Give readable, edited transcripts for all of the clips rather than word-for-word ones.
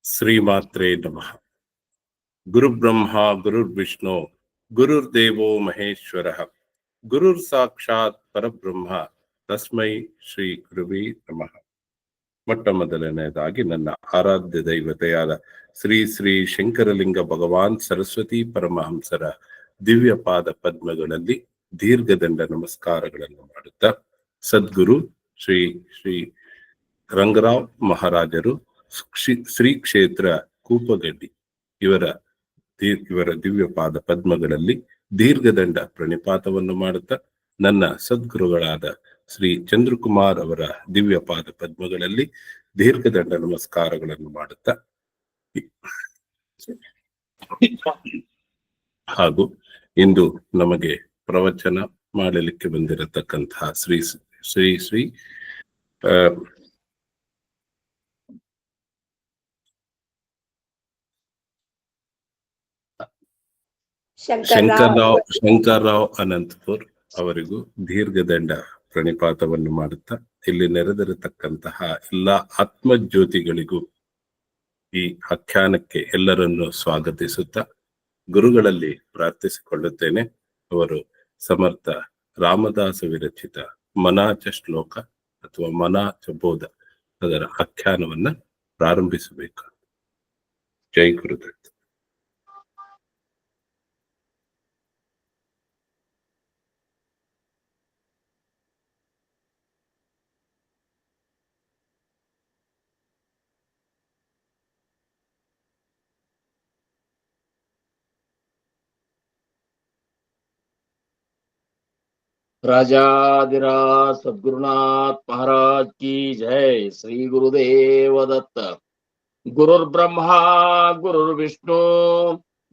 ಶ್ರೀಮಾತ್ರೇ ನಮಃ. ಗುರುಬ್ರಹ್ಮ ಗುರುರ್ವಿಷ್ಣು ಗುರುರ್ದೇವೋ ಮಹೇಶ್ವರಃ ಗುರುರ್ ಸಾಕ್ಷಾತ್ ಪರಬ್ರಹ್ಮ ತಸ್ಮೈ ಶ್ರೀ ಗುರುವೇ ನಮಃ. ಮೊಟ್ಟ ಮೊದಲನೆಯದಾಗಿ ನನ್ನ ಆರಾಧ್ಯ ದೈವತೆಯಾದ ಶ್ರೀ ಶ್ರೀ ಶಂಕರಲಿಂಗ ಭಗವಾನ್ ಸರಸ್ವತಿ ಪರಮಹಂಸರ ದಿವ್ಯ ಪಾದ ಪದ್ಮಗಳಲ್ಲಿ ದೀರ್ಘದಂಡ ನಮಸ್ಕಾರಗಳನ್ನು ಮಾಡುತ್ತಾ, ಸದ್ಗುರು ಶ್ರೀ ಶ್ರೀ ರಂಗರಾವ್ ಮಹಾರಾಜರು ಶ್ರೀ ಕ್ಷೇತ್ರ ಕೂಪಗಡ್ಡಿ ಇವರ ದಿವ್ಯ ಪಾದ ಪದ್ಮಗಳಲ್ಲಿ ದೀರ್ಘದಂಡ ಪ್ರಣಿಪಾತವನ್ನು ಮಾಡುತ್ತಾ, ನನ್ನ ಸದ್ಗುರುಗಳಾದ ಶ್ರೀ ಚಂದ್ರಕುಮಾರ್ ಅವರ ದಿವ್ಯ ಪಾದ ಪದ್ಮಗಳಲ್ಲಿ ದೀರ್ಘದಂಡ ನಮಸ್ಕಾರಗಳನ್ನು ಮಾಡುತ್ತಾ ಹಾಗೂ ಇಂದು ನಮಗೆ ಪ್ರವಚನ ಮಾಡಲಿಕ್ಕೆ ಬಂದಿರತಕ್ಕಂತಹ ಶ್ರೀ ಶ್ರೀ ಶ್ರೀ ಶಂಕರ್ರಾವ್ ಅನಂತಪುರ್ ಅವರಿಗೂ ದೀರ್ಘದಂಡ ಪ್ರಣಿಪಾತವನ್ನು ಮಾಡುತ್ತಾ, ಇಲ್ಲಿ ನೆರೆದಿರತಕ್ಕಂತಹ ಎಲ್ಲಾ ಆತ್ಮಜ್ಯೋತಿಗಳಿಗೂ ಈ ಆಖ್ಯಾನಕ್ಕೆ ಎಲ್ಲರನ್ನು ಸ್ವಾಗತಿಸುತ್ತಾ ಗುರುಗಳಲ್ಲಿ ಪ್ರಾರ್ಥಿಸಿಕೊಳ್ಳುತ್ತೇನೆ. ಅವರು ಸಮರ್ಥ ರಾಮದಾಸ ವಿರಚಿತ ಮನಾಚ ಶ್ಲೋಕ ಅಥವಾ ಮನಾಚ ಬೋಧ ಅದರ ಆಖ್ಯಾನವನ್ನ ಪ್ರಾರಂಭಿಸಬೇಕು. ಜೈ ಗುರುದತ್ತ. राजाधिराज सद्गुरुनाथ महाराज की जय. श्री गुरुदेव दत्त. गुरुर्ब्रह्मा गुरुर्विष्णु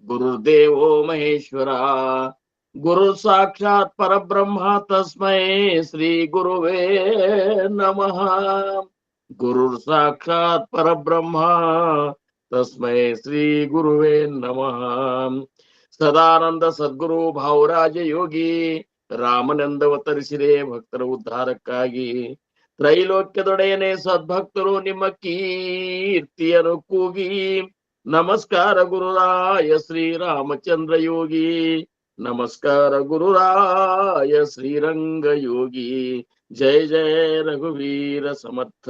गुरुर्देवो महेश्वरा गुरु साक्षात् परब्रह्म तस्मै श्री गुरुवे नमः. गुरुर् साक्षात् परब्रह्म तस्मै श्री गुरुवे नमः. ಸದಾನಂದ ಸದ್ಗುರು ಭಾವರಾಜ ಯೋಗಿ ರಾಮನಂದವತರಿಸಿದೆ ಭಕ್ತರ ಉದ್ಧಾರಕ್ಕಾಗಿ. ತ್ರೈಲೋಕ್ಯದೊಡೆಯನೆ ಸದ್ಭಕ್ತರು ನಿಮ್ಮ ಕೀರ್ತಿಯನ್ನು ಕೂಗಿ. ನಮಸ್ಕಾರ ಗುರುರಾಯ ಶ್ರೀರಾಮಚಂದ್ರ ಯೋಗಿ, ನಮಸ್ಕಾರ ಗುರುರಾಯ ಶ್ರೀರಂಗ ಯೋಗಿ. ಜಯ ಜಯ ರಘುವೀರ ಸಮರ್ಥ.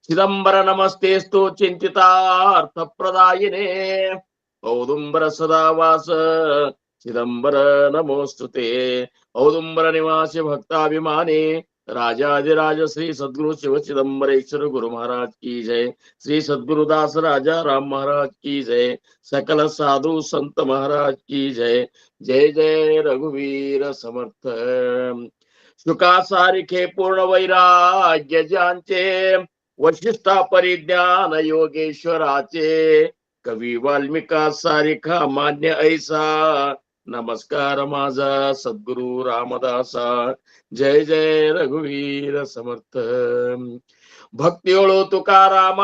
ಚಿದಂಬರ ನಮಸ್ತೇಸ್ತು ಚಿಂತಿತಾರ್ಥ ಪ್ರದಾಯಿನೇ ಔದುಂಬರ ಸದಾವಾಸ ಚಿದಂಬರ ನಮೋಸ್ತುತೆ. ಔದುಂಬರ ನಿವಾಸಿ ಭಕ್ತಾಭಿಮಾನಿ ರಾಜಾಧಿರಾಜ ಶ್ರೀ ಸದ್ಗುರು ಶಿವ ಚಿದಂಬರೇಶ್ವರ ಗುರು ಮಹಾರಾಜ್ की जय. श्री सद्गुरुदास राजा राम महाराज की जय. सकल साधु संत महाराज की जय. जय जय रघुवीर समर्थ. शुकासारिखे पूर्ण वैराग्य ज्यांचे वशिष्ठा परिज्ञान योगेश्वराचे. कवी वाल्मिका सारिखा मान्य ऐसा. नमस्कार माझा सद्गुरु रामदासा. जय जय रघुवीर समर्थ. ಭಕ್ತಿಯೊಳು ತುಕಾರಾಮ,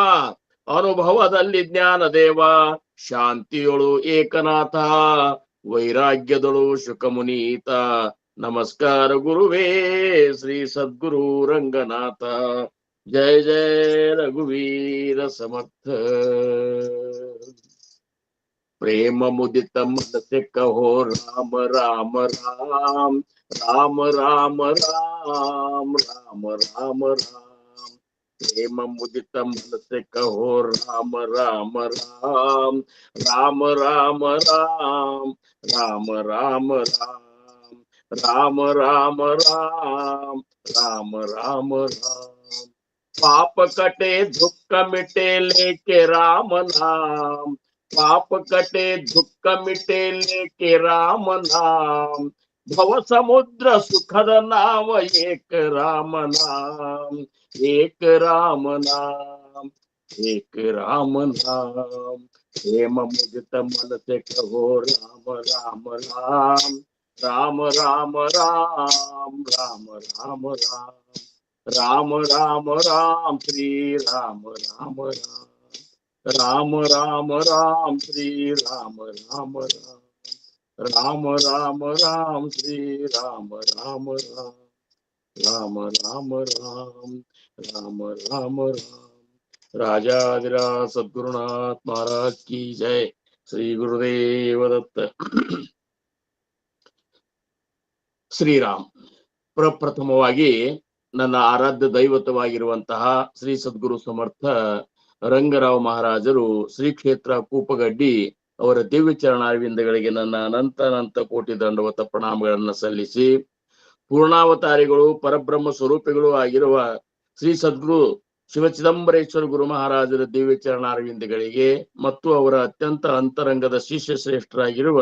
ಅನುಭವದಲ್ಲಿ ಜ್ಞಾನದೇವ. ಶಾಂತಿಯೊಳು ಏಕನಾಥ, ವೈರಾಗ್ಯದೊಳು ಶುಕಮುನೀತ. ನಮಸ್ಕಾರ ಗುರುವೇ ಶ್ರೀ ಸದ್ಗುರು ರಂಗನಾಥ. जय जय रघुवीर समर्थ. प्रेम मुदित मन से कहो राम राम राम. राम राम राम राम राम राम. प्रेम मुदित मन से कहो राम राम राम. राम राम राम राम राम राम. राम राम राम राम राम राम. पाप कटे दुख मिटे लेके राम नाम. पाप कटे दुख मिटे लेके राम नाम. भव समुद्र सुखद नाम एक राम नाम. एक राम नाम एक राम नाम. प्रेम मुदित मन से कहो राम राम राम. राम राम राम राम राम राम. राम राम राम श्री राम राम राम. राम राम राम श्री राम राम राम. राम राम राम श्री राम राम राम. राम राम राम राम राम राम. राजाधिराज सद्गुरुनाथ महाराज की जय. ಶ್ರೀ ಗುರುದೇವ ದತ್ತ. ಶ್ರೀರಾಮ್. ಪ್ರಪ್ರಥಮವಾಗಿ ನನ್ನ ಆರಾಧ್ಯ ದೈವತವಾಗಿರುವಂತಹ ಶ್ರೀ ಸದ್ಗುರು ಸಮರ್ಥ ರಂಗರಾವ್ ಮಹಾರಾಜರು ಶ್ರೀ ಕ್ಷೇತ್ರ ಕೂಪಗಡ್ಡಿ ಅವರ ದಿವ್ಯ ಚರಣಾರವಿಂದಗಳಿಗೆ ನನ್ನ ಅನಂತ ಕೋಟಿ ದಂಡವತ ಪ್ರಣಾಮಗಳನ್ನು ಸಲ್ಲಿಸಿ, ಪೂರ್ಣಾವತಾರಿಗಳು ಪರಬ್ರಹ್ಮ ಸ್ವರೂಪಿಗಳು ಆಗಿರುವ ಶ್ರೀ ಸದ್ಗುರು ಶಿವಚಿದಂಬರೇಶ್ವರ ಗುರು ಮಹಾರಾಜರ ದಿವ್ಯ ಚರಣಾರವಿಂದಗಳಿಗೆ ಮತ್ತು ಅವರ ಅತ್ಯಂತ ಅಂತರಂಗದ ಶಿಷ್ಯ ಶ್ರೇಷ್ಠರಾಗಿರುವ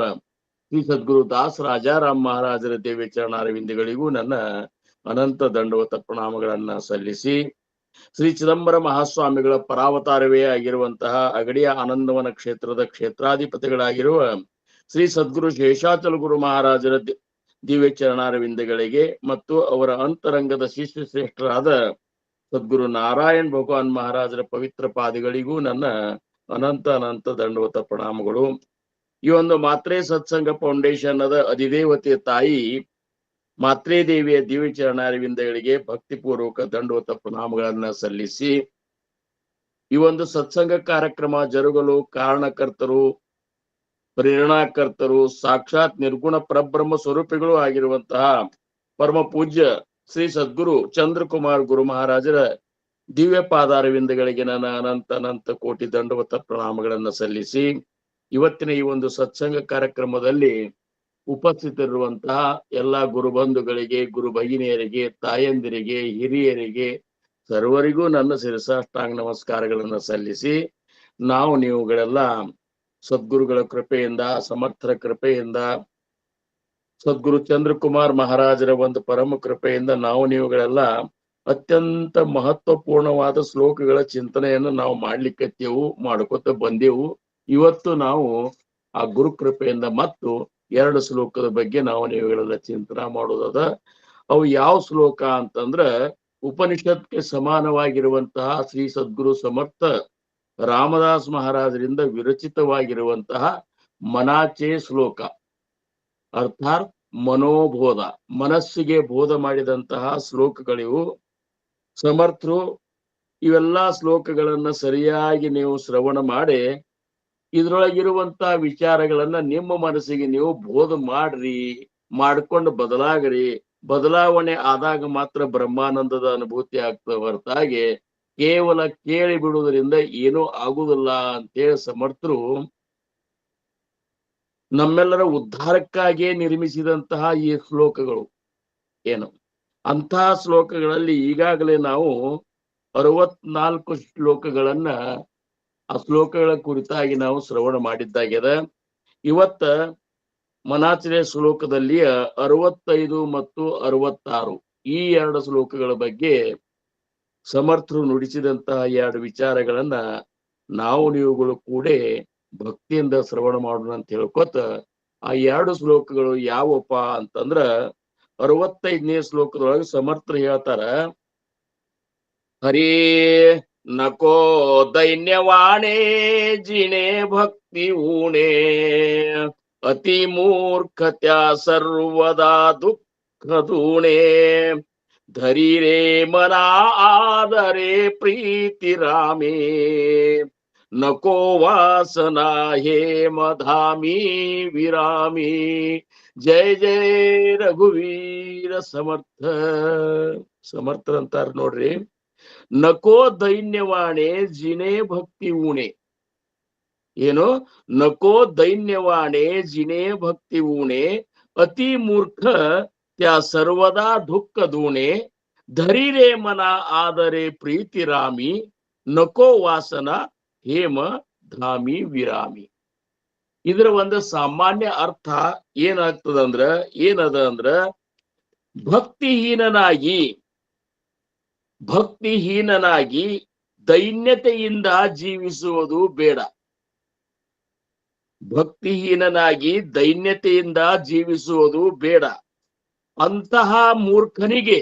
ಶ್ರೀ ಸದ್ಗುರು ದಾಸ್ ರಾಜಾರಾಮ್ ಮಹಾರಾಜರ ದಿವ್ಯ ಚರಣಾರವಿಂದಗಳಿಗೂ ನನ್ನ ಅನಂತ ದಂಡವತ ಪ್ರಣಾಮಗಳನ್ನ ಸಲ್ಲಿಸಿ, ಶ್ರೀ ಚಿದಂಬರ ಮಹಾಸ್ವಾಮಿಗಳ ಪರಾವತಾರವೇ ಆಗಿರುವಂತಹ ಅಗಡಿಯ ಆನಂದವನ ಕ್ಷೇತ್ರದ ಕ್ಷೇತ್ರಾಧಿಪತಿಗಳಾಗಿರುವ ಶ್ರೀ ಸದ್ಗುರು ಶೇಷಾಚಲ ಗುರು ಮಹಾರಾಜರ ದಿವ್ಯ ಚರಣಾರವಿಂದಗಳಿಗೆ ಮತ್ತು ಅವರ ಅಂತರಂಗದ ಶಿಷ್ಯ ಶ್ರೇಷ್ಠರಾದ ಸದ್ಗುರು ನಾರಾಯಣ್ ಭಗವಾನ್ ಮಹಾರಾಜರ ಪವಿತ್ರ ಪಾದಿಗಳಿಗೂ ನನ್ನ ಅನಂತ ದಂಡವತ ಪ್ರಣಾಮಗಳು. ಈ ಒಂದು ಮಾತ್ರೆ ಸತ್ಸಂಗ ಫೌಂಡೇಶನ್ ಅದ ಅಧಿದೇವತೆ ತಾಯಿ ಮಾತ್ರೆ ದೇವಿಯ ದಿವ್ಯ ಚರಣಾರವಿಂದಗಳಿಗೆ ಭಕ್ತಿಪೂರ್ವಕ ದಂಡವತ ಪ್ರಣಾಮಗಳನ್ನ ಸಲ್ಲಿಸಿ, ಈ ಒಂದು ಸತ್ಸಂಗ ಕಾರ್ಯಕ್ರಮ ಜರುಗಲು ಕಾರಣಕರ್ತರು, ಪ್ರೇರಣಾಕರ್ತರು, ಸಾಕ್ಷಾತ್ ನಿರ್ಗುಣ ಪರಬ್ರಹ್ಮ ಸ್ವರೂಪಿಗಳು ಆಗಿರುವಂತಹ ಪರಮ ಪೂಜ್ಯ ಶ್ರೀ ಸದ್ಗುರು ಚಂದ್ರಕುಮಾರ್ ಗುರು ಮಹಾರಾಜರ ದಿವ್ಯ ಪಾದಾರವಿಂದಗಳಿಗೆ ನನ್ನ ಅನಂತ ಕೋಟಿ ದಂಡವತ ಪ್ರಣಾಮಗಳನ್ನ ಸಲ್ಲಿಸಿ, ಇವತ್ತಿನ ಈ ಒಂದು ಸತ್ಸಂಗ ಕಾರ್ಯಕ್ರಮದಲ್ಲಿ ಉಪಸ್ಥಿತರಿರುವಂತಹ ಎಲ್ಲಾ ಗುರುಬಂಧುಗಳಿಗೆ, ಗುರು ಭಗಿನಿಯರಿಗೆ, ತಾಯಂದಿರಿಗೆ, ಹಿರಿಯರಿಗೆ ಸರ್ವರಿಗೂ ನನ್ನ ಶಿರಸಾಷ್ಟಾಂಗ ನಮಸ್ಕಾರಗಳನ್ನ ಸಲ್ಲಿಸಿ, ನೀವುಗಳೆಲ್ಲ ಸದ್ಗುರುಗಳ ಕೃಪೆಯಿಂದ, ಸಮರ್ಥರ ಕೃಪೆಯಿಂದ, ಸದ್ಗುರು ಚಂದ್ರಕುಮಾರ್ ಮಹಾರಾಜರ ಒಂದು ಪರಮ ಕೃಪೆಯಿಂದ ನೀವುಗಳೆಲ್ಲ ಅತ್ಯಂತ ಮಹತ್ವಪೂರ್ಣವಾದ ಶ್ಲೋಕಗಳ ಚಿಂತನೆಯನ್ನು ನಾವು ಮಾಡ್ಕೋತ ಬಂದೆವು. ಇವತ್ತು ನಾವು ಆ ಗುರು ಕೃಪೆಯಿಂದ ಮತ್ತು 2 ಶ್ಲೋಕದ ಬಗ್ಗೆ ನೀವುಗಳೆಲ್ಲ ಚಿಂತನೆ ಮಾಡೋದದ. ಅವು ಯಾವ ಶ್ಲೋಕ ಅಂತಂದ್ರ, ಉಪನಿಷತ್ಗೆ ಸಮಾನವಾಗಿರುವಂತಹ ಶ್ರೀ ಸದ್ಗುರು ಸಮರ್ಥ ರಾಮದಾಸ್ ಮಹಾರಾಜರಿಂದ ವಿರಚಿತವಾಗಿರುವಂತಹ ಮನಾಚೆ ಶ್ಲೋಕ, ಅರ್ಥಾತ್ ಮನೋಬೋಧ, ಮನಸ್ಸಿಗೆ ಬೋಧ ಮಾಡಿದಂತಹ ಶ್ಲೋಕಗಳಿವು. ಸಮರ್ಥರು ಇವೆಲ್ಲಾ ಶ್ಲೋಕಗಳನ್ನ ಸರಿಯಾಗಿ ನೀವು ಶ್ರವಣ ಮಾಡಿ ಇದ್ರೊಳಗಿರುವಂತಹ ವಿಚಾರಗಳನ್ನ ನಿಮ್ಮ ಮನಸ್ಸಿಗೆ ನೀವು ಬೋಧ ಮಾಡ್ಕೊಂಡು ಬದಲಾಗ್ರಿ. ಬದಲಾವಣೆ ಆದಾಗ ಮಾತ್ರ ಬ್ರಹ್ಮಾನಂದದ ಅನುಭೂತಿ ಆಗ್ತದೆ ಹೊರತಾಗಿ ಕೇವಲ ಕೇಳಿ ಬಿಡುವುದರಿಂದ ಏನೂ ಆಗುವುದಿಲ್ಲ ಅಂತೇಳಿ ಸಮರ್ಥರು ನಮ್ಮೆಲ್ಲರ ಉದ್ಧಾರಕ್ಕಾಗಿಯೇ ನಿರ್ಮಿಸಿದಂತಹ ಈ ಶ್ಲೋಕಗಳು ಏನು, ಅಂತಹ ಶ್ಲೋಕಗಳಲ್ಲಿ ಈಗಾಗಲೇ ನಾವು 64 ಶ್ಲೋಕಗಳನ್ನ ಆ ಶ್ಲೋಕಗಳ ಕುರಿತಾಗಿ ನಾವು ಶ್ರವಣ ಮಾಡಿದ್ದಾಗಿದೆ. ಇವತ್ತ ಮನಾಚನೆ ಶ್ಲೋಕದಲ್ಲಿ 65 ಮತ್ತು 66 ಈ 2 ಶ್ಲೋಕಗಳ ಬಗ್ಗೆ ಸಮರ್ಥರು ನುಡಿಸಿದಂತಹ 2 ವಿಚಾರಗಳನ್ನ ನೀವುಗಳು ಕೂಡ ಭಕ್ತಿಯಿಂದ ಶ್ರವಣ ಮಾಡೋಣ ಅಂತ ಹೇಳ್ಕೊತ, ಆ 2 ಶ್ಲೋಕಗಳು ಯಾವಪ್ಪ ಅಂತಂದ್ರ 65ನೇ ಶ್ಲೋಕದೊಳಗೆ ಸಮರ್ಥರು ಹೇಳ್ತಾರ, ಹರೇ नको दैन्यवाणे जिने भक्ती ऊणे अति मूर्खत्या सर्वदा दुःख दूणे धरी रे मना आदरे प्रीती रामे नको वासना हे मधामी विरामी. जय जय रघुवीर समर्थ. ಅಂತಾರ ನೋಡ್ರಿ, ನಕೋ ದೈನ್ಯವಾಣೆ ಜಿನೇ ಭಕ್ತಿ ಊಣೆ. ಏನು, ನಕೋ ದೈನ್ಯವಾಣೆ ಜಿನೇ ಭಕ್ತಿ ಊಣೆ ಅತಿ ಮೂರ್ಖ ತ್ಯಾ ಸರ್ವದಾ ದುಃಖ ದೂಣೆ ಧರಿರೇ ಮನ ಆದರೆ ಪ್ರೀತಿ ರಾಮಿ ನಕೋ ವಾಸನ ಹೇಮ ಧಾಮಿ ವಿರಾಮಿ. ಇದರ ಒಂದು ಸಾಮಾನ್ಯ ಅರ್ಥ ಏನದ ಅಂದ್ರ ಭಕ್ತಿಹೀನನಾಗಿ ದೈನ್ಯತೆಯಿಂದ ಜೀವಿಸುವುದು ಬೇಡ. ಭಕ್ತಿಹೀನನಾಗಿ ದೈನ್ಯತೆಯಿಂದ ಜೀವಿಸುವುದು ಬೇಡ. ಅಂತಹ ಮೂರ್ಖನಿಗೆ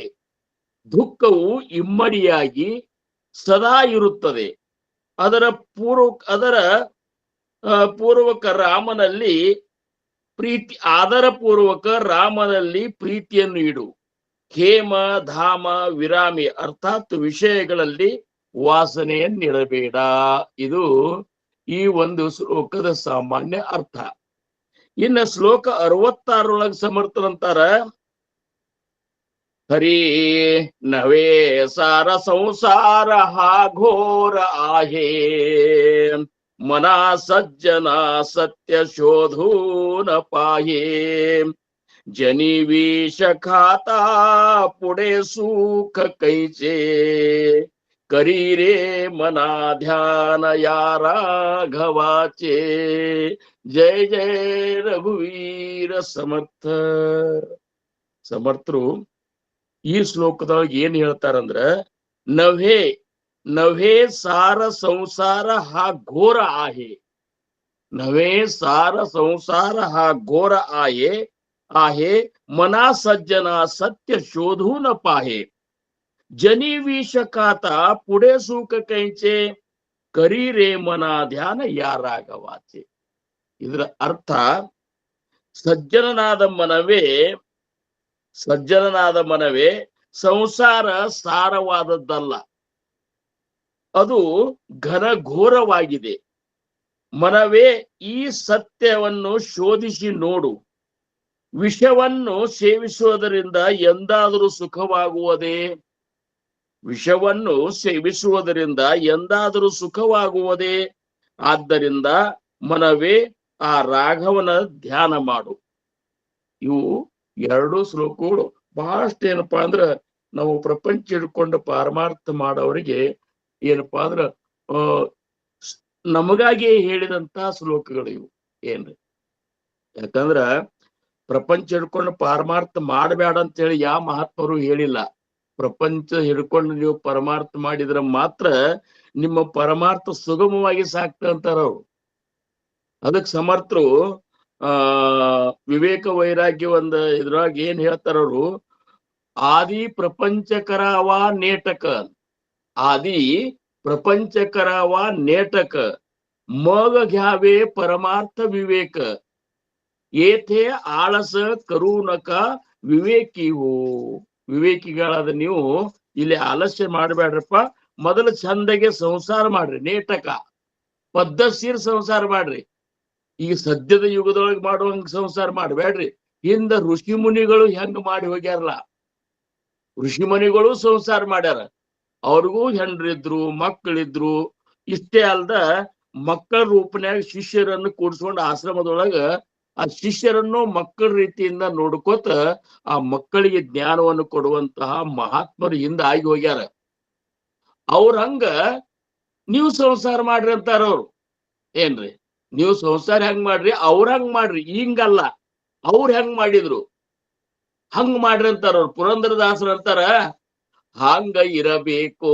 ದುಃಖವು ಇಮ್ಮಡಿಯಾಗಿ ಸದಾ ಇರುತ್ತದೆ. ಅದರ ಪೂರ್ವಕ ರಾಮನಲ್ಲಿ ಪ್ರೀತಿಯನ್ನು ಇಡು. ಹೇಮ ಧಾಮ ವಿರಾಮಿ, ಅರ್ಥಾತ್ ವಿಷಯಗಳಲ್ಲಿ ವಾಸನೆಯನ್ನಿಡಬೇಡ. ಇದು ಈ ಒಂದು ಶ್ಲೋಕದ ಸಾಮಾನ್ಯ ಅರ್ಥ. ಇನ್ನ ಶ್ಲೋಕ 66 ಸಮರ್ಥರಂತಾರ, ಹರಿ ನವೇ ಸಾರ ಸಂಸಾರ ಹಾ ಘೋರ आहे, मना सज्जना सत्य शोधू न पाहे, जनी विष खाता पुढे सुख कैचे, करी रे मना ध्यान या राघवाचे. जय जय ರಘುವೀರ ಸಮರ್ಥ. ಸಮರ್ಥರು ಈ ಶ್ಲೋಕದೊಳಗೆ ಏನ್ ಹೇಳ್ತಾರಂದ್ರ, ನವ್ಹೇ नव्हे सार संसार हा घोर आहे, नव्हे सार संसार हा घोर आहे, मना सज्जना सत्य शोधून पाहे, जनी विष खाता पुढे सुख कैचे, करी रे मना ध्यान या राघवाचे. ಇದರ ಅರ್ಥ, ಸಜ್ಜನನಾದ ಮನವೇ ಸಂಸಾರ ಸಾರವಾದದ್ದಲ್ಲ, ಅದು ಘನಘೋರವಾಗಿದೆ. ಮನವೇ ಈ ಸತ್ಯವನ್ನು ಶೋಧಿಸಿ ನೋಡು. ವಿಷವನ್ನು ಸೇವಿಸುವುದರಿಂದ ಎಂದಾದರೂ ಸುಖವಾಗುವುದೇ? ವಿಷವನ್ನು ಸೇವಿಸುವುದರಿಂದ ಎಂದಾದರೂ ಸುಖವಾಗುವುದೇ? ಆದ್ದರಿಂದ ಮನವೇ ಆ ರಾಘವನ ಧ್ಯಾನ ಮಾಡು. ಇವು ಎರಡು ಶ್ಲೋಕಗಳು ಬಹಳಷ್ಟು ಏನಪ್ಪಾ ಅಂದ್ರ, ನಾವು ಪ್ರಪಂಚ ಹಿಡ್ಕೊಂಡು ಪಾರಮಾರ್ಥ ಮಾಡೋರಿಗೆ ಏನಪ್ಪಾ ಅಂದ್ರ ನಮಗಾಗಿ ಹೇಳಿದಂತ ಶ್ಲೋಕಗಳು ಇವು. ಏನ್ರಿ, ಯಾಕಂದ್ರ ಪ್ರಪಂಚ ಹಿಡ್ಕೊಂಡು ಪಾರಮಾರ್ಥ ಮಾಡಬೇಡ ಅಂತ ಹೇಳಿ ಯಾವ ಮಹಾತ್ಮರು ಹೇಳಿಲ್ಲ. ಪ್ರಪಂಚ ಹಿಡ್ಕೊಂಡು ನೀವು ಪರಮಾರ್ಥ ಮಾಡಿದ್ರ ಮಾತ್ರ ನಿಮ್ಮ ಪರಮಾರ್ಥ ಸುಗಮವಾಗಿ ಸಾಕ್ತಂತಾರ ಅವ್ರು. ಅದಕ್ಕೆ ಸಮರ್ಥರು ವಿವೇಕ ವೈರಾಗ್ಯ ಒಂದ ಇದ್ರೊಳಗೆ ಏನ್ ಹೇಳ್ತಾರವ್ರು, ಆದಿ ಪ್ರಪಂಚಕರವ ನೇಟಕ, आधी प्रपंच करावा नेटक, मग घ्यावे परमार्थ विवेक, येथे आळस करू नका ವಿವೇಕಿ ಹೋ. ವಿವೇಕಿಗಳಾದ ನೀವು ಇಲ್ಲಿ ಆಲಸ್ಯ ಮಾಡಬೇಡ್ರಪ್ಪ, ಮೊದಲು ಚಂದಗೆ ಸಂಸಾರ ಮಾಡ್ರಿ, ನೇಟಕ ಪದ್ಧತಿರ್ ಸಂಸಾರ ಮಾಡ್ರಿ. ಈಗ ಸದ್ಯದ ಯುಗದೊಳಗೆ ಮಾಡುವಂಗ ಸಂಸಾರ ಮಾಡ್ಬೇಡ್ರಿ. ಹಿಂದ ಋಷಿ ಮುನಿಗಳು ಹೆಂಗ ಮಾಡಿ ಹೋಗ್ಯಾರಲ್ಲ, ಋಷಿ ಮುನಿಗಳು ಸಂಸಾರ ಮಾಡ್ಯಾರ. ಅವ್ರಿಗೂ ಹೆಂಡ್ರಿದ್ರು, ಮಕ್ಕಳಿದ್ರು. ಇಷ್ಟೇ ಅಲ್ದ ಮಕ್ಕಳ ರೂಪನ್ಯಾಗ ಶಿಷ್ಯರನ್ನು ಕೂಡಿಸ್ಕೊಂಡು ಆಶ್ರಮದೊಳಗ ಆ ಶಿಷ್ಯರನ್ನು ಮಕ್ಕಳ ರೀತಿಯಿಂದ ನೋಡ್ಕೋತ ಆ ಮಕ್ಕಳಿಗೆ ಜ್ಞಾನವನ್ನು ಕೊಡುವಂತಹ ಮಹಾತ್ಮರು ಹಿಂದ ಆಗಿ ಹೋಗ್ಯಾರ. ಅವ್ರ ಹಂಗ ನೀವು ಸಂಸಾರ ಮಾಡ್ರಿ ಅಂತಾರ ಅವ್ರು. ಏನ್ರಿ, ನೀವು ಸಂಸಾರ ಹೆಂಗ್ ಮಾಡ್ರಿ, ಅವ್ರ ಹಂಗ್ ಮಾಡ್ರಿ. ಹಿಂಗಲ್ಲ, ಅವ್ರ ಹೆಂಗ್ ಮಾಡಿದ್ರು ಹಂಗ್ ಮಾಡ್ರಿ ಅಂತಾರ ಅವ್ರು. ಪುರಂದರದಾಸರು ಅಂತಾರ, ಹಂಗ ಇರಬೇಕು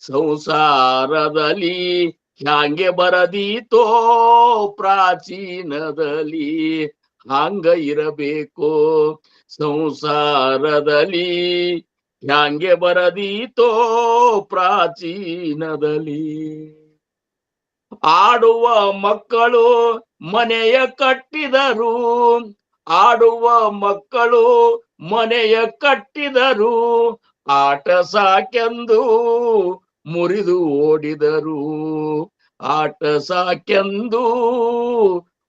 ಸಂಸಾರದಲ್ಲಿ, ಹ್ಯಾಂಗೆ ಬರದೀತೋ ಪ್ರಾಚೀನದಲ್ಲಿ. ಹಂಗ ಇರಬೇಕು ಸಂಸಾರದಲ್ಲಿ, ಹ್ಯಾಂಗೆ ಬರದೀತೋ ಪ್ರಾಚೀನದಲ್ಲಿ. ಆಡುವ ಮಕ್ಕಳು ಮನೆಯ ಕಟ್ಟಿದರು, ಆಡುವ ಮಕ್ಕಳು ಮನೆಯ ಕಟ್ಟಿದರು, ಆಟ ಸಾಕೆಂದು ಮುರಿದು ಓಡಿದರು, ಆಟ ಸಾಕೆಂದು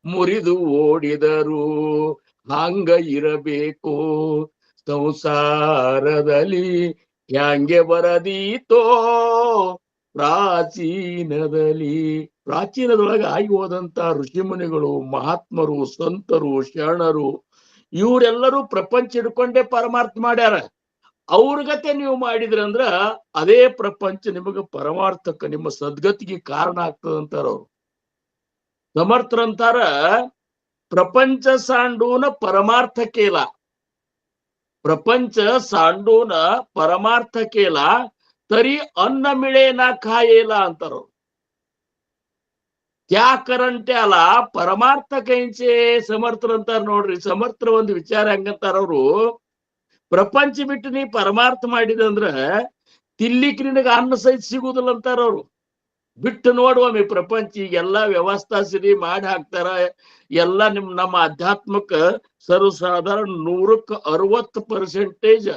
ಮುರಿದು ಓಡಿದರು. ಹಂಗ ಇರಬೇಕು ಸಂಸಾರದಲ್ಲಿ, ಹ್ಯಾಂಗೆ ಬರದೀತೋ ಪ್ರಾಚೀನದಲ್ಲಿ. ಪ್ರಾಚೀನದೊಳಗೆ ಆಗಿ ಹೋದಂತ ಋಷಿಮುನಿಗಳು, ಮಹಾತ್ಮರು, ಸಂತರು, ಶರಣರು ಇವರೆಲ್ಲರೂ ಪ್ರಪಂಚ ಹಿಡ್ಕೊಂಡೇ ಪರಮಾರ್ಥ ಮಾಡ್ಯಾರ. ಅವ್ರ ಗತೆ ನೀವು ಮಾಡಿದ್ರಂದ್ರ ಅದೇ ಪ್ರಪಂಚ ನಿಮಗ ಪರಮಾರ್ಥಕ್ಕ, ನಿಮ್ಮ ಸದ್ಗತಿಗೆ ಕಾರಣ ಆಗ್ತದಂತಾರ ಅವ್ರು. ಸಮರ್ಥರಂತಾರ, ಪ್ರಪಂಚ ಸಾಂಡೂನ ಪರಮಾರ್ಥ ಕೇಲ, ಪ್ರಪಂಚ ಸಾಂಡೂನ ಪರಮಾರ್ಥ ಕೇಲ, तरी अन्न मिळे ना खायला अंतर. त्या करंट्याला परमार्थ कैंचे ಸಮರ್ಥರಂತಾರ ನೋಡ್ರಿ. ಸಮರ್ಥರ ಒಂದು ವಿಚಾರ ಹೆಂಗಂತಾರ ಅವರು, ಪ್ರಪಂಚ ಬಿಟ್ಟು ನೀ ಪರಮಾರ್ಥ ಮಾಡಿದಂದ್ರ ತಿನ್ಲಿಕ್ಕೆ ನಿನಗ ಅನ್ನ ಸಹಿತ ಸಿಗುದಿಲ್ಲ ಅಂತಾರ ಅವರು. ಬಿಟ್ಟು ನೋಡುವಮ್ಮಿ ಪ್ರಪಂಚ ಈಗೆಲ್ಲಾ ವ್ಯವಸ್ಥಾ ಸಿರಿ ಮಾಡಿ ಹಾಕ್ತಾರ. ಎಲ್ಲ ನಮ್ಮ ಆಧ್ಯಾತ್ಮಕ ಸರ್ವಸಾಧಾರಣ 160%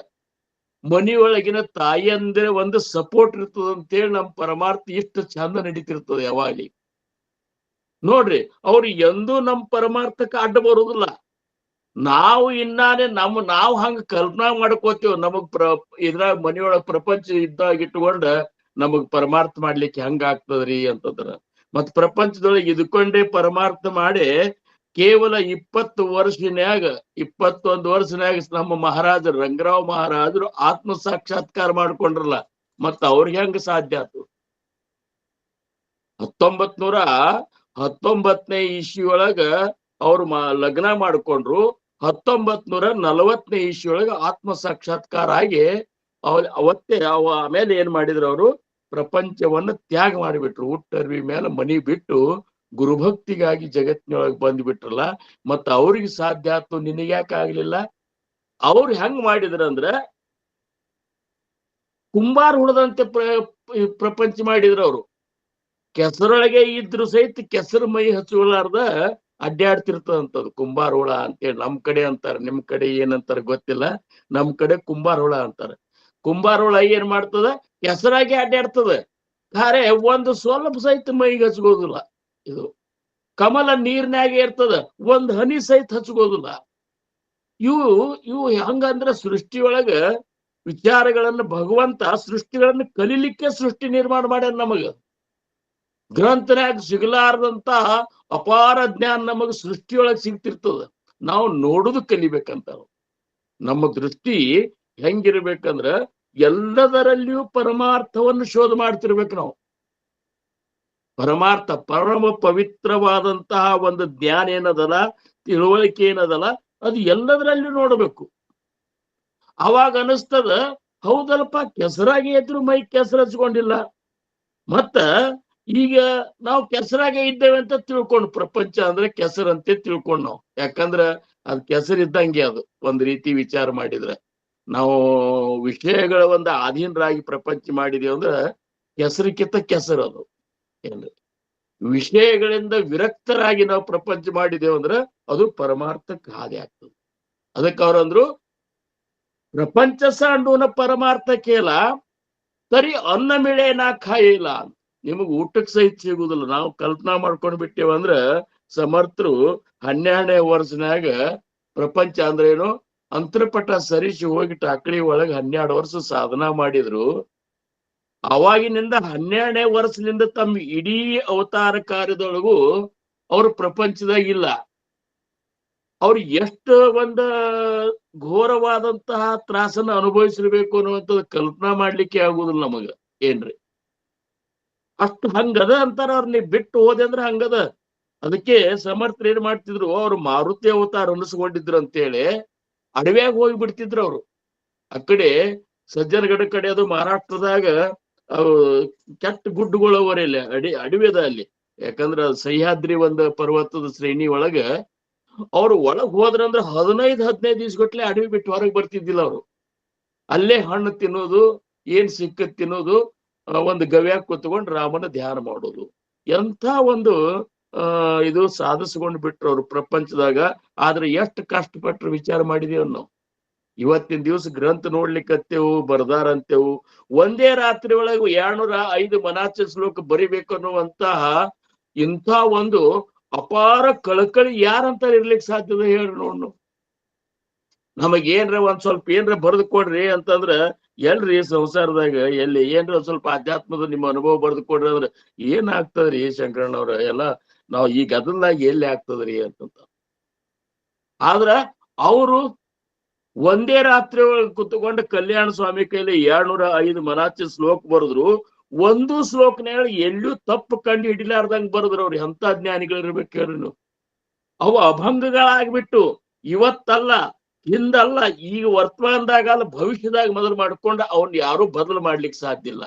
ಮನಿಯೊಳಗಿನ ತಾಯಿ ಅಂದ್ರೆ ಒಂದು ಸಪೋರ್ಟ್ ಇರ್ತದ ಅಂತೇಳಿ ನಮ್ಮ ಪರಮಾರ್ಥ ಇಷ್ಟು ಚಂದ ನಡೀತಿರ್ತದೆ ಯಾವಾಗ್ಲಿ. ನೋಡ್ರಿ ಅವ್ರು ಎಂದೂ ನಮ್ಮ ಪರಮಾರ್ಥಕ್ಕೆ ಅಡ್ಡ ಬರುದಿಲ್ಲ. ನಾವು ಇನ್ನಾನೆ ನಾವು ಹಂಗ ಕಲ್ಪನಾ ಮಾಡ್ಕೋತೀವಿ. ಇದ್ರಾಗ ಮನಿಯೊಳಗ ಪ್ರಪಂಚ ಇದ್ದಾಗ ಇಟ್ಕೊಂಡ ನಮಗ್ ಪರಮಾರ್ಥ ಮಾಡ್ಲಿಕ್ಕೆ ಹೆಂಗ ಆಗ್ತದ್ರಿ ಅಂತಂದ್ರ, ಮತ್ ಪ್ರಪಂಚದೊಳಗೆ ಇದ್ಕೊಂಡೇ ಪರಮಾರ್ಥ ಮಾಡಿ ಕೇವಲ 20 ವರ್ಷನ್ಯಾಗ 21 ವರ್ಷನ್ಯಾಗ ನಮ್ಮ ಮಹಾರಾಜರು ರಂಗರಾವ್ ಮಹಾರಾಜರು ಆತ್ಮ ಸಾಕ್ಷಾತ್ಕಾರ ಮಾಡ್ಕೊಂಡ್ರಲ್ಲ, ಮತ್ತ ಅವ್ರಿಗೆ ಹೆಂಗ ಸಾಧ್ಯ ಆಯ್ತು? 1919ನೇ ಇಸ್ವಿಯೊಳಗ ಅವ್ರು ಲಗ್ನ ಮಾಡ್ಕೊಂಡ್ರು. 1940ನೇ ಇಸ್ವಿಯೊಳಗ ಆತ್ಮ ಸಾಕ್ಷಾತ್ಕಾರ ಆಗಿ ಅವತ್ತೇ ಆಮೇಲೆ ಏನ್ ಮಾಡಿದ್ರು ಅವರು? ಪ್ರಪಂಚವನ್ನ ತ್ಯಾಗ ಮಾಡಿಬಿಟ್ರು. ಹುಟ್ಟರ್ವಿ ಮೇಲೆ ಮನಿ ಬಿಟ್ಟು ಗುರುಭಕ್ತಿಗಾಗಿ ಜಗತ್ತಿನೊಳಗೆ ಬಂದ್ಬಿಟ್ರಲ್ಲ. ಮತ್ತ ಅವ್ರಿಗೆ ಸಾಧ್ಯ ಆಯ್ತು, ನಿನಗೆ ಯಾಕೆ ಆಗ್ಲಿಲ್ಲ? ಅವ್ರು ಹೆಂಗ್ ಮಾಡಿದ್ರಂದ್ರ ಕುಂಬಾರ ಹುಳದಂತೆ ಪ್ರಪಂಚ ಮಾಡಿದ್ರು ಅವರು. ಕೆಸರೊಳಗೆ ಇದ್ರು ಸಹಿತ ಕೆಸರು ಮೈ ಹಚ್ಚುಲಾರ್ದ ಅಡ್ಡಾಡ್ತಿರ್ತದಂತದು ಕುಂಬಾರ ಹುಳ ಅಂತೇಳಿ. ನಮ್ ಕಡೆ ಅಂತಾರ, ನಿಮ್ ಕಡೆ ಏನಂತಾರ ಗೊತ್ತಿಲ್ಲ. ನಮ್ ಕಡೆ ಕುಂಬಾರ ಹುಳ ಅಂತಾರ. ಕುಂಬಾರ ಹುಳ ಏನ್ ಮಾಡ್ತದ? ಕೆಸರಾಗಿ ಅಡ್ಡಾಡ್ತದ, ಖಾರೆ ಒಂದು ಸ್ವಲ್ಪ ಸಹಿತ ಮೈಗೆ ಹಚ್ಕೋದಿಲ್ಲ. ಇದು ಕಮಲ ನೀರ್ನಾಗೆ ಇರ್ತದ, ಒಂದ್ ಹನಿ ಸಹಿತ ಹಚ್ಕೋದಿಲ್ಲ. ಇವು ಹಂಗಂದ್ರ ಸೃಷ್ಟಿಯೊಳಗ ವಿಚಾರಗಳನ್ನ ಭಗವಂತ ಸೃಷ್ಟಿಗಳನ್ನ ಕಲಿಲಿಕ್ಕೆ ಸೃಷ್ಟಿ ನಿರ್ಮಾಣ ಮಾಡ್ಯಾರ. ನಮಗ ಗ್ರಂಥನ್ಯಾಗ ಸಿಗಲಾರದಂತ ಅಪಾರ ಜ್ಞಾನ ನಮಗ ಸೃಷ್ಟಿಯೊಳಗೆ ಸಿಗ್ತಿರ್ತದ. ನಾವು ನೋಡುದು ಕಲಿಬೇಕಂತ. ನಮ್ಮ ದೃಷ್ಟಿ ಹೆಂಗಿರ್ಬೇಕಂದ್ರ ಎಲ್ಲದರಲ್ಲಿಯೂ ಪರಮಾರ್ಥವನ್ನು ಶೋಧ ಮಾಡ್ತಿರ್ಬೇಕು ನಾವು. ಪರಮಾರ್ಥ ಪರಮ ಪವಿತ್ರವಾದಂತಹ ಒಂದು ಜ್ಞಾನ ಏನದಲ್ಲ, ತಿಳುವಳಿಕೆ ಏನದಲ್ಲ, ಅದು ಎಲ್ಲದರಲ್ಲೂ ನೋಡಬೇಕು. ಅವಾಗ ಅನಿಸ್ತದ, ಹೌದಲ್ಪ, ಕೆಸರಾಗಿ ಇದ್ರು ಮೈ ಕೆಸರು ಹಚ್ಕೊಂಡಿಲ್ಲ. ಮತ್ತ ಈಗ ನಾವು ಕೆಸರಾಗೆ ಇದ್ದೇವೆ ಅಂತ ತಿಳ್ಕೊಂಡು, ಪ್ರಪಂಚ ಅಂದ್ರೆ ಕೆಸರಂತೆ ತಿಳ್ಕೊಂಡು ನಾವು. ಯಾಕಂದ್ರ ಅದ್ ಕೆಸರಿದ್ದಂಗೆ, ಅದು ಒಂದ್ ರೀತಿ ವಿಚಾರ ಮಾಡಿದ್ರೆ. ನಾವು ವಿಷಯಗಳ ಒಂದು ಅಧೀನರಾಗಿ ಪ್ರಪಂಚ ಮಾಡಿದೀವಿ ಅಂದ್ರ ಕೆಸರಿಕಿಂತ ಕೆಸರು ಅದು. ಏನ್ರಿ, ವಿಷಯಗಳಿಂದ ವಿರಕ್ತರಾಗಿ ನಾವು ಪ್ರಪಂಚ ಮಾಡಿದೇವು ಅಂದ್ರ ಅದು ಪರಮಾರ್ಥಕ್ಕೆ ಹಾದಿ ಆಗ್ತದೆ. ಅದಕ್ಕೆ ಅವ್ರಂದ್ರು, ಪ್ರಪಂಚ ಸಾಂಡೂನ ಪರಮಾರ್ಥ ಕೇಳ ಸರಿ ಅನ್ನ ಮಿಳೆ ನಾ ಖಾಯಿಲ್ಲ. ನಿಮಗ್ ಊಟಕ್ಕೆ ಸಹಿತ ಸಿಗುದಿಲ್ಲ. ನಾವು ಕಲ್ಪನಾ ಮಾಡ್ಕೊಂಡ್ ಬಿಟ್ಟೇವಂದ್ರ ಸಮರ್ಥರು 12ನೇ ವರ್ಷನಾಗ ಪ್ರಪಂಚ ಅಂದ್ರೇನು ಅಂತರ್ಪಟ ಸರಿಸಿ ಹೋಗಿ ಟಾಕಳಿ ಒಳಗೆ 12 ವರ್ಷ ಸಾಧನಾ ಮಾಡಿದ್ರು. ಅವಾಗಿನಿಂದ 12ನೇ ವರ್ಷದಿಂದ ತಮ್ಮ ಇಡೀ ಅವತಾರ ಕಾರ್ಯದೊಳಗೂ ಅವ್ರು ಪ್ರಪಂಚದಾಗ ಇಲ್ಲ. ಅವ್ರು ಎಷ್ಟು ಒಂದ ಘೋರವಾದಂತಹ ತ್ರಾಸನ್ನ ಅನುಭವಿಸಿರ್ಬೇಕು ಅನ್ನುವಂಥದ್ದು ಕಲ್ಪನಾ ಮಾಡ್ಲಿಕ್ಕೆ ಆಗುದಿಲ್ಲ ನಮಗ. ಏನ್ರಿ, ಅಷ್ಟು ಹಂಗದ ಅಂತಾರ. ಅವ್ರ ನೀ ಬಿಟ್ಟು ಹೋದೆ ಅಂದ್ರೆ ಹಂಗದ. ಅದಕ್ಕೆ ಸಮರ್ಥರು ಏನ್ ಮಾಡ್ತಿದ್ರು, ಅವ್ರು ಮಾರುತಿ ಅವತಾರ ಅನಿಸ್ಕೊಂಡಿದ್ರು ಅಂತೇಳಿ ಅಡವ್ಯಾಗ ಹೋಗಿ ಬಿಡ್ತಿದ್ರು ಅವ್ರು. ಆ ಕಡೆ ಸಜ್ಜನಗಡ ಕಡೆ ಅದು ಮಹಾರಾಷ್ಟ್ರದಾಗ ಕೆಟ್ಟ ಗುಡ್ಡಗಳು ಅವರಲ್ಲಿ ಅಡವಿದ ಅಲ್ಲಿ. ಯಾಕಂದ್ರ ಸಹ್ಯಾದ್ರಿ ಒಂದು ಪರ್ವತದ ಶ್ರೇಣಿ ಒಳಗ ಅವ್ರು ಒಳಗ್ ಹೋದ್ರಂದ್ರ 15-15 ದಿವ್ಸ ಗಟ್ಲೆ ಅಡವಿ ಬಿಟ್ಟು ಹೊರಗೆ ಬರ್ತಿದ್ದಿಲ್ಲ ಅವ್ರು. ಅಲ್ಲೇ ಹಣ್ಣು ತಿನ್ನೋದು, ಏನ್ ಸಿಕ್ಕ ತಿನ್ನೋದು, ಒಂದು ಗವ್ಯಾಗ ಕೂತ್ಕೊಂಡು ರಾಮನ ಧ್ಯಾನ ಮಾಡೋದು. ಎಂಥ ಒಂದು ಇದು ಸಾಧಿಸ್ಕೊಂಡು ಬಿಟ್ರು ಅವ್ರು ಪ್ರಪಂಚದಾಗ. ಆದ್ರೆ ಎಷ್ಟು ಕಷ್ಟಪಟ್ರು ವಿಚಾರ ಮಾಡಿದೀವಿ ನಾವು. ಇವತ್ತಿನ ದಿವಸ ಗ್ರಂಥ ನೋಡ್ಲಿಕ್ಕತ್ತೇವು, ಬರ್ದಾರಂತೇವು. ಒಂದೇ ರಾತ್ರಿ ಒಳಗೆ 205 ಮನಾಚ ಶ್ಲೋಕ ಬರಿಬೇಕು ಅನ್ನುವಂತಹ ಇಂಥ ಒಂದು ಅಪಾರ ಕಳಕಳಿ ಯಾರಂತ ಇರ್ಲಿಕ್ಕೆ ಸಾಧ್ಯದ ಹೇಳ್ರಿ ನೋಡ್. ನಮಗೇನ್ರ ಒಂದ್ ಸ್ವಲ್ಪ ಏನ್ರ ಬರೆದು ಕೊಡ್ರಿ ಅಂತಂದ್ರ ಎಲ್ರಿ ಸಂಸಾರದಾಗ ಎಲ್ಲಿ ಏನ್ರ ಸ್ವಲ್ಪ ಅಧ್ಯಾತ್ಮದ ನಿಮ್ಮ ಅನುಭವ ಬರೆದು ಕೊಡ್ರಿ ಅಂದ್ರೆ ಏನ್ ಆಗ್ತದ್ರಿ ಶಂಕರಣ್ಣವ್ರ? ಎಲ್ಲ ನಾವು ಈಗ ಅದನ್ನಾಗಿ ಎಲ್ಲಿ ಆಗ್ತದ್ರಿ ಅಂತಂತ. ಆದ್ರ ಅವರು ಒಂದೇ ರಾತ್ರಿ ಒಳಗೆ ಕುತ್ಕೊಂಡು ಕಲ್ಯಾಣ ಸ್ವಾಮಿ ಕೈಲಿ 205 ಮನಾಚ ಶ್ಲೋಕ ಬರೆದ್ರು. ಒಂದು ಶ್ಲೋಕನ ಎಲ್ಲೂ ತಪ್ಪು ಕಂಡು ಹಿಡಿಲಾರ್ದಂಗ್ ಬರೆದ್ರು ಅವ್ರು. ಎಂತ ಜ್ಞಾನಿಗಳಿರ್ಬೇಕು ಹೇಳ್ರಿ ನೀವು. ಅವು ಅಭಂಗಗಳಾಗ್ಬಿಟ್ಟು ಇವತ್ತಲ್ಲ, ಹಿಂದಲ್ಲ, ಈಗ ವರ್ತಮಾನದಾಗ ಅಲ್ಲ, ಭವಿಷ್ಯದಾಗ ಮೊದಲು ಮಾಡ್ಕೊಂಡು ಅವನ್ ಯಾರು ಬದಲು ಮಾಡ್ಲಿಕ್ಕೆ ಸಾಧ್ಯ ಇಲ್ಲ.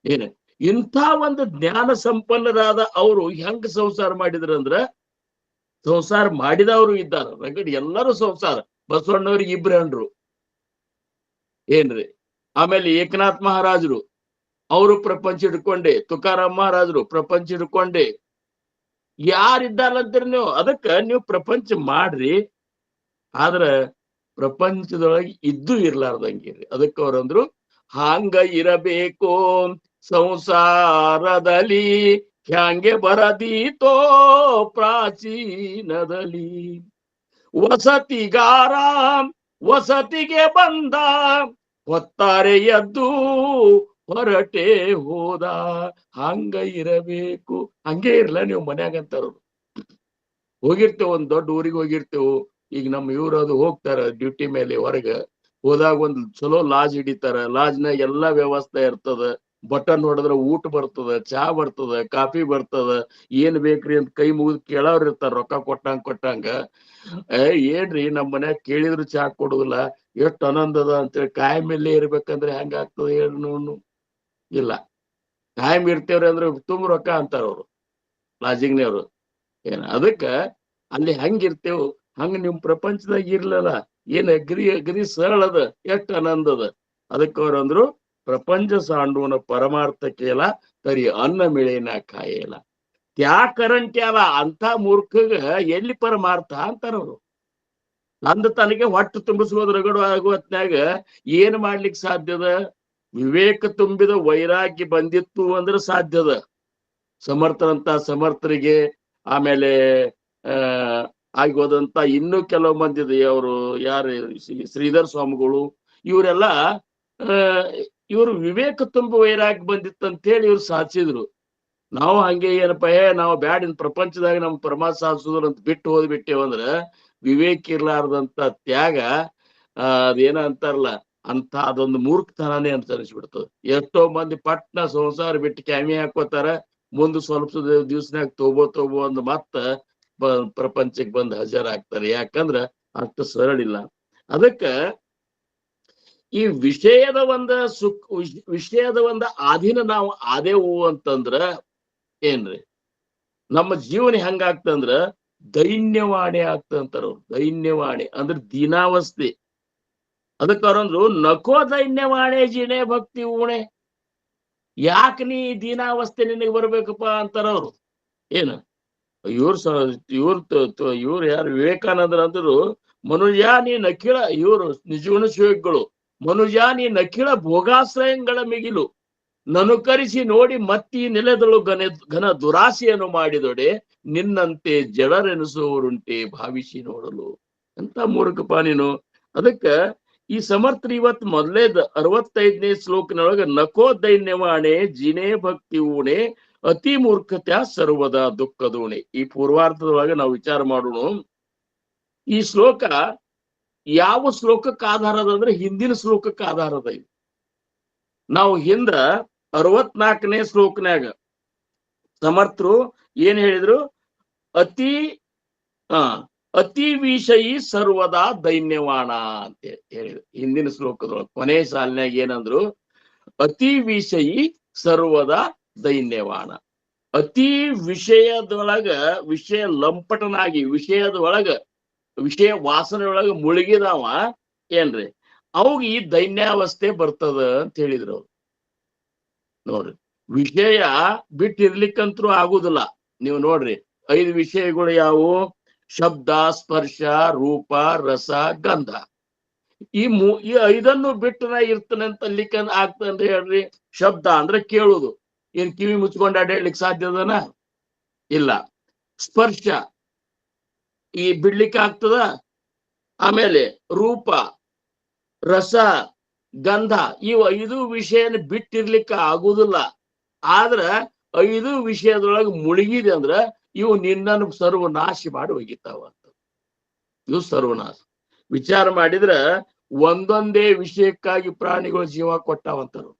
ಏನ ಇಂಥ ಒಂದು ಜ್ಞಾನ ಸಂಪನ್ನರಾದ ಅವರು ಹೆಂಗ್ ಸಂಸಾರ ಮಾಡಿದ್ರಂದ್ರ, ಸಂಸಾರ ಮಾಡಿದವರು ಇದ್ದಾರ ರಗಡ್, ಎಲ್ಲರೂ ಸಂಸಾರ. ಬಸವಣ್ಣವ್ರಿಗೆ 2 ಹೆಂಡ್ರು ಏನ್ರಿ. ಆಮೇಲೆ ಏಕನಾಥ್ ಮಹಾರಾಜರು ಅವರು ಪ್ರಪಂಚ ಹಿಡ್ಕೊಂಡೆ, ತುಕಾರಾಮ್ ಮಹಾರಾಜರು ಪ್ರಪಂಚ ಹಿಡ್ಕೊಂಡೆ. ಯಾರಿದ್ದಾರಂತೀರಿ ನೀವು? ಅದಕ್ಕ ನೀವು ಪ್ರಪಂಚ ಮಾಡ್ರಿ, ಆದ್ರ ಪ್ರಪಂಚದೊಳಗೆ ಇದ್ದು ಇರ್ಲಾರ್ದಂಗಿರ್ರಿ. ಅದಕ್ಕೆ ಅವ್ರಂದ್ರು ಹಾಂಗ ಇರಬೇಕು ಸಂಸಾರದಲ್ಲಿ, ಹ್ಯಾಂಗೆ ಬರದೀತೋ ಪ್ರಾಚೀನದಲ್ಲಿ. ವಸತಿಗಾರ ವಸತಿಗೆ ಬಂದ, ಹೊತ್ತಾರೆ ಎದ್ದು ಹೊರಟೆ ಹೋದ. ಹಂಗ ಇರಬೇಕು. ಹಂಗೆ ಇರ್ಲ ನೀವು ಮನ್ಯಾಗ ಅಂತಾರ. ಹೋಗಿರ್ತೇವೆ, ಒಂದ್ ದೊಡ್ಡ ಊರಿಗೆ ಹೋಗಿರ್ತೇವೆ. ಈಗ ನಮ್ಮ ಇವ್ರು ಅದು ಹೋಗ್ತಾರ ಡ್ಯೂಟಿ ಮೇಲೆ ಹೊರಗ ಹೋದಾಗ ಒಂದ್ ಚಲೋ ಲಾಜ್ ಹಿಡಿತಾರ. ಲಾಜ್ನಾಗ ಎಲ್ಲಾ ವ್ಯವಸ್ಥೆ ಇರ್ತದ. ಬಟನ್ ಹೊಡೆದ್ರ ಊಟ ಬರ್ತದ, ಚಹಾ ಬರ್ತದ, ಕಾಫಿ ಬರ್ತದ. ಏನ್ ಬೇಕ್ರಿ ಅಂತ ಕೈ ಮುಗಿದ್ ಕೇಳವ್ರ ಇರ್ತಾರ ರೊಕ್ಕ ಕೊಟ್ಟಂಗ. ಏನ್ರಿ ನಮ್ ಮನ್ಯಾಗ ಕೇಳಿದ್ರು ಚಹಾ ಕೊಡುದಿಲ್ಲ, ಎಷ್ಟ್ ಆನಂದದ ಅಂತೇಳಿ ಕಾಯಿ ಮೇಲೆ ಇರ್ಬೇಕಂದ್ರೆ ಹೆಂಗ ಆಗ್ತದ ಹೇಳಿ ನೋನು. ಇಲ್ಲ, ಕಾಯಂ ಇರ್ತೇವ್ರಿ ಅಂದ್ರೆ ತುಂಬ ರೊಕ್ಕ ಅಂತಾರ ಅವ್ರು ಲಾಜಿಂಗ್ನವ್ರು. ಅದಕ್ಕ ಅಲ್ಲಿ ಹೆಂಗಿರ್ತೇವ್ ಹಂಗ ನಿಮ್ ಪ್ರಪಂಚದಾಗ ಇರ್ಲಲ್ಲ. ಏನ್ ಅಗ್ರಿ ಸರಳ ಅದ, ಎಷ್ಟ್ ಆನಂದದ. ಅದಕ್ಕೆ ಅವ್ರಂದ್ರು ಪ್ರಪಂಚ ಸಾಂಡುವನ ಪರಮಾರ್ಥಕ್ಕೆಲ್ಲ ತರಿ ಅನ್ನ ಮಿಳೇನ ಕಾಯಲ್ಲ. ತ್ಯಾಕರಂಟ್ಯಾಲ ಅಂತ ಮೂರ್ಖಗ ಎಲ್ಲಿ ಪರಮಾರ್ಥ ಅಂತಾರವ್ರು. ಅಂದ ತನಗೆ ಹೊಟ್ಟು ತುಂಬಿಸ್ಬೋದು ರಗಡು ಆಗುವತ್ನಾಗ ಏನ್ ಮಾಡ್ಲಿಕ್ಕೆ ಸಾಧ್ಯದ? ವಿವೇಕ ತುಂಬಿದ ವೈರಾಗ್ಯ ಬಂದಿತ್ತು ಅಂದ್ರೆ ಸಾಧ್ಯದ. ಸಮರ್ಥರಂತ ಸಮರ್ಥರಿಗೆ, ಆಮೇಲೆ ಆಗೋದಂತ ಇನ್ನೂ ಕೆಲವು ಮಂದಿ ಅವರು ಯಾರು ಶ್ರೀಧರ್ ಸ್ವಾಮಿಗಳು, ಇವರೆಲ್ಲ ಇವರು ವಿವೇಕ ತುಂಬ ವೈರಾಗ್ಯ ಬಂದಿತ್ತಂತ ಹೇಳಿ ಇವ್ರು ಸಾಧಿಸಿದ್ರು. ನಾವು ಹಂಗೆ ಏನಪ್ಪ ನಾವು ಬ್ಯಾಡಿನ ಪ್ರಪಂಚದಾಗ ನಮ್ ಪರಮಾತ್ಮ ಸಾಧಿಸುದ್ರ ಅಂತ ಬಿಟ್ಟು ಹೋದ್ಬಿಟ್ಟೇವಂದ್ರ ವಿವೇಕ ಇರ್ಲಾರ್ದಂತ ತ್ಯಾಗ ಅದೇನ ಅಂತಾರಲ್ಲ ಅಂತ ಅದೊಂದು ಮೂರ್ಖತನಾನೇ ಅಂತ ಅನಿಸ್ಬಿಡ್ತದೆ. ಎಷ್ಟೋ ಮಂದಿ ಪಟ್ನ ಸಂಸಾರ ಬಿಟ್ಟು ಕ್ಯಾಮಿ ಹಾಕೋತಾರ, ಮುಂದೆ ಸ್ವಲ್ಪ ದಿವ್ಸನಾಗ ತೋಬೋ ಅಂದ್ ಮತ್ತ ಪ್ರಪಂಚಕ್ಕೆ ಬಂದು ಹಾಜರಾಗ್ತಾರೆ. ಯಾಕಂದ್ರ ಅಷ್ಟು ಸರಳಿಲ್ಲ. ಅದಕ್ಕ ಈ ವಿಷಯದ ವಿಷಯದ ಆಧೀನ ನಾವು ಆದೇವು ಅಂತಂದ್ರ ಏನ್ರಿ ನಮ್ಮ ಜೀವನ ಹೆಂಗಾಗ್ತಂದ್ರ ದೈನ್ಯವಾಣಿ ಆಗ್ತಂತಾರ ಅವ್ರು. ದೈನ್ಯವಾಣಿ ಅಂದ್ರೆ ದೀನಾವಸ್ಥೆ. ಅದಕ್ಕೆ ಅವ್ರಂದ್ರು ನಕೋ ದೈನ್ಯವಾಣೆ ಜಿಣೆ ಭಕ್ತಿ ಊಣೆ. ಯಾಕೆ ನೀ ದೀನಾವಸ್ಥೆ ನಿನಗೆ ಬರ್ಬೇಕಪ್ಪ ಅಂತಾರ ಅವ್ರು. ಏನು ಇವ್ರು ಯಾರು ವಿವೇಕಾನಂದ್ರ ಅಂದ್ರು, ಮನುಜ ನೀನ್ ಅಖಿಳ, ಇವರು ನಿಜವನ ಶಿವಗಳು, ಮನುಜ ನೀನ್ ಅಖಿಳ ಭೋಗಾಶ್ರಯಗಳ ಮಿಗಿಲು, ನನುಕರಿಸಿ ನೋಡಿ ಮತ್ತಿ ನೆಲೆದಳು ಘನ ದುರಾಸೆಯನ್ನು ಮಾಡಿದೊಡೆ, ನಿನ್ನಂತೆ ಜಡರೆನಿಸುವವರುಂಟೆ ಭಾವಿಸಿ ನೋಡಲು. ಅಂತ ಮೂರ್ಖಪ್ಪ ನೀನು. ಅದಕ್ಕ ಈ ಸಮರ್ಥರು ಇವತ್ ಮೊದಲೇದ 65ನೇ ಶ್ಲೋಕನೊಳಗ ನಕೋ ದೈನ್ಯವಾಣೆ ಜಿನೇ ಭಕ್ತಿ ಊಣೆ ಅತಿ ಮೂರ್ಖತ್ಯ ಸರ್ವದ ದುಃಖದೋಣೆ. ಈ ಪೂರ್ವಾರ್ಥದೊಳಗೆ ನಾವು ವಿಚಾರ ಮಾಡೋಣ. ಈ ಶ್ಲೋಕ ಯಾವ ಶ್ಲೋಕಕ್ಕೆ ಆಧಾರದ ಅಂದ್ರೆ ಹಿಂದಿನ ಶ್ಲೋಕಕ್ಕೆ ಆಧಾರದ. ಇದು ನಾವು ಹಿಂದ 64ನೇ ಶ್ಲೋಕನ್ಯಾಗ ಸಮರ್ಥರು ಏನ್ ಹೇಳಿದ್ರು? ಅತಿ ವಿಷಯಿ ಸರ್ವದಾ ದೈನ್ಯವಾಣ ಅಂತ ಹೇಳಿದ್ರು. ಹಿಂದಿನ ಶ್ಲೋಕದೊಳಗೆ ಕೊನೆ ಸಾಲಿನಾಗ ಏನಂದ್ರು? ಅತಿ ವಿಷಯಿ ಸರ್ವದಾ ದೈನ್ಯವಾಣ. ಅತಿ ವಿಷಯದೊಳಗ ವಿಷಯ ಲಂಪಟನಾಗಿ ವಿಷಯ ವಾಸನೆಯೊಳಗ ಮುಳುಗಿದವ ಏನ್ರಿ ಅವಾಗ ಈ ದೈನ್ಯಾವಸ್ಥೆ ಬರ್ತದ ಅಂತ ಹೇಳಿದ್ರು ಅವ್ರು. ನೋಡ್ರಿ, ವಿಷಯ ಬಿಟ್ಟಿರ್ಲಿಕ್ಕಂತೂ ಆಗುದಿಲ್ಲ. ನೀವು ನೋಡ್ರಿ 5 ವಿಷಯಗಳು ಯಾವುವು? ಶಬ್ದ, ಸ್ಪರ್ಶ, ರೂಪ, ರಸ, ಗಂಧ. ಈ 5 ಬಿಟ್ಟು ನಾ ಇರ್ತಾನೆ ಅಂತ ಅಲ್ಲಿಕ ಆಗ್ತಂದ್ರೆ ಹೇಳ್ರಿ. ಶಬ್ದ ಅಂದ್ರೆ ಕೇಳುದು. ಏನ್ ಕಿವಿ ಮುಚ್ಕೊಂಡು ಅಡ್ಯಾಡ್ಲಿಕ್ಕೆ ಸಾಧ್ಯದನ? ಇಲ್ಲ. ಸ್ಪರ್ಶ ಈ ಬಿಡ್ಲಿಕ್ಕೆ ಆಗ್ತದ? ಆಮೇಲೆ ರೂಪ, ರಸ, ಗಂಧ, ಇವು 5 ವಿಷಯನ ಬಿಟ್ಟಿರ್ಲಿಕ್ಕೆ ಆಗುದಿಲ್ಲ. ಆದ್ರ 5 ವಿಷಯದೊಳಗೆ ಮುಳುಗಿದೆ ಅಂದ್ರ ಇವು ನಿನ್ನನ್ನು ಸರ್ವನಾಶ ಮಾಡಿ ಒಗಿತಾವ ಅಂತ. ಇವು ಸರ್ವನಾಶ. ವಿಚಾರ ಮಾಡಿದ್ರ ಒಂದೊಂದೇ ವಿಷಯಕ್ಕಾಗಿ ಪ್ರಾಣಿಗಳು ಜೀವ ಕೊಟ್ಟಾವಂತಾರು.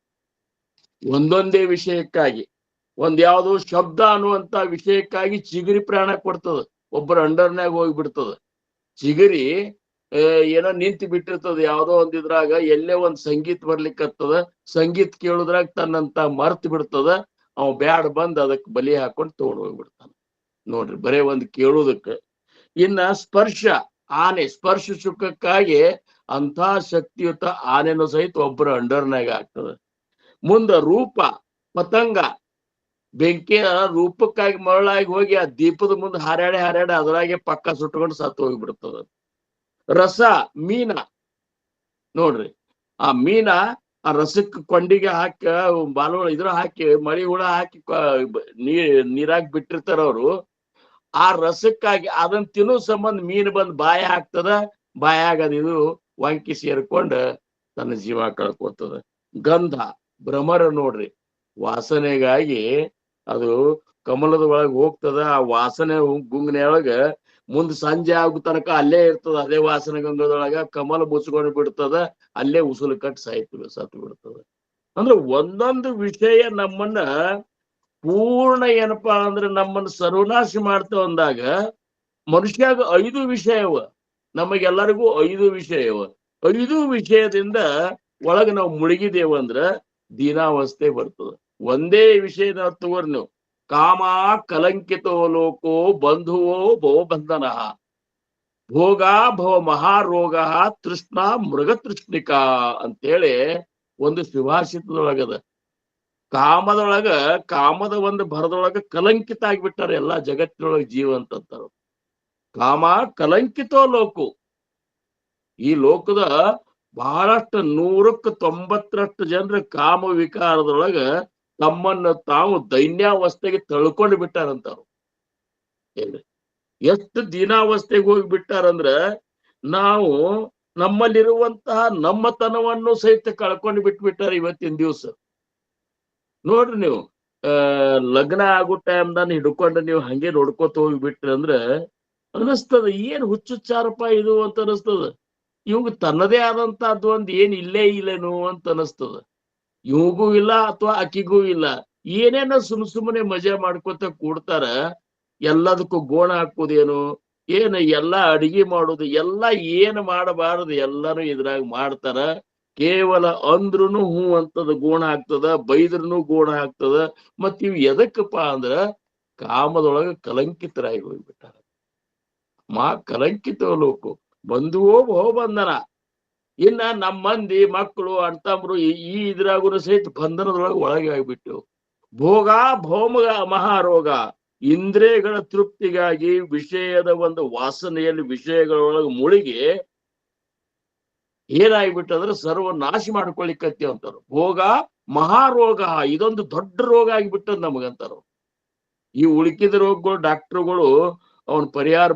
ಒಂದೊಂದೇ ವಿಷಯಕ್ಕಾಗಿ. ಯಾವ್ದು ಶಬ್ದ ಅನ್ನುವಂತ ವಿಷಯಕ್ಕಾಗಿ ಚಿಗರಿ ಪ್ರಾಣ ಕೊಡ್ತದ. ಒಬ್ಬರ ಅಂಡರ್ನ್ಯಾಗ ಹೋಗ್ಬಿಡ್ತದ. ಚಿಗರಿ ಏನೋ ನಿಂತು ಬಿಟ್ಟಿರ್ತದ ಯಾವ್ದೋ ಒಂದಿದ್ರಾಗ, ಎಲ್ಲೇ ಒಂದ್ ಸಂಗೀತ ಬರ್ಲಿಕ್ಕತ್ತದ. ಸಂಗೀತ ಕೇಳುದ್ರಾಗ ತನ್ನಂತ ಮರ್ತ್ ಬಿಡ್ತದ. ಅವ್ ಬ್ಯಾಡ್ ಬಂದ್ ಅದಕ್ಕೆ ಬಲಿ ಹಾಕೊಂಡು ತಗೊಂಡ್ ಹೋಗ್ಬಿಡ್ತಾನ. ನೋಡ್ರಿ, ಬರೇ ಒಂದ್ ಕೇಳುವುದಕ್ಕೆ. ಇನ್ನ ಸ್ಪರ್ಶ, ಆನೆ ಸ್ಪರ್ಶ ಸುಖಕ್ಕಾಗಿ ಅಂತ ಶಕ್ತಿಯುತ ಆನೆನೂ ಸಹಿತ ಒಬ್ಬರ ಅಂಡರ್ನಾಗ ಆಗ್ತದ. ಮುಂದ ರೂಪ, ಪತಂಗ ಬೆಂಕಿಯ ರೂಪಕ್ಕಾಗಿ ಮರಳಾಗಿ ಹೋಗಿ ಆ ದೀಪದ ಮುಂದೆ ಹಾರಾಡಿ ಅದ್ರಾಗೆ ಪಕ್ಕ ಸುಟ್ಕೊಂಡು ಸತ್ತು ಹೋಗಿಬಿಡ್ತದ. ರಸ ಮೀನ ನೋಡ್ರಿ, ಆ ಮೀನ ಆ ರಸಕ್ಕೆ ಕೊಂಡಿಗೆ ಹಾಕಿ ಬಾಲುಳ ಇದ್ರ ಹಾಕಿ ಮಳಿ ಹುಳ ಹಾಕಿ ನೀರಾಗಿ ಬಿಟ್ಟಿರ್ತಾರ ಅವ್ರು. ಆ ರಸಕ್ಕಾಗಿ ಅದನ್ನ ತಿನ್ನೋ ಸಂಬಂಧ ಮೀನು ಬಂದ್ ಬಾಯ ಹಾಕ್ತದ, ಬಾಯಾಗ ಇದು ವಂಕಿ ಸೇರ್ಕೊಂಡ ತನ್ನ ಜೀವ ಕಳ್ಕೊತದ. ಗಂಧ ಭ್ರಮರ ನೋಡ್ರಿ, ವಾಸನೆಗಾಗಿ ಅದು ಕಮಲದ ಒಳಗೆ ಹೋಗ್ತದ. ಆ ವಾಸನೆ ಗುಂಗಿನೊಳಗ ಮುಂದ್ ಸಂಜೆ ಆಗೋ ತನಕ ಅಲ್ಲೇ ಇರ್ತದ. ಅದೇ ವಾಸನೆ ಗಂಗದೊಳಗ ಕಮಲ ಮುಚ್ಕೊಂಡು ಬಿಡ್ತದ, ಅಲ್ಲೇ ಉಸುಲು ಕಟ್ ಸತ್ತು ಬಿಡ್ತದ. ಅಂದ್ರೆ ಒಂದೊಂದು ವಿಷಯ ನಮ್ಮನ್ನ ಪೂರ್ಣ ಏನಪ್ಪಾ ಅಂದ್ರೆ ನಮ್ಮನ್ನ ಸರ್ವನಾಶ ಮಾಡ್ತಾವ ಅಂದಾಗ ಮನುಷ್ಯಾಗ 5 ವಿಷಯವ, ನಮಗೆಲ್ಲರಿಗೂ 5 ವಿಷಯವ. 5 ವಿಷಯದಿಂದ ಒಳಗ ನಾವು ಮುಳುಗಿದೇವಂದ್ರ ದೀನಾವಸ್ಥೆ ಬರ್ತದ. ಒಂದೇ ವಿಷಯ ನಾವು ತಗೋರಿ ನೀವು, ಕಾಮ ಕಲಂಕಿತೋ ಲೋಕೋ ಬಂಧುವೋ ಭವಬಂಧನ ಭೋಗ ಭವ ಮಹಾರೋಗ ತೃಷ್ಣ ಮೃಗತೃಷ್ಣಿಕ ಅಂತೇಳಿ ಒಂದು ಸುಭಾಷಿತದೊಳಗದ. ಕಾಮದೊಳಗ ಕಾಮದ ಒಂದು ಭರದೊಳಗ ಕಲಂಕಿತ ಆಗ್ಬಿಟ್ಟಾರ ಎಲ್ಲಾ ಜಗತ್ತಿನೊಳಗ ಜೀವ ಅಂತಂತಾರ. ಕಾಮ ಕಲಂಕಿತೋ ಲೋಕು, ಈ ಲೋಕದ ಬಹಳಷ್ಟು 100ಕ್ಕೆ 90ರಷ್ಟು ಜನರ ಕಾಮ ವಿಕಾರದೊಳಗ ತಮ್ಮನ್ನ ತಾವು ದೈನ್ಯಾವಸ್ಥೆಗೆ ತಳ್ಕೊಂಡು ಬಿಟ್ಟಾರಂತಾರು. ಎಷ್ಟು ದೀನಾವಸ್ಥೆಗೆ ಹೋಗಿ ಬಿಟ್ಟಾರಂದ್ರ ನಾವು ನಮ್ಮಲ್ಲಿರುವಂತಹ ನಮ್ಮತನವನ್ನು ಸಹಿತ ಕಳ್ಕೊಂಡು ಬಿಟ್ಬಿಟ್ಟಾರ ಇವತ್ತಿನ ದಿವಸ. ನೋಡ್ರಿ ನೀವು ಲಗ್ನ ಆಗೋ ಟೈಮ್ದಾನ ಹಿಡ್ಕೊಂಡು ನೀವು ಹಂಗೆ ನೋಡ್ಕೋತ ಹೋಗ್ಬಿಟ್ರಿ ಅಂದ್ರ ಅನಿಸ್ತದ ಏನ್ ಹುಚ್ಚುಚ್ಚಾರಪ್ಪ ಇದು ಅಂತ ಅನಿಸ್ತದ. ಇವಾಗ ತನ್ನದೇ ಆದಂತಹದ್ದು ಒಂದ್ ಏನ್ ಇಲ್ಲೇ ಇಲ್ಲೇನು ಅಂತ ಅನಿಸ್ತದ. ಇವ್ಗೂ ಇಲ್ಲ ಅಥವಾ ಆಕಿಗೂ ಇಲ್ಲ, ಏನೇನೋ ಸುಮ್ಮನೆ ಮಜಾ ಮಾಡ್ಕೊತ ಕೂಡ್ತಾರ. ಎಲ್ಲದಕ್ಕೂ ಗೋಣ ಹಾಕುದೇನು, ಏನ್ ಎಲ್ಲಾ ಅಡಿಗೆ ಮಾಡೋದು, ಎಲ್ಲಾ ಏನ್ ಮಾಡಬಾರದು ಎಲ್ಲಾನು ಇದ್ರಾಗ ಮಾಡ್ತಾರ. ಕೇವಲ ಅಂದ್ರುನು ಹೂ ಅಂತದ ಗೋಣ ಆಗ್ತದ, ಬೈದ್ರುನು ಗೋಣ ಆಗ್ತದ. ಮತ್ ಇವ್ ಎದಕ್ಕಪ್ಪ ಅಂದ್ರ ಕಾಮದೊಳಗ ಕಲಂಕಿತರಾಗಿ ಹೋಗ್ಬಿಟ್ಟಾರ. ಕಲಂಕಿತ ಲೋಕು ಬಂಧುವೋ ಭವಬಂಧನ. ಇನ್ನ ನಮ್ಮ ಮಂದಿ ಮಕ್ಕಳು ಅಣ್ತಂಬ್ರು ಈ ಇದ್ರಾಗೂ ಸಹಿತ ಬಂಧನದೊಳಗೆ ಒಳಗೆ ಆಗ್ಬಿಟ್ಟು ಭೋಗ ಭೌಮ ಮಹಾರೋಗ, ಇಂದ್ರಿಯಗಳ ತೃಪ್ತಿಗಾಗಿ ವಿಷಯದ ಒಂದು ವಾಸನೆಯಲ್ಲಿ ವಿಷಯಗಳೊಳಗೆ ಮುಳುಗಿ ಏನಾಗ್ಬಿಟ್ಟಂದ್ರೆ ಸರ್ವನಾಶ ಮಾಡ್ಕೊಳ್ಳಿಕ್ಕತ್ತಿ ಅಂತಾರ. ಭೋಗ ಮಹಾರೋಗ, ಇದೊಂದು ದೊಡ್ಡ ರೋಗ ಆಗಿಬಿಟ್ಟದ್ ನಮಗಂತಾರ. ಈ ಉಳುಕಿದ ರೋಗಗಳು ಡಾಕ್ಟರ್ಗಳು ಅವನ್ ಪರಿಹಾರ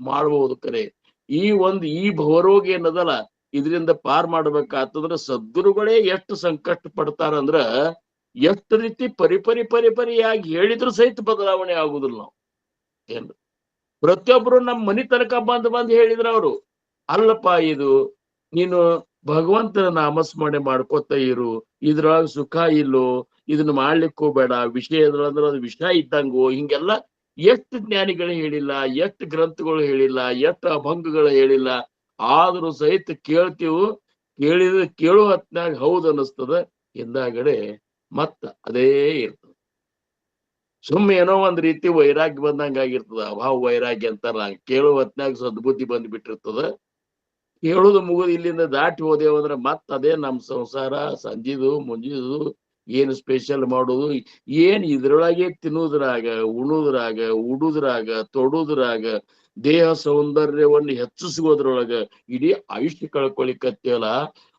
ಮಾಡಬಹುದು ಕರೆ. ಈ ಭವರೋಗ ಏನದಲ್ಲ ಇದರಿಂದ ಪಾರ್ ಮಾಡ್ಬೇಕಾತಂದ್ರ ಸದ್ಗುರುಗಳೇ ಎಷ್ಟು ಸಂಕಷ್ಟ ಪಡ್ತಾರಂದ್ರ ಎಷ್ಟು ರೀತಿ ಪರಿಪರಿಯಾಗಿ ಹೇಳಿದ್ರು ಸಹಿತ ಬದಲಾವಣೆ ಆಗುದಿಲ್ಲ. ನಾವು ಏನ್ ಪ್ರತಿಯೊಬ್ರು ನಮ್ಮ ಮನಿ ತನಕ ಬಂದ್ ಹೇಳಿದ್ರ ಅವರು, ಅಲ್ಲಪ್ಪ ಇದು ನೀನು ಭಗವಂತನ ನಾಮಸ್ಮರಣೆ ಮಾಡ್ಕೋತ ಇರು, ಇದ್ರೊಳಗ ಸುಖ ಇಲ್ಲೋ, ಇದನ್ನ ಮಾಡ್ಲಿಕ್ಕೆ ಹೋಗ್ಬೇಡ, ವಿಷಯದಂದ್ರ ಅದು ವಿಷ ಇದ್ದಂಗೋ, ಹಿಂಗೆಲ್ಲ ಎಷ್ಟು ಜ್ಞಾನಿಗಳು ಹೇಳಿಲ್ಲ, ಎಷ್ಟು ಗ್ರಂಥಗಳು ಹೇಳಿಲ್ಲ, ಎಷ್ಟು ಅಭಂಗಗಳು ಹೇಳಿಲ್ಲ. ಆದ್ರೂ ಸಹಿತ ಕೇಳ್ತೀವು, ಕೇಳುವ ಹೊತ್ನಾಗ ಹೌದು ಅನ್ನಿಸ್ತದ, ಹಿಂದಾಗಡೆ ಮತ್ತ ಅದೇ ಇರ್ತದ. ಸುಮ್ಮನೆ ಏನೋ ಒಂದ್ ರೀತಿ ವೈರಾಗ್ಯ ಬಂದಂಗ ಆಗಿರ್ತದ, ಅಭಾವ ವೈರಾಗ್ಯ ಅಂತಾರ. ಕೇಳುವ ಹೊತ್ನಾಗ ಸದ್ಬುದ್ಧಿ ಬಂದ್ಬಿಟ್ಟಿರ್ತದ. ಹೇಳುದು ಮುಗುದು ಇಲ್ಲಿಂದ ದಾಟಿ ಹೋದೇವಂದ್ರ ಮತ್ತ ಅದೇ ನಮ್ ಸಂಸಾರ. ಸಂಜಿದು ಮುಂಜಿದು ಏನು ಸ್ಪೆಷಲ್ ಮಾಡುದು, ಏನ್ ಇದ್ರೊಳಗೆ ತಿನ್ನುವುದ್ರಾಗ, ಉಣುದ್ರಾಗ, ಉಡುದ್ರಾಗ, ತೊಡುದ್ರಾಗ, ದೇಹ ಸೌಂದರ್ಯವನ್ನು ಹೆಚ್ಚಿಸುವುದ್ರೊಳಗ ಇಡೀ ಆಯುಷ್ಯ ಕಳ್ಕೊಳಿಕತ್ತೇವಲ್ಲ.